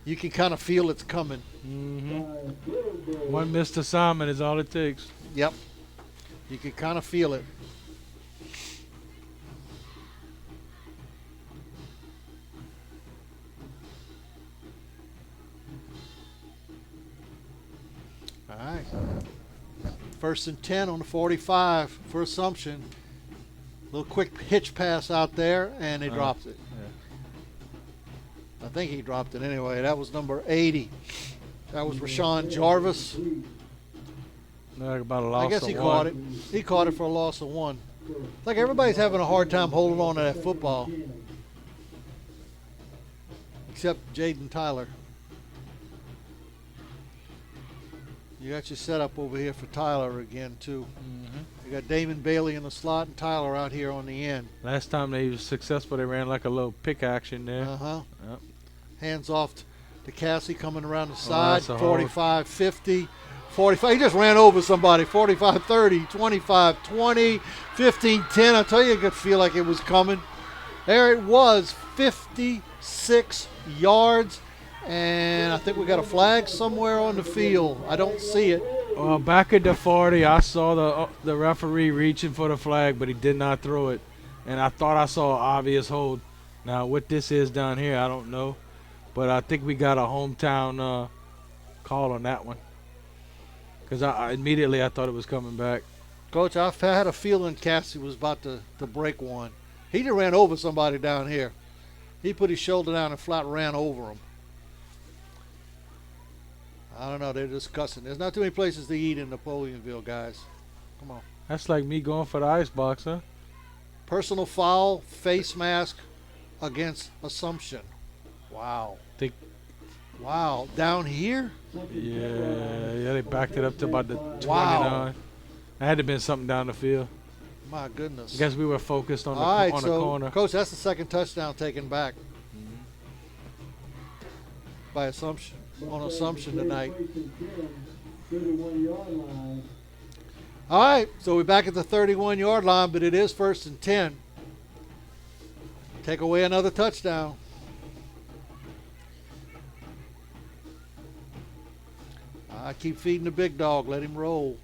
You can kind of feel it's coming. Mm-hmm. One missed assignment is all it takes. Yep. You can kind of feel it. All right. 1st and 10 on the 45 for Assumption. Little quick hitch pass out there, and he drops it. Yeah. I think he dropped it anyway. That was number 80. That was Rashawn Jarvis. About a loss I guess of he one. caught it. He caught it for a loss of 1. It's like everybody's having a hard time holding on to that football. Except Jaden Tyler. You got your setup over here for Tyler again, too. Mm-hmm. You got Damon Bailey in the slot and Tyler out here on the end. Last time they was successful, they ran like a little pick action there. Uh-huh. Yep. Hands off to Cassie coming around the side. that's a 45, 50, 45. He just ran over somebody. 45, 30, 25, 20, 15, 10. I tell you, I could feel like it was coming. There it was, 56 yards. And I think we got a flag somewhere on the field. I don't see it. Back at the 40, I saw the referee reaching for the flag, but he did not throw it. And I thought I saw an obvious hold. Now, what this is down here, I don't know. But I think we got a hometown call on that one. Because I immediately I thought it was coming back. Coach, I had a feeling Cassie was about to break one. He just ran over somebody down here. He put his shoulder down and flat ran over him. I don't know. They're discussing. There's not too many places to eat in Napoleonville, guys. Come on. That's like me going for the ice box, huh? Personal foul, face mask against Assumption. Wow. Wow. Down here? Yeah, they backed it up to about the 29. Wow. That had to have been something down the field. My goodness. I guess we were focused on the, All right, on so, the corner. Coach, that's the second touchdown taken back by Assumption. On Assumption tonight. All right, so we're back at the 31-yard line, but it is 1st and 10. Take away another touchdown. I keep feeding the big dog. Let him roll.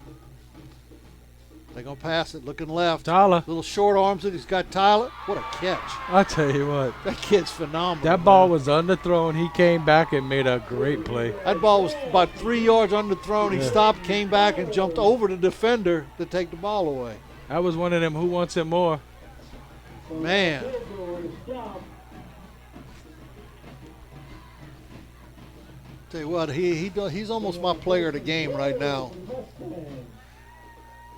They're going to pass it. Looking left. Tyler. Little short arms it. He's got Tyler. What a catch. I tell you what. That kid's phenomenal. That ball was underthrown. He came back and made a great play. That ball was about 3 yards underthrown. He stopped, came back, and jumped over the defender to take the ball away. That was one of them who wants it more. Man. Tell you what, he's almost my player of the game right now.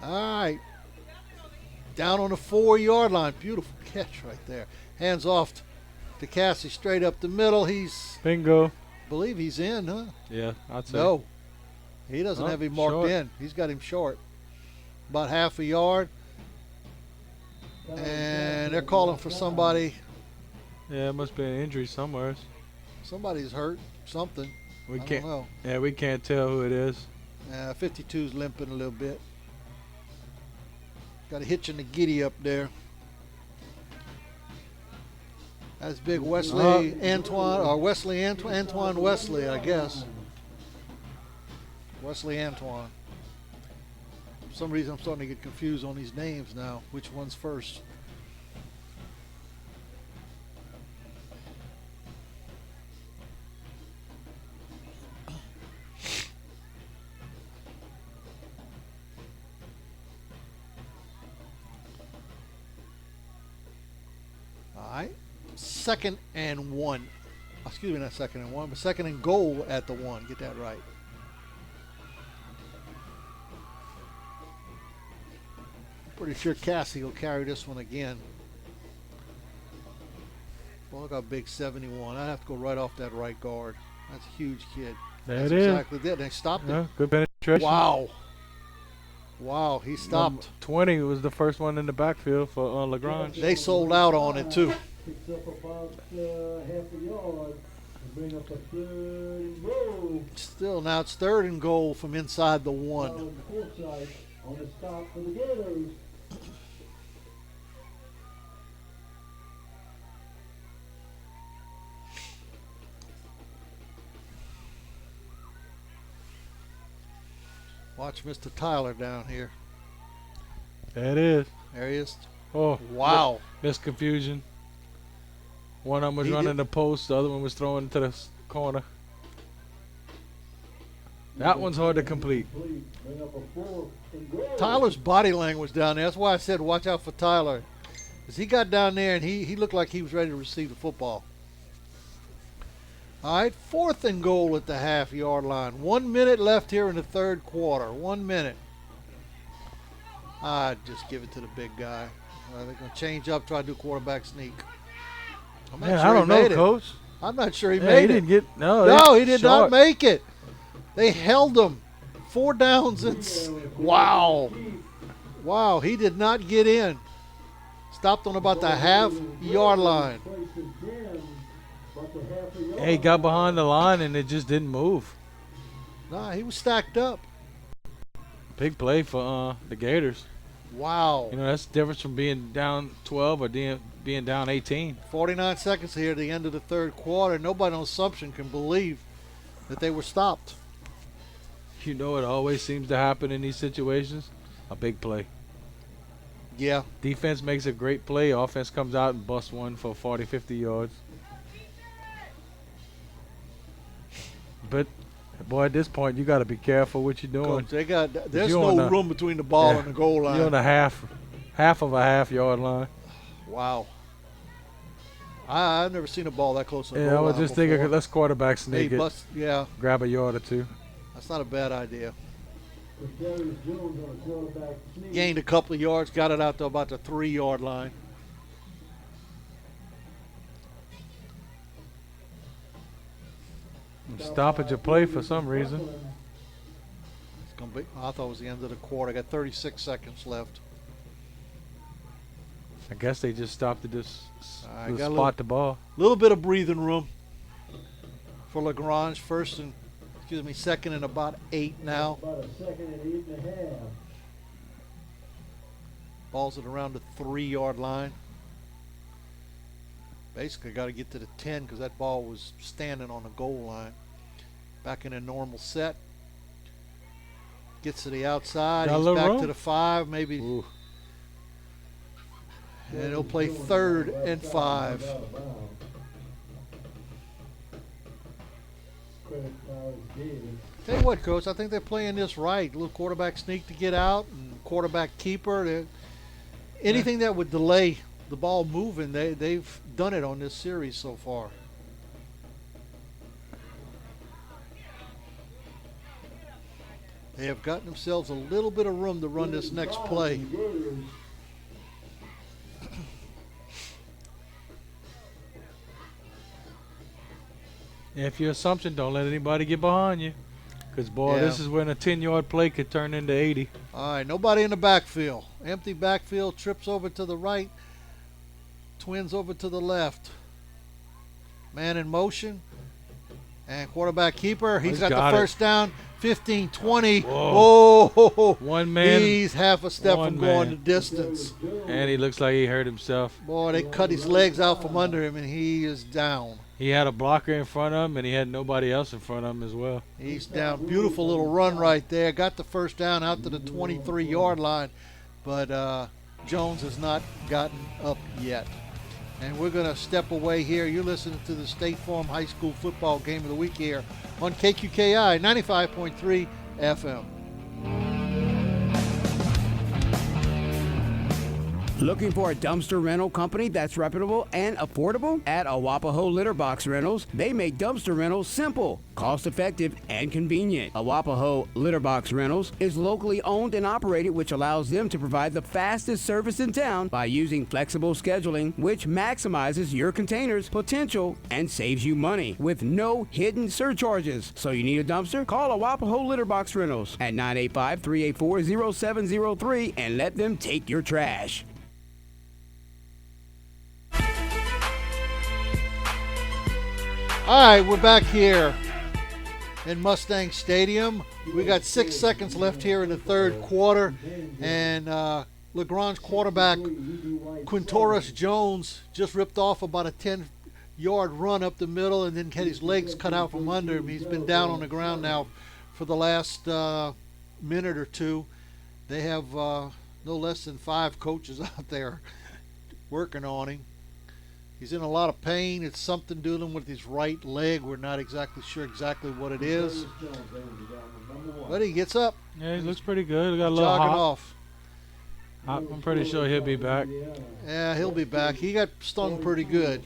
All right. Down on the 4-yard line. Beautiful catch right there. Hands off to Cassie straight up the middle. He's bingo. Believe he's in, huh? Yeah, I'd say. No. He doesn't have him marked short. in. He's got him short. About half a yard. And they're calling for somebody. Yeah, it must be an injury somewhere. Somebody's hurt. Something. We I can't. don't know. Yeah, we can't tell who it is. 52's limping a little bit. Got a hitch in the giddy up there. That's big Wesley Antoine, or Wesley Antoine Wesley, I guess. Wesley Antoine. For some reason, I'm starting to get confused on these names now. Which one's first? All right. 2nd and 1. Excuse me, not 2nd and 1, but 2nd and goal at the 1. Get that right. Pretty sure Cassie will carry this one again. Well, look how big 71. I'd have to go right off that right guard. That's a huge kid. That's exactly it. They stopped it. Good penetration. Wow. Wow, he stopped. 20 was the first one in the backfield for LaGrange. They sold out on it, too. Picks up about half a yard and bring up a 3rd and goal. Still, now it's 3rd and goal from inside the 1. On the stop for the Gators. Watch Mr. Tyler down here. There it is. There he is. Oh, wow. Missed confusion. One of them was He running did- the post. The other one was throwing to the corner. That one's hard to complete. Bring up a 4th and goal. Tyler's body language down there. That's why I said watch out for Tyler. Because he got down there and he looked like he was ready to receive the football. All right, 4th and goal at the half-yard line. 1 minute left here in the 3rd quarter. 1 minute. I'd just give it to the big guy. They're going to change up, try to do quarterback sneak. I'm not Man, sure I he don't know, made it. Coach. I'm not sure he Yeah, made he it. didn't get no. No, he did not short. make it. They held him 4 downs and wow. Wow, he did not get in. Stopped on about the half-yard line. Hey, he got behind the line and it just didn't move. Nah, he was stacked up. Big play for the Gators. Wow. You know, that's the difference from being down 12 or being down 18. 49 seconds here at the end of the third quarter. Nobody on Assumption can believe that they were stopped. You know, it always seems to happen in these situations. A big play. Yeah. Defense makes a great play. Offense comes out and busts one for 40, 50 yards. But, boy, at this point, you got to be careful what you're doing. Coach, there's no room between the ball and the goal line. You're on the half of a half-yard line. Wow. I've never seen a ball that close to the goal line. I was just thinking, let's quarterback sneak it. Yeah. Grab a yard or two. That's not a bad idea. Gained a couple of yards, got it out to about the 3-yard line. Stoppage of play for some reason. It's gonna be, I thought it was the end of the quarter. Got 36 seconds left. I guess they just stopped to just spot the ball. A little bit of breathing room for LaGrange. Second and about 8 now. About a second and 8.5. Ball's at around the 3-yard line. Basically got to get to the 10 because that ball was standing on the goal line. Back in a normal set. Gets to the outside. He's back to the 5, maybe. Ooh. And he'll play 3rd and 5. Tell you what, Coach, I think they're playing this right. A little quarterback sneak to get out and quarterback keeper. Anything that would delay the ball moving, they've done it on this series so far. They have gotten themselves a little bit of room to run this next play. If your assumption, don't let anybody get behind you. Because, boy, this is when a 10-yard play could turn into 80. All right, nobody in the backfield. Empty backfield, trips over to the right, Twins over to the left. Man in motion. And quarterback keeper, he's got the first down. 15, 20. Whoa. Oh, one man. He's half a step from going the distance. And he looks like he hurt himself. Boy, they cut his legs out from under him, and he is down. He had a blocker in front of him, and he had nobody else in front of him as well. He's down. Beautiful little run right there. Got the first down out to the 23-yard line, but Jones has not gotten up yet. And we're going to step away here. You're listening to the State Farm High School Football Game of the Week here on KQKI 95.3 FM. Looking for a dumpster rental company that's reputable and affordable? At Awapaho Litter Box Rentals, they make dumpster rentals simple, cost-effective, and convenient. Awapaho Litter Box Rentals is locally owned and operated, which allows them to provide the fastest service in town by using flexible scheduling, which maximizes your container's potential and saves you money with no hidden surcharges. So you need a dumpster? Call Awapaho Litter Box Rentals at 985-384-0703 and let them take your trash. All right, we're back here in Mustang Stadium. We got 6 seconds left here in the third quarter, and LaGrange quarterback Quintoris Jones just ripped off about a 10-yard run up the middle and then had his legs cut out from under him. He's been down on the ground now for the last minute or two. They have no less than 5 coaches out there working on him. He's in a lot of pain. It's something doing with his right leg. We're not exactly sure exactly what it is. But he gets up. Yeah, he looks pretty good. He got a little jogging hop. off. I'm pretty sure he'll be back. Yeah, he'll be back. He got stung pretty good.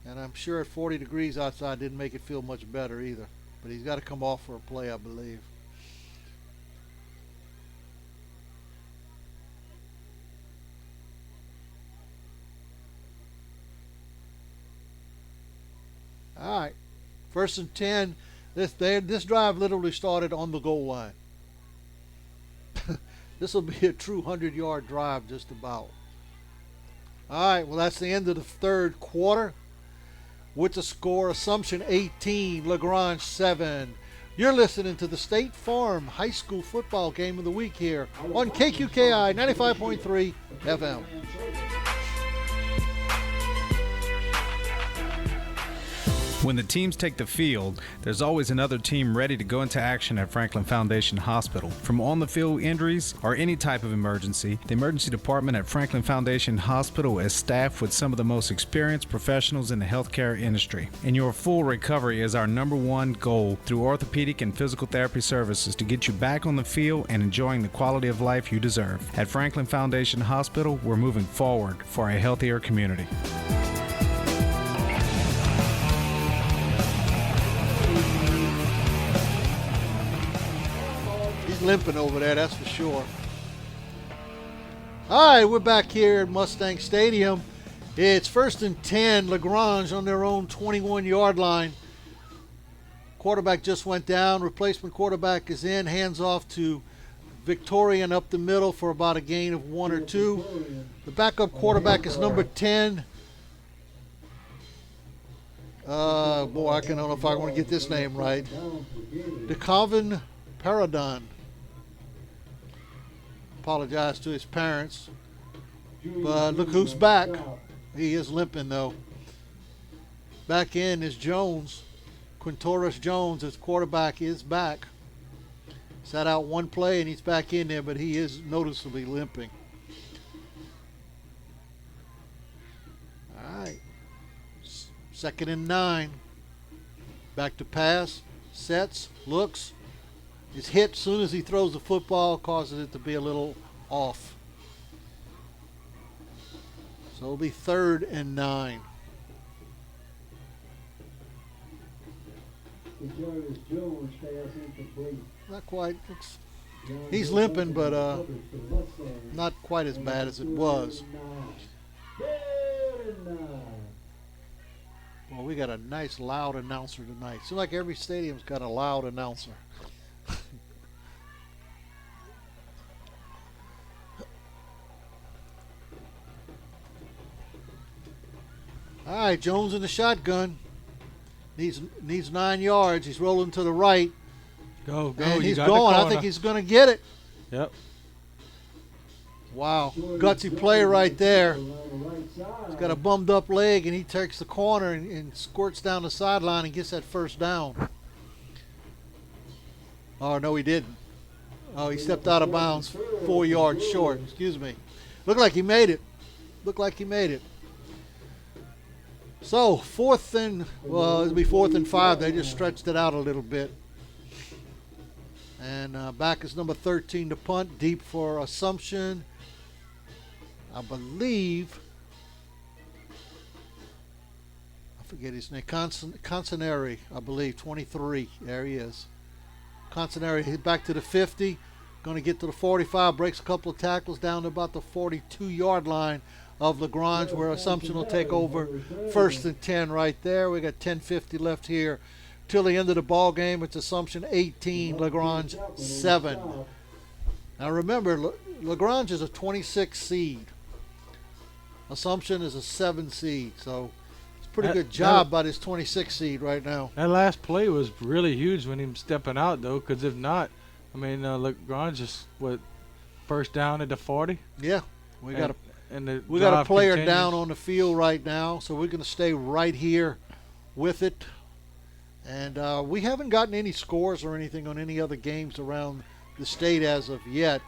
And I'm sure at 40 degrees outside didn't make it feel much better either. But he's got to come off for a play, I believe. All right. First and 10. This drive literally started on the goal line. This will be a true 100-yard drive just about. All right, well, that's the end of the third quarter. With the score, Assumption 18, LaGrange 7. You're listening to the State Farm High School Football Game of the Week here on KQKI 95.3 FM. When the teams take the field, there's always another team ready to go into action at Franklin Foundation Hospital. From on-the-field injuries or any type of emergency, the emergency department at Franklin Foundation Hospital is staffed with some of the most experienced professionals in the healthcare industry. And your full recovery is our number one goal through orthopedic and physical therapy services to get you back on the field and enjoying the quality of life you deserve. At Franklin Foundation Hospital, we're moving forward for a healthier community. Limping over there, that's for sure. All right, we're back here at Mustang Stadium. It's first and 10, LaGrange on their own 21-yard line. Quarterback just went down. Replacement quarterback is in. Hands off to Victorian up the middle for about a gain of 1 or 2. The backup quarterback is number 10. I don't know if I want to get this name right. DeCalvin Paradon. Apologize to his parents. But look who's back. He is limping, though. Back in is Jones. Quintoris Jones, his quarterback, is back. Sat out one play, and he's back in there, but he is noticeably limping. All right. Second and 9. Back to pass. Sets. Looks. Is hit as soon as he throws the football, causes it to be a little off. So it'll be 3rd and 9. Not quite. He's limping, but not quite as bad as it was. Well, we got a nice loud announcer tonight. Seems like every stadium's got a loud announcer. All right, Jones in the shotgun. Needs 9 yards. He's rolling to the right. Go. And he's going. I think he's going to get it. Yep. Wow. Gutsy play right there. He's got a bummed up leg, and he takes the corner and squirts down the sideline and gets that first down. Oh, no, he didn't. Oh, he stepped out of bounds 4 yards short. Excuse me. Looked like he made it. So, it'll be 4th and 5. They just stretched it out a little bit. And back is number 13 to punt. Deep for Assumption. I believe, I forget his name, Consinari, I believe, 23. There he is. Consinari hit back to the 50. Going to get to the 45. Breaks a couple of tackles down to about the 42-yard line of LaGrange, where Assumption will take over. 1st and 10 right there. We got 10:50 left here till the end of the ball game. It's Assumption 18, LaGrange 7. Now remember, LaGrange is a 26 seed. Assumption is a 7 seed, so it's a pretty good job by this 26 seed right now. That last play was really huge when he was stepping out, though, because if not, I mean, LaGrange is, first down at the 40? Yeah, we got a player down on the field right now, so we're going to stay right here with it. And we haven't gotten any scores or anything on any other games around the state as of yet.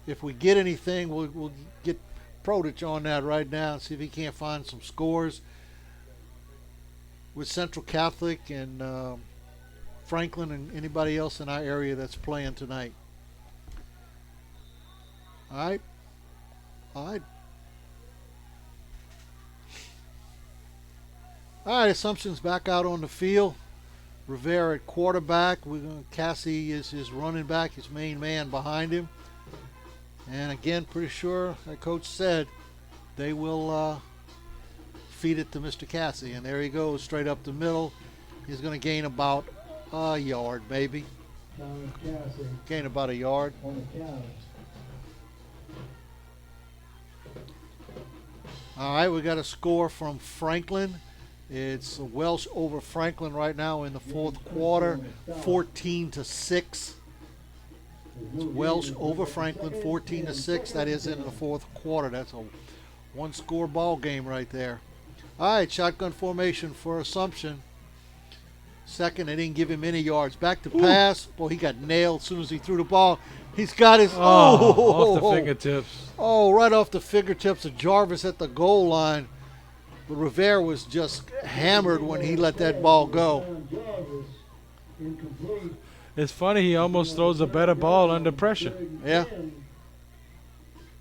If we get anything, we'll get Prodich on that right now and see if he can't find some scores with Central Catholic and Franklin and anybody else in our area that's playing tonight. All right. Assumption's back out on the field. Rivera at quarterback. Cassie is his running back, his main man behind him. And again, pretty sure, like Coach said, they will feed it to Mr. Cassie, and there he goes, straight up the middle. He's going to gain about a yard, maybe. Gain about a yard. All right, we got a score from Franklin. It's Welsh over Franklin right now in the fourth quarter, 14-6. It's Welsh over Franklin, 14-6. That is in the fourth quarter. That's a one-score ball game right there. All right, shotgun formation for Assumption. Second, they didn't give him any yards. Back to pass. Boy, he got nailed as soon as he threw the ball. He's got his off the fingertips. Oh, right off the fingertips of Jarvis at the goal line. But Rivera was just hammered when he let that ball go. It's funny, he almost throws a better ball under pressure. Yeah.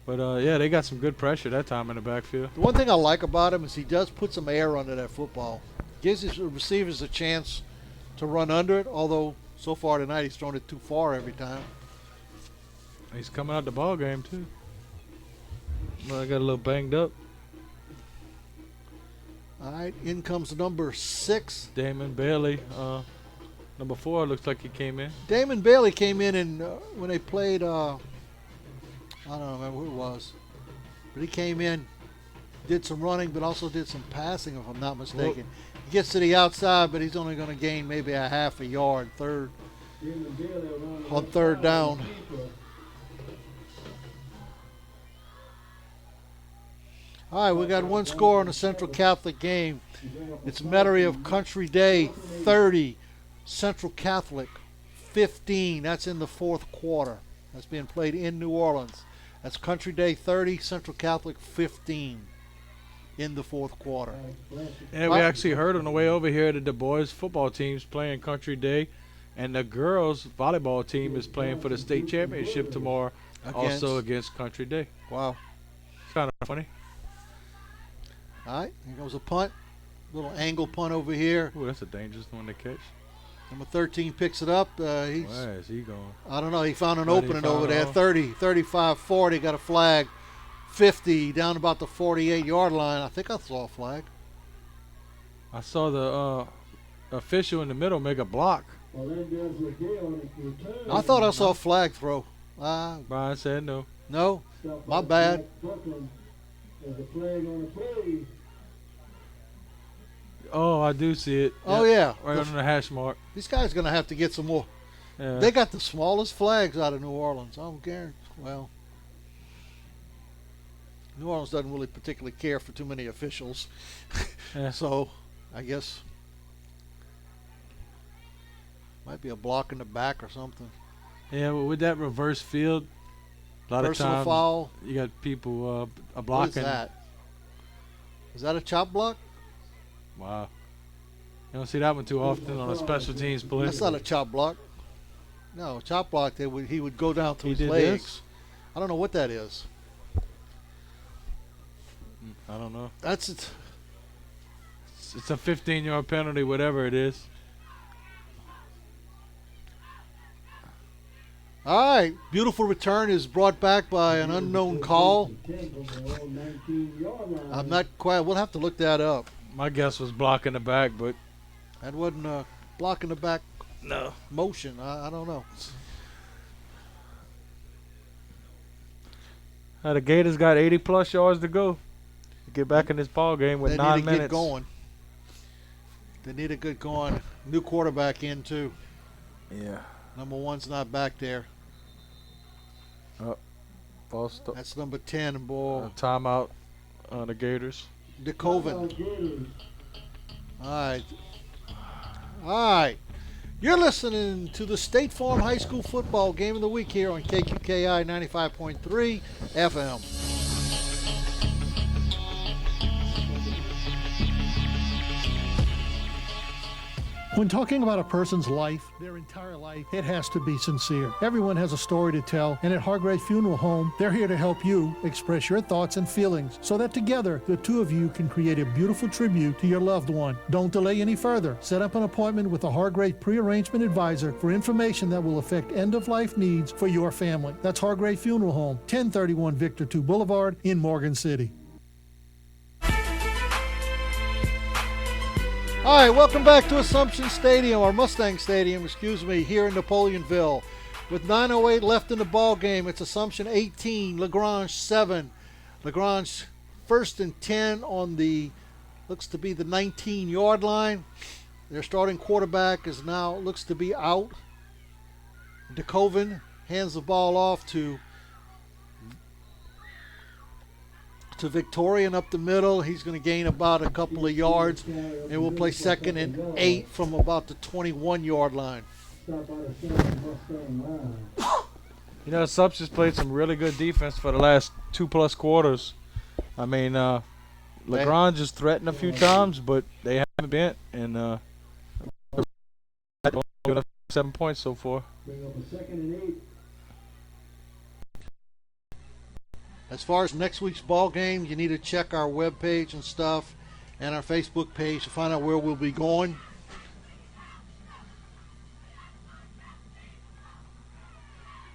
But, yeah, they got some good pressure that time in the backfield. The one thing I like about him is he does put some air under that football. Gives his receivers a chance to run under it, although so far tonight he's thrown it too far every time. He's coming out the ball game, too. Well, I got a little banged up. All right, in comes number 6. Damon Bailey. Number 4 looks like he came in. Damon Bailey came in and when they played, I don't remember who it was, but he came in, did some running, but also did some passing, if I'm not mistaken. He gets to the outside, but he's only going to gain maybe a half a yard, on third down. All right, we got one score on the Central Catholic game. It's Metairie of Country Day 30, Central Catholic 15. That's in the fourth quarter. That's being played in New Orleans. That's Country Day 30, Central Catholic 15 in the fourth quarter. And we actually heard on the way over here that the boys' football team's playing Country Day, and the girls' volleyball team is playing for the state championship tomorrow, also against Country Day. Wow. Kind of funny. All right, here goes a punt. Little angle punt over here. Ooh, that's a dangerous one to catch. Number 13 picks it up. Where is he going? I don't know. He found an opening over there. 30, 35, 40. Got a flag. 50 down about the 48-yard line. I think I saw a flag. I saw the official in the middle make a block. I thought I saw a flag throw. Brian said no. No? My bad. Oh, I do see it. Oh, yeah. Right on the hash mark. These guys going to have to get some more. Yeah. They got the smallest flags out of New Orleans. I'm guaranteed. Well, New Orleans doesn't really particularly care for too many officials. Yeah. So, I guess might be a block in the back or something. Yeah, well, with that reverse field, a lot Personal of times foul. You got people blocking. What is that? Is that a chop block? Wow. You don't see that one too often on a special teams play. That's not a chop block. No, chop block, he would go down to his did legs. this? I don't know what that is. I don't know. That's it. It's a 15-yard penalty, whatever it is. All right, beautiful return is brought back by an unknown call. I'm not quite. We'll have to look that up. My guess was blocking the back, but that wasn't blocking the back. No motion. I don't know. The Gators got 80-plus yards to go. Get back in this ball game with 9 minutes. They need to get going. They need to get going. New quarterback in too. Yeah. Number 1's not back there. False start. That's number 10, boy. Timeout on the Gators. DeCoven. All right. All right. You're listening to the State Farm High School football game of the week here on KQKI 95.3 FM. When talking about a person's life, their entire life, it has to be sincere. Everyone has a story to tell, and at Hargrave Funeral Home, they're here to help you express your thoughts and feelings so that together, the two of you can create a beautiful tribute to your loved one. Don't delay any further. Set up an appointment with a Hargrave pre-arrangement advisor for information that will affect end-of-life needs for your family. That's Hargrave Funeral Home, 1031 Victor 2 Boulevard in Morgan City. All right, welcome back to Assumption Stadium, or Mustang Stadium, excuse me, here in Napoleonville. With 9:08 left in the ball game, it's Assumption 18, LaGrange 7. LaGrange first and 10 on the, looks to be the 19-yard line. Their starting quarterback is now, looks to be out. DeCoven hands the ball off to Victorian up the middle. He's going to gain about a couple of yards, and we'll play 2nd and 8 from about the 21-yard line. You know, Assumption's played some really good defense for the last 2+ quarters. I mean, LaGrange has threatened a few times, but they haven't been. And 7 points so far. As far as next week's ball game, you need to check our webpage and stuff and our Facebook page to find out where we'll be going.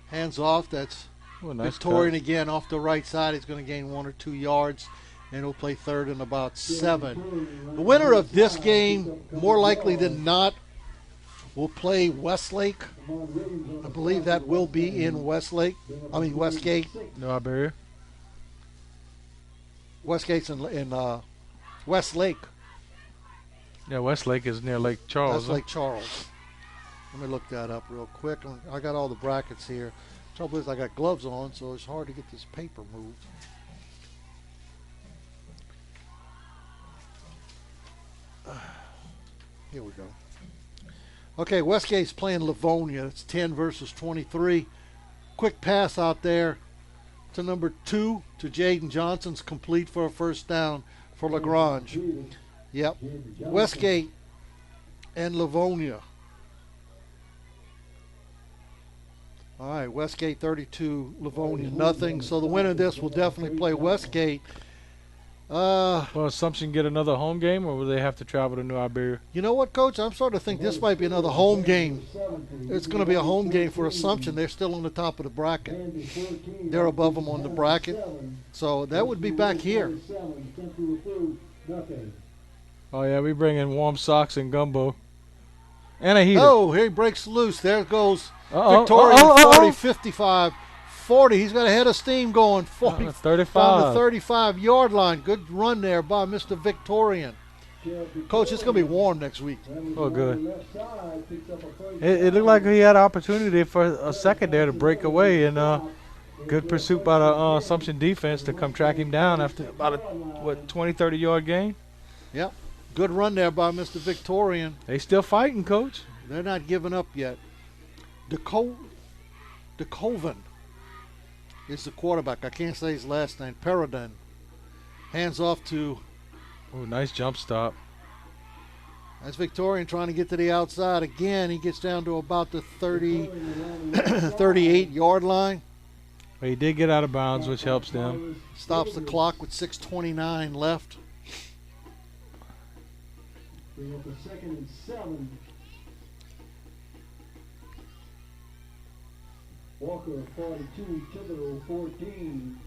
Hands off. That's nice Victorian cut. again off the right side. He's going to gain 1 or 2 yards, and he'll play 3rd and about 7. The winner of this game, more likely than not, will play Westlake. I believe that will be in Westgate. No Iberia. Westgate's in Westlake. Yeah, Westlake is near Lake Charles. That's Lake Charles. Let me look that up real quick. I got all the brackets here. Trouble is I got gloves on, so it's hard to get this paper moved. Here we go. Okay, Westgate's playing Livonia. It's 10 versus 23. Quick pass out there to number 2 to Jaden Johnson's complete for a first down for LaGrange. Yep. Westgate and Livonia. All right, Westgate 32, Livonia nothing. So the winner of this will definitely play Westgate. Will Assumption get another home game, or will they have to travel to New Iberia? You know what, Coach? I'm starting to think this might be another home game. It's going to be a home game for Assumption. They're still on the top of the bracket. They're above them on the bracket. So that would be back here. Oh, yeah, we bring in warm socks and gumbo. And a heater. Oh, here he breaks loose. There goes Uh-oh. Victoria, 40, 55. 40. He's got a head of steam going. 40, 35. Down the 35-yard line. Good run there by Mr. Victorian. Coach, it's going to be warm next week. Oh, good. It looked like he had an opportunity for a second there to break away, and good pursuit by the Assumption defense to come track him down after about a, 20, 30-yard gain. Yep. Good run there by Mr. Victorian. They still fighting, Coach. They're not giving up yet. DeCoven is the quarterback. I can't say his last name. Peridon. Hands off to... Oh, nice jump stop. That's Victorian trying to get to the outside. Again, he gets down to about the 38-yard line. Well, he did get out of bounds, which helps them. Stops the clock with 6:29 left. Bring up the 2nd and 7. Walker 42, Thibodeau 14.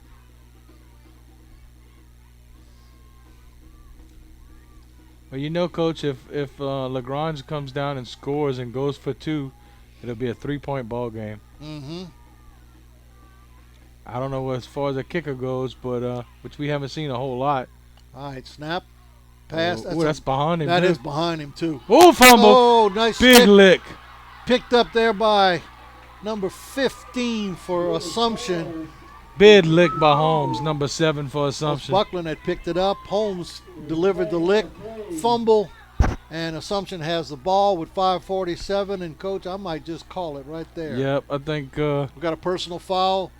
Well, you know, Coach, if LaGrange comes down and scores and goes for 2, it'll be a 3-point ball game. Mm-hmm. I don't know as far as the kicker goes, but which we haven't seen a whole lot. All right, snap. Pass. That's behind him. That too. is behind him, too. Oh, fumble. Oh, nice Big hit. lick. Picked up there by number 15 for Assumption. Big lick by Holmes, number 7 for Assumption. Buckland had picked it up. Holmes delivered the lick. Fumble. And Assumption has the ball with 5:47. And, Coach, I might just call it right there. Yep, I think... we got a personal foul.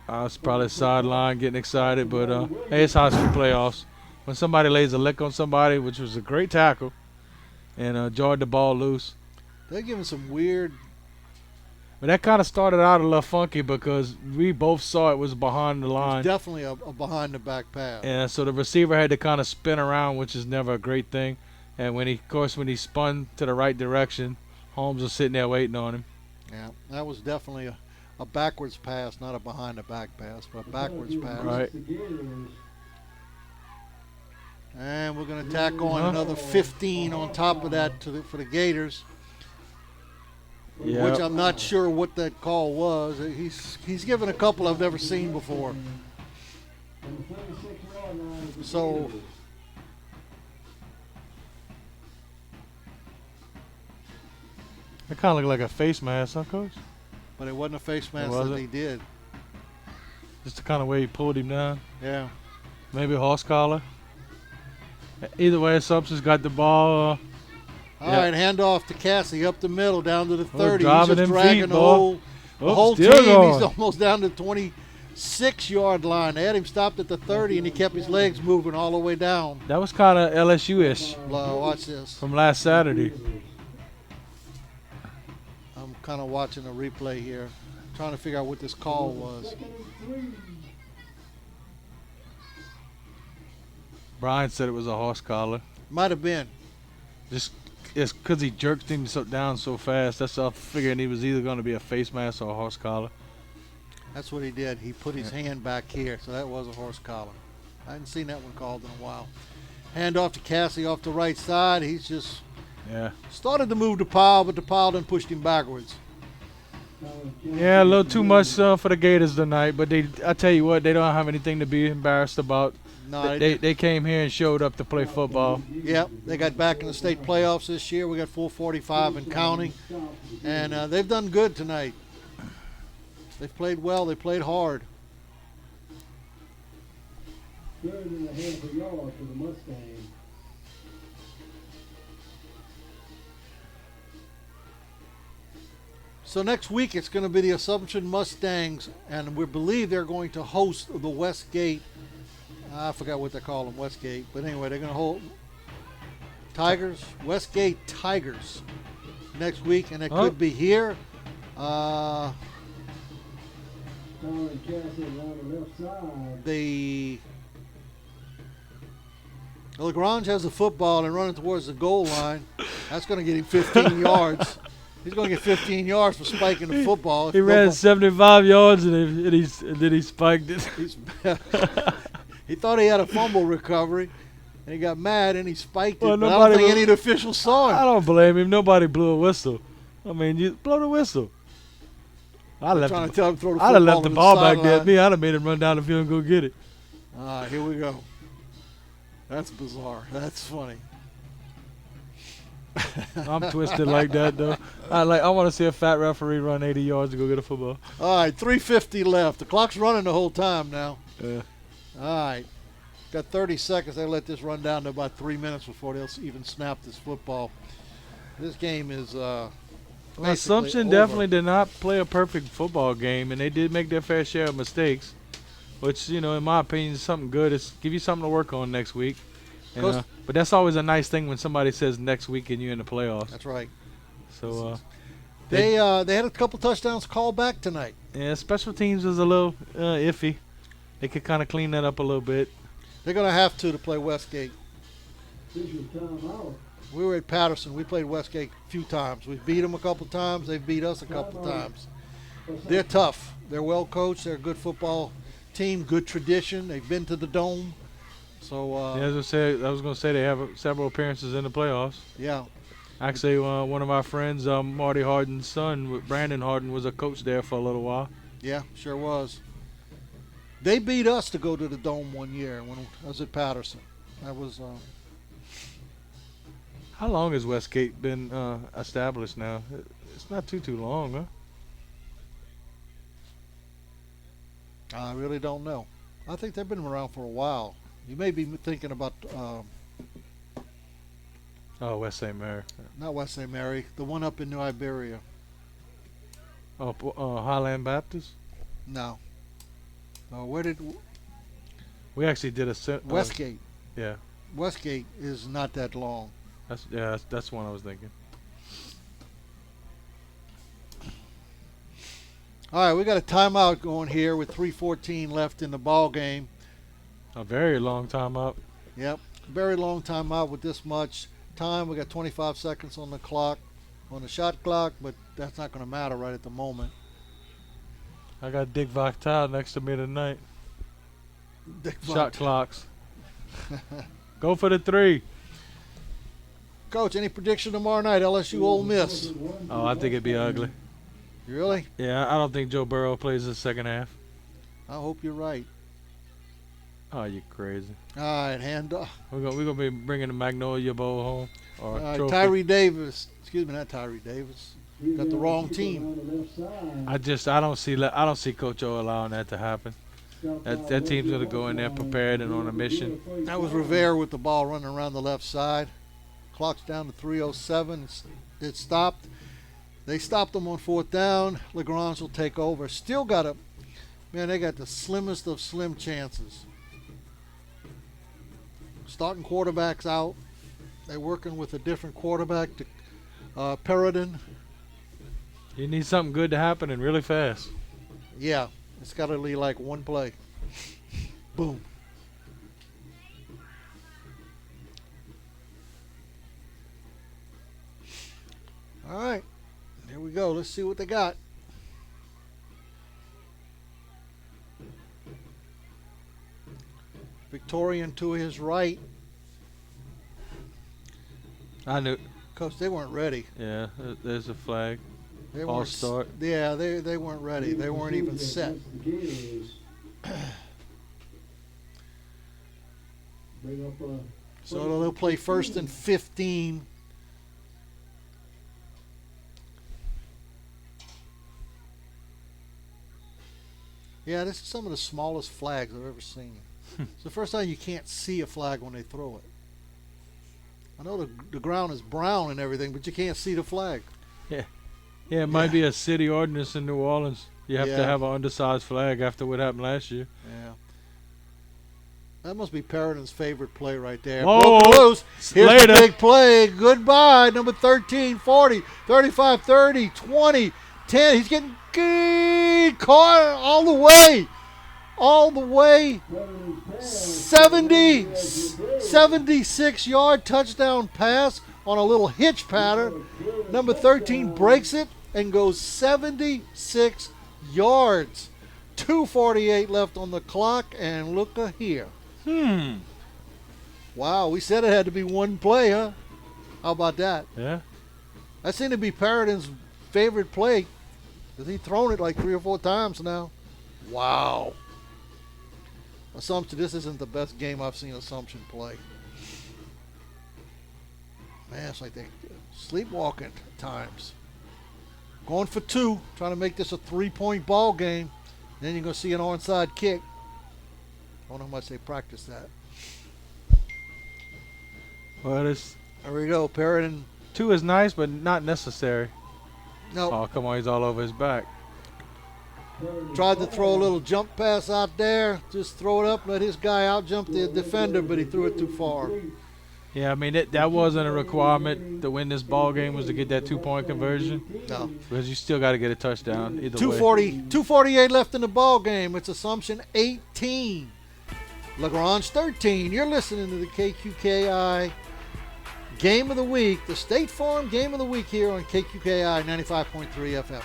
It's probably sideline getting excited, but hey, it's high school playoffs. When somebody lays a lick on somebody, which was a great tackle, and jarred the ball loose. They're giving some weird... But that kind of started out a little funky because we both saw it was behind the line. It's definitely a behind-the-back pass. And so the receiver had to kind of spin around, which is never a great thing. And when he spun to the right direction, Holmes was sitting there waiting on him. Yeah, that was definitely a backwards pass, not a behind-the-back pass, but a backwards pass. Right. And we're going to tack on another 15 on top of that for the Gators. Yep. Which I'm not sure what that call was. He's given a couple I've never seen before. So it kind of looked like a face mask, huh, Coach? but it wasn't a face mask Was that it? he did. Just the kind of way he pulled him down. Yeah. Maybe a horse collar. Either way, Substance got the ball. All right, handoff to Cassie up the middle, down to the 30. He's driving just them dragging feet, the boy. whole Still team. going. He's almost down to the 26-yard line. They had him stopped at the 30, and he kept his legs moving all the way down. That was kind of LSU-ish Watch this. from last Saturday. I'm kind of watching a replay here, trying to figure out what this call was. Brian said it was a horse collar. Might have been. Just it's because he jerked him down so fast. That's all. Figuring he was either going to be a face mask or a horse collar. That's what he did. He put his hand back here, so that was a horse collar. I hadn't seen that one called in a while. Hand off to Cassie off the right side. He's just started to move the pile, but the pile then pushed him backwards. Yeah, a little too much for the Gators tonight. But I tell you what, they don't have anything to be embarrassed about. No, they came here and showed up to play football. Yep, they got back in the state playoffs this year. We got 445 and counting, and they've done good tonight. They've played well. They played hard. 3.5 yards for the Mustangs. So next week it's going to be the Assumption Mustangs, and we believe they're going to host the Westgate. I forgot what they call them, Westgate. But anyway, they're going to hold Tigers, Westgate Tigers next week, and it could be here. The LaGrange has the football and running towards the goal line. That's going to get him 15 yards. He's going to get 15 yards for spiking the football. He ran 75 yards and then he spiked it. He thought he had a fumble recovery, and he got mad and he spiked it. Well, but I don't think any of the officials saw him. I don't blame him. Nobody blew a whistle. I mean, you blow the whistle. I'd have left the ball back there at me. I'd have made him run down the field and go get it. All right, here we go. That's bizarre. That's funny. I'm twisted like that, though. I want to see a fat referee run 80 yards to go get a football. All right, 3:50 left. The clock's running the whole time now. Yeah. All right. Got 30 seconds. They let this run down to about 3 minutes before they'll even snap this football. This game is Assumption over. definitely did not play a perfect football game, and they did make their fair share of mistakes, which, in my opinion, is something good. It's give you something to work on next week. And, but that's always a nice thing when somebody says next week and you're in the playoffs. That's right. So they had a couple touchdowns called back tonight. Yeah, special teams was a little iffy. They could kind of clean that up a little bit. They're going to have to play Westgate. We were at Patterson. We played Westgate a few times. We beat them a couple times. They've beat us a couple times. They're tough. They're well coached. They're a good football team, good tradition. They've been to the Dome. So I was going to say they have several appearances in the playoffs. Yeah. Actually, one of my friends, Marty Harden's son, Brandon Harden, was a coach there for a little while. Yeah, sure was. They beat us to go to the Dome one year when I was at Patterson. That was. How long has Westgate been established now? It's not too long, huh? I really don't know. I think they've been around for a while. You may be thinking about. West St. Mary. Not West St. Mary. The one up in New Iberia. Highland Baptist? No. Where did we actually did a Westgate? Yeah. Westgate is not that long. That's one I was thinking. All right, we got a timeout going here with 3:14 left in the ball game. A very long timeout. Yep, very long timeout with this much time. We got 25 seconds on the clock, on the shot clock, but that's not going to matter right at the moment. I got Dick Vital next to me tonight. Shot clocks. Go for the 3. Coach, any prediction tomorrow night, LSU Ole Miss? Oh, I think it'd be ugly. Really? Yeah, I don't think Joe Burrow plays the second half. I hope you're right. Oh, you crazy. All right, hand off. We're gonna be bringing the Magnolia Bowl home. Or All right, trophy. Tyree Davis. Excuse me, not Tyree Davis. Got the wrong team. I don't see Coach O allowing that to happen. That team's gonna go in there prepared and on a mission. That was Rivera with the ball running around the left side. Clock's down to 3:07. It stopped. They stopped them on 4th down. LaGrange will take over. Still got they got the slimmest of slim chances. Starting quarterback's out. They're working with a different quarterback, Perrodin. You need something good to happen and really fast. Yeah, it's got to be like one play. Boom. All right, here we go. Let's see what they got. Victorian to his right. I knew. Coach, they weren't ready. Yeah, there's a flag. They False weren't start. Yeah, they weren't ready. They weren't even set. So they'll play 1st and 15. Yeah, this is some of the smallest flags I've ever seen. It's the first time you can't see a flag when they throw it. I know the ground is brown and everything, but you can't see the flag. Yeah, it might be a city ordinance in New Orleans. You have to have an undersized flag after what happened last year. Yeah. That must be Perrodin's favorite play right there. Whoa. Broke loose. Here's Later. the big play. Goodbye. Number 13, 40, 35, 30, 20, 10. He's getting caught all the way. All the way. 76-yard touchdown pass on a little hitch pattern. Number 13 breaks it and goes 76 yards. 2:48 left on the clock, and look here. Wow, we said it had to be one play, huh? How about that? Yeah. That seemed to be Perrodin's favorite play, because he's thrown it like 3 or 4 times now. Wow. Assumption, this isn't the best game I've seen Assumption play. Man, it's like they're sleepwalking at times. Going for 2, trying to make this a 3-point ball game. Then you're going to see an onside kick. I don't know how much they practice that. Well, there we go. Perrodin. 2 is nice, but not necessary. No. Oh, come on. He's all over his back. Tried to throw a little jump pass out there. Just throw it up, let his guy out jump the defender, but he threw it too far. Yeah, I mean, that wasn't a requirement to win this ball game, was to get that 2-point conversion. No. Because you still got to get a touchdown either way. 2:48 left in the ball game. It's Assumption 18. LaGrange 13. You're listening to the KQKI Game of the Week, the State Farm Game of the Week here on KQKI 95.3 FM.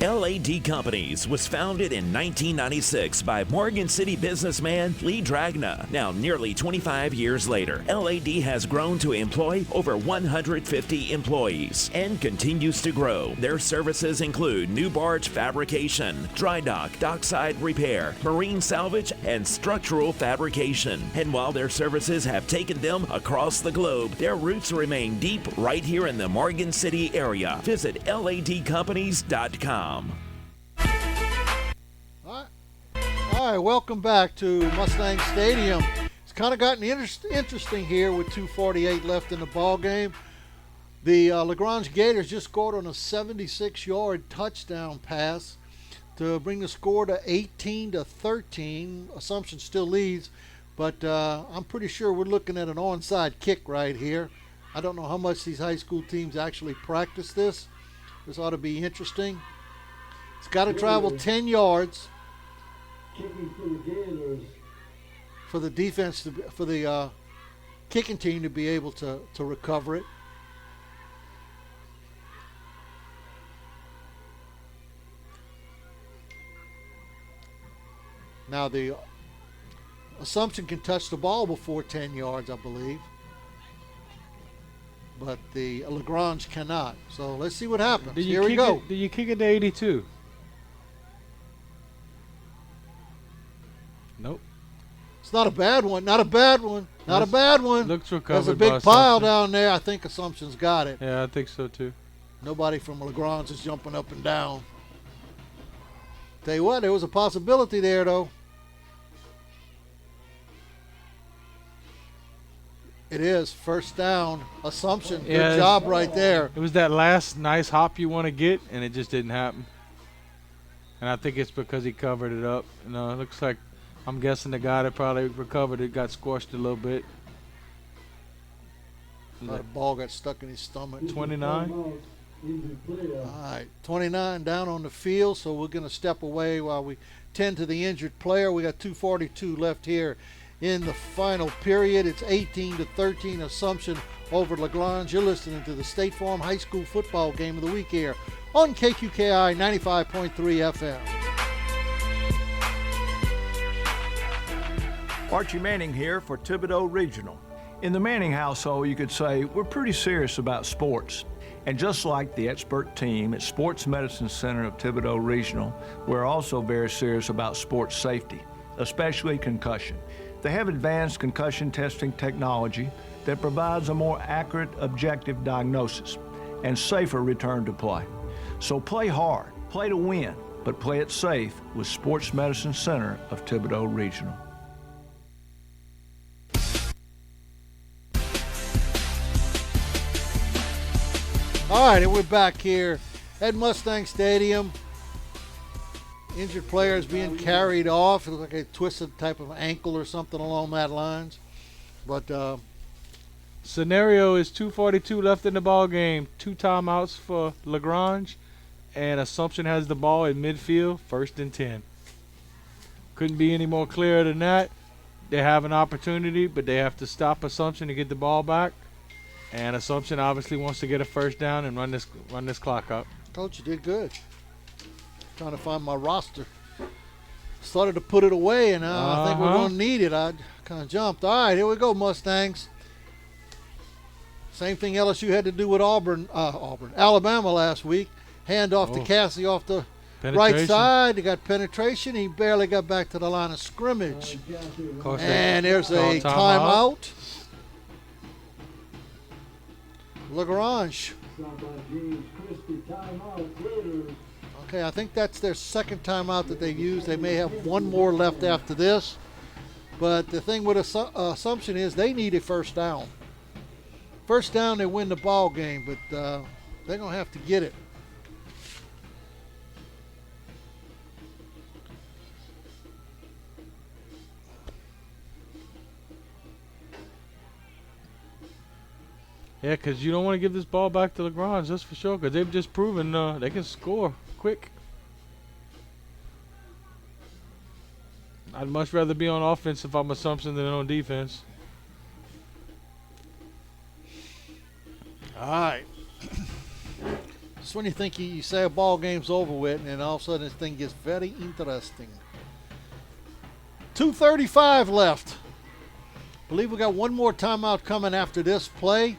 LAD Companies was founded in 1996 by Morgan City businessman Lee Dragna. Now, nearly 25 years later, LAD has grown to employ over 150 employees and continues to grow. Their services include new barge fabrication, dry dock, dockside repair, marine salvage, and structural fabrication. And while their services have taken them across the globe, their roots remain deep right here in the Morgan City area. Visit ladcompanies.com. All right, welcome back to Mustang Stadium. It's kind of gotten interesting here with 2:48 left in the ball game. The LaGrange Gators just scored on a 76-yard touchdown pass to bring the score to 18-13. Assumption still leads, but I'm pretty sure we're looking at an onside kick right here. I don't know how much these high school teams actually practice this. This ought to be interesting. It's got to travel 10 yards for the defense, for the kicking team to be able to recover it. Now, the Assumption can touch the ball before 10 yards, I believe. But the LaGrange cannot. So let's see what happens. Here we go. Did you kick it to 82? Nope. It's not a bad one. Not a bad one. Not a bad one. Looks recovered. There's a big pile down there. I think Assumption's got it. Yeah, I think so too. Nobody from LaGrange is jumping up and down. Tell you what, there was a possibility there, though. It is first down. Assumption. Good job right there. It was that last nice hop you want to get, and it just didn't happen. And I think it's because he covered it up. You know, it looks like, I'm guessing the guy that probably recovered it got squashed a little bit. The ball got stuck in his stomach. 29. All right, 29 down on the field, so we're going to step away while we tend to the injured player. We got 2:42 left here in the final period. It's 18-13 Assumption over LaGrange. You're listening to the State Farm High School football game of the week here on KQKI 95.3 FM. Archie Manning here for Thibodeau Regional. In the Manning household, you could say we're pretty serious about sports. And just like the expert team at Sports Medicine Center of Thibodeau Regional, we're also very serious about sports safety, especially concussion. They have advanced concussion testing technology that provides a more accurate, objective diagnosis and safer return to play. So play hard, play to win, but play it safe with Sports Medicine Center of Thibodeau Regional. All right, and we're back here at Mustang Stadium. Injured players being carried off. It looks like a twisted type of ankle or something along that lines. But scenario is 2:42 left in the ball game. 2 timeouts for LaGrange, and Assumption has the ball in midfield, 1st and 10. Couldn't be any more clear than that. They have an opportunity, but they have to stop Assumption to get the ball back. And Assumption obviously wants to get a first down and run this clock up. Coach, you did good. Trying to find my roster. Started to put it away, and I think we're going to need it. I kind of jumped. All right, here we go, Mustangs. Same thing LSU had to do with Alabama last week. Hand off to Cassie off the right side. They got penetration. He barely got back to the line of scrimmage. And there's a timeout. LaGrange. Okay, I think that's their second timeout that they've used. They may have one more left after this. But the thing with Assumption is they need a first down. First down, they win the ball game, but they're going to have to get it. Yeah, because you don't want to give this ball back to LaGrange, that's for sure, because they've just proven they can score quick. I'd much rather be on offense if I'm Assumption than on defense. All right. Just when you think you say a ball game's over with, and then all of a sudden this thing gets very interesting. 2:35 left. Believe we got one more timeout coming after this play.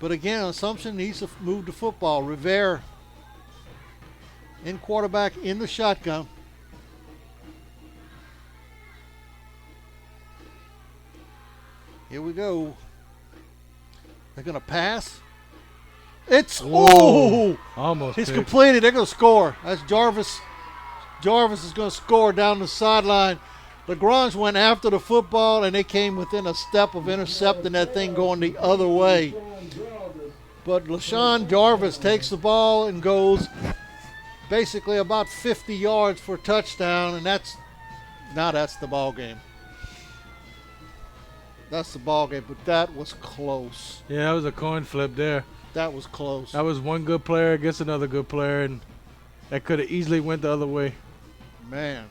But again, Assumption needs to move the football. Rivera in quarterback in the shotgun. Here we go. They're going to pass. It's almost. He's completed. They're going to score. That's Jarvis. Jarvis is going to score down the sideline. LaGrange went after the football, and they came within a step of intercepting that thing going the other way. But LaShawn Jarvis takes the ball and goes basically about 50 yards for a touchdown, and that's the ball game. That's the ball game, but that was close. Yeah, that was a coin flip there. That was close. That was one good player against another good player, and that could have easily went the other way. Man.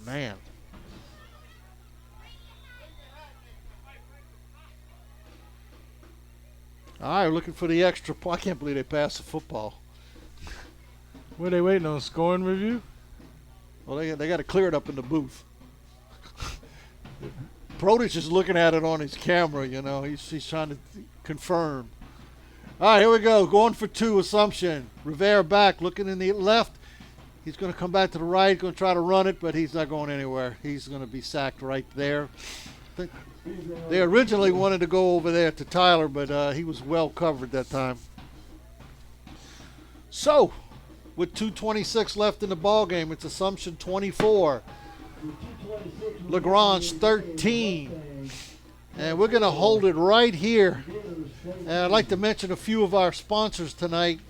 Man. All right, looking for the extra point. I can't believe they passed the football. What are they waiting on? Scoring review? Well, they got to clear it up in the booth. Brodich is looking at it on his camera, you know. He's trying to confirm. All right, here we go. Going for 2, Assumption. Rivera back, looking in the left. He's going to come back to the right, going to try to run it, but he's not going anywhere. He's going to be sacked right there. They originally wanted to go over there to Tyler, but he was well covered that time. So, with 2:26 left in the ball game, it's Assumption 24, LaGrange 13, and we're going to hold it right here. And I'd like to mention a few of our sponsors tonight.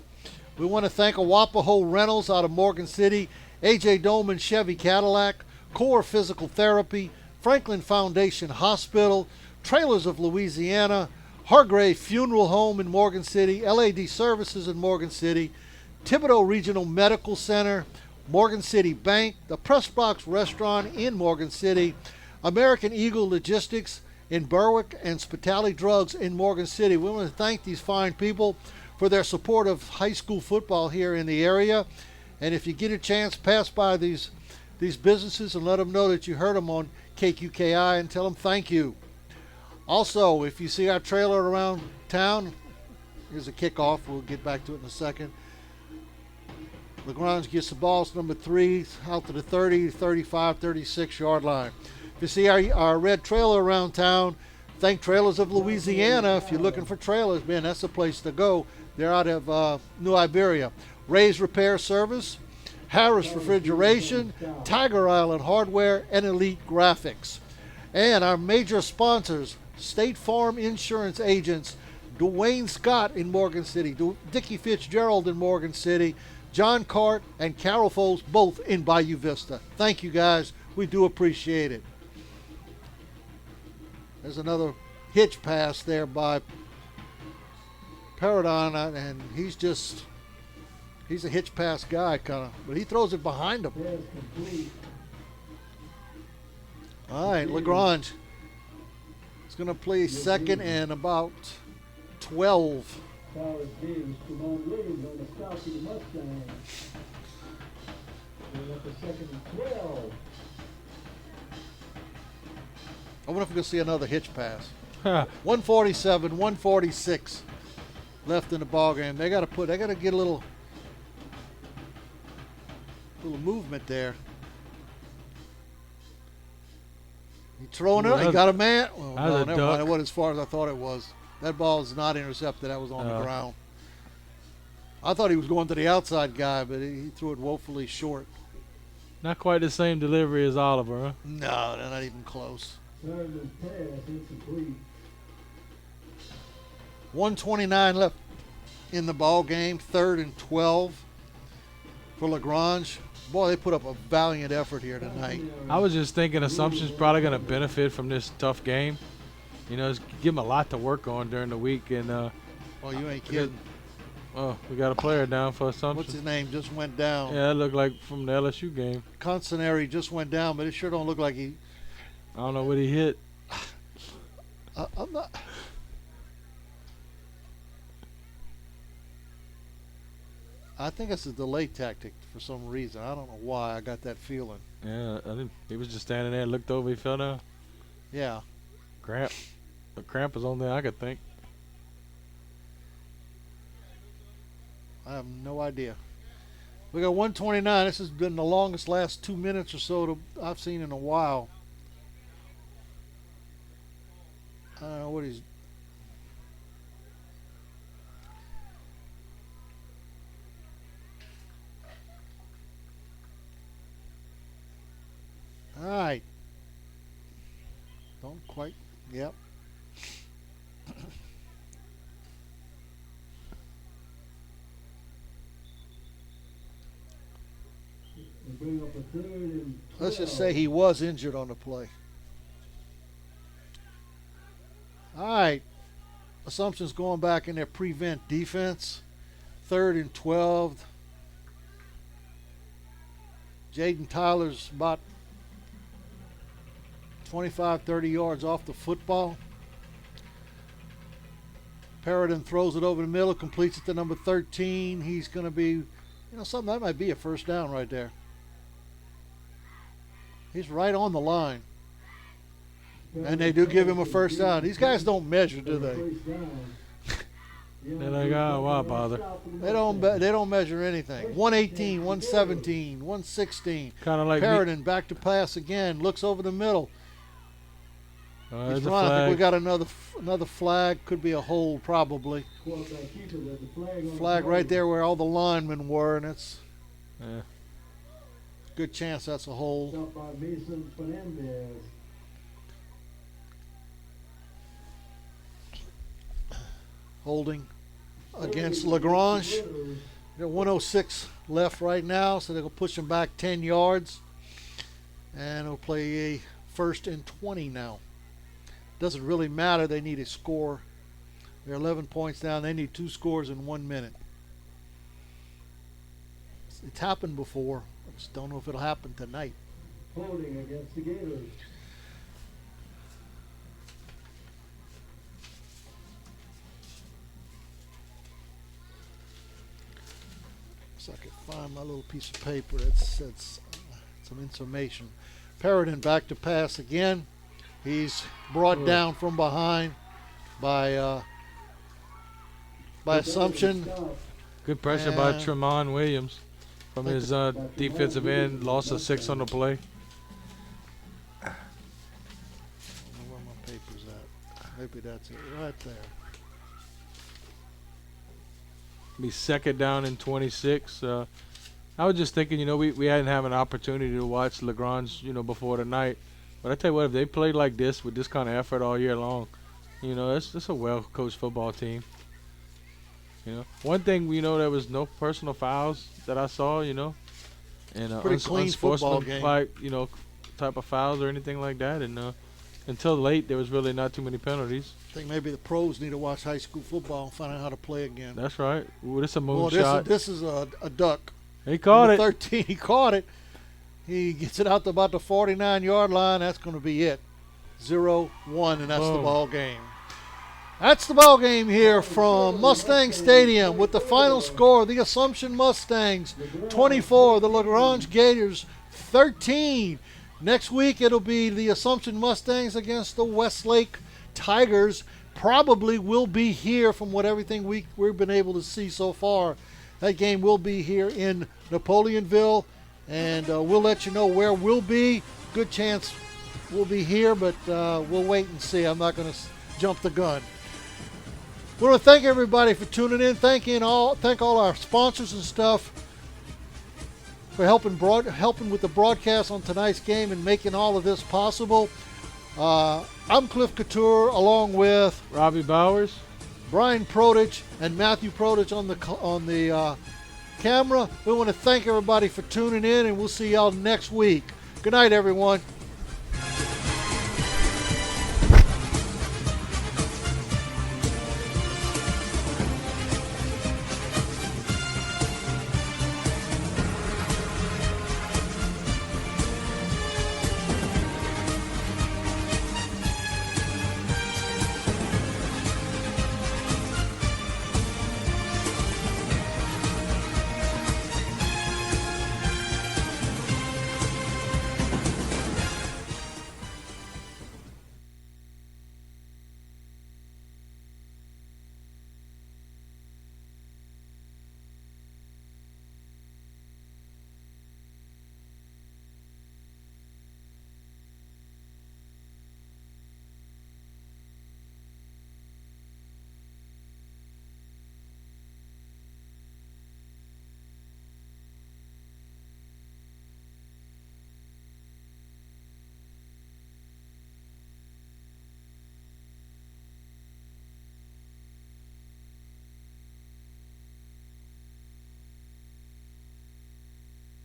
We want to thank Awapaho Rentals out of Morgan City, A.J. Doman Chevy Cadillac, Core Physical Therapy, Franklin Foundation Hospital, Trailers of Louisiana, Hargrave Funeral Home in Morgan City, LAD Services in Morgan City, Thibodeau Regional Medical Center, Morgan City Bank, the Press Box Restaurant in Morgan City, American Eagle Logistics in Berwick, and Spitali Drugs in Morgan City. We want to thank these fine people for their support of high school football here in the area. And if you get a chance, pass by these businesses and let them know that you heard them on KQKI and tell them thank you. Also, if you see our trailer around town, here's a kickoff. We'll get back to it in a second. LaGrange gets the ball, it's number 3, out to the 30, 35, 36-yard line. If you see our red trailer around town, thank Trailers of Louisiana. If you're looking for trailers, man, that's the place to go. They're out of New Iberia. Ray's Repair Service, Harris Refrigeration, Tiger Island Hardware, and Elite Graphics. And our major sponsors, State Farm Insurance Agents, Dwayne Scott in Morgan City, Dickie Fitzgerald in Morgan City, John Cart and Carol Foles, both in Bayou Vista. Thank you, guys. We do appreciate it. There's another hitch pass there by Paradon, and he's a hitch pass guy, kind of, but he throws it behind him. All right, LaGrange is going to play second and about 12. Forrest Davis, Jamon Williams on the stop to the Mustangs. They're up to second and 12. I wonder if we're going to see another hitch pass. 147, 146 left in the ball game. They got to get a little movement there. He throwing it. He got a man. Oh, no, never mind. It wasn't as far as I thought it was. That ball is not intercepted. That was on the ground. I thought he was going to the outside guy, but he threw it woefully short. Not quite the same delivery as Oliver, huh? No, they're not even close. 1:29 left in the ball game. 3rd and 12 for LaGrange. Boy, they put up a valiant effort here tonight. I was just thinking Assumption's probably going to benefit from this tough game. You know, give them a lot to work on during the week. And well, you ain't kidding. Oh, we got a player down for Assumption. What's his name? Just went down. Yeah, it looked like from the LSU game. Concenary just went down, but it sure don't look like he. I don't know what he hit. I'm not. I think it's a delay tactic for some reason. I don't know why. I got that feeling. Yeah, he was just standing there and looked over. He fell down. Yeah. Cramp. The cramp is on there, I could think. I have no idea. We got 1:29. This has been the longest last 2 minutes or so I've seen in a while. I don't know what he's. All right. Don't quite. Yep. Let's just say he was injured on the play. All right. Assumption's going back in their prevent defense. 3rd and 12. Jaden Tyler's about 25, 30 yards off the football. Paradon throws it over the middle, completes it to number 13. He's going to be You know something, that might be a first down right there. He's right on the line. And they do give him a first down. These guys don't measure, do they? They're like, oh, why bother? They don't measure anything. 118, 117, 116. Kind of like Perriton back to pass again. Looks over the middle. There's a I think flag. we got another flag. Could be a hold probably. Flag right there where all the linemen were, and it's good chance that's a hold. Holding against LaGrange. Got 106 left right now, so they'll push them back 10 yards. And it'll play a 1st and 20 now. Doesn't really matter. They need a score. They're 11 points down. They need 2 scores in 1 minute. It's happened before. I just don't know if it'll happen tonight. Holding against the Gators. So I can find my little piece of paper that says some information. Perriton back to pass again. He's brought down from behind by Assumption. Good pressure by Tremont Williams from his defensive end. Loss of 6 on the play. I don't know where my paper's at. Maybe that's it right there. Be 2nd down and 26. I was just thinking, we hadn't had an opportunity to watch LaGrange, before tonight. But I tell you what, if they played like this with this kind of effort all year long, it's a well-coached football team. One thing there was no personal fouls that I saw, and pretty clean football game. Type of fouls or anything like that. And until late, there was really not too many penalties. I think maybe the pros need to watch high school football and find out how to play again. That's right. Ooh, this is a moonshot. This is a duck. He caught it. 13. He caught it. He gets it out to about the 49-yard line. That's going to be it. 0-1, and that's the ball game. That's the ball game here from Mustang Stadium with the final score: the Assumption Mustangs 24, the LaGrange Gators 13. Next week it'll be the Assumption Mustangs against the Westlake Tigers. Probably will be here from what everything we've been able to see so far. That game will be here in Napoleonville, and we'll let you know where we'll be. Good chance we'll be here, but we'll wait and see. I'm not going to jump the gun. We want to thank everybody for tuning in. Thank all our sponsors and stuff for helping with the broadcast on tonight's game and making all of this possible. I'm Cliff Couture, along with Robbie Bowers, Brian Prodich, and Matthew Prodich on the camera. We want to thank everybody for tuning in, and we'll see y'all next week. Good night, everyone.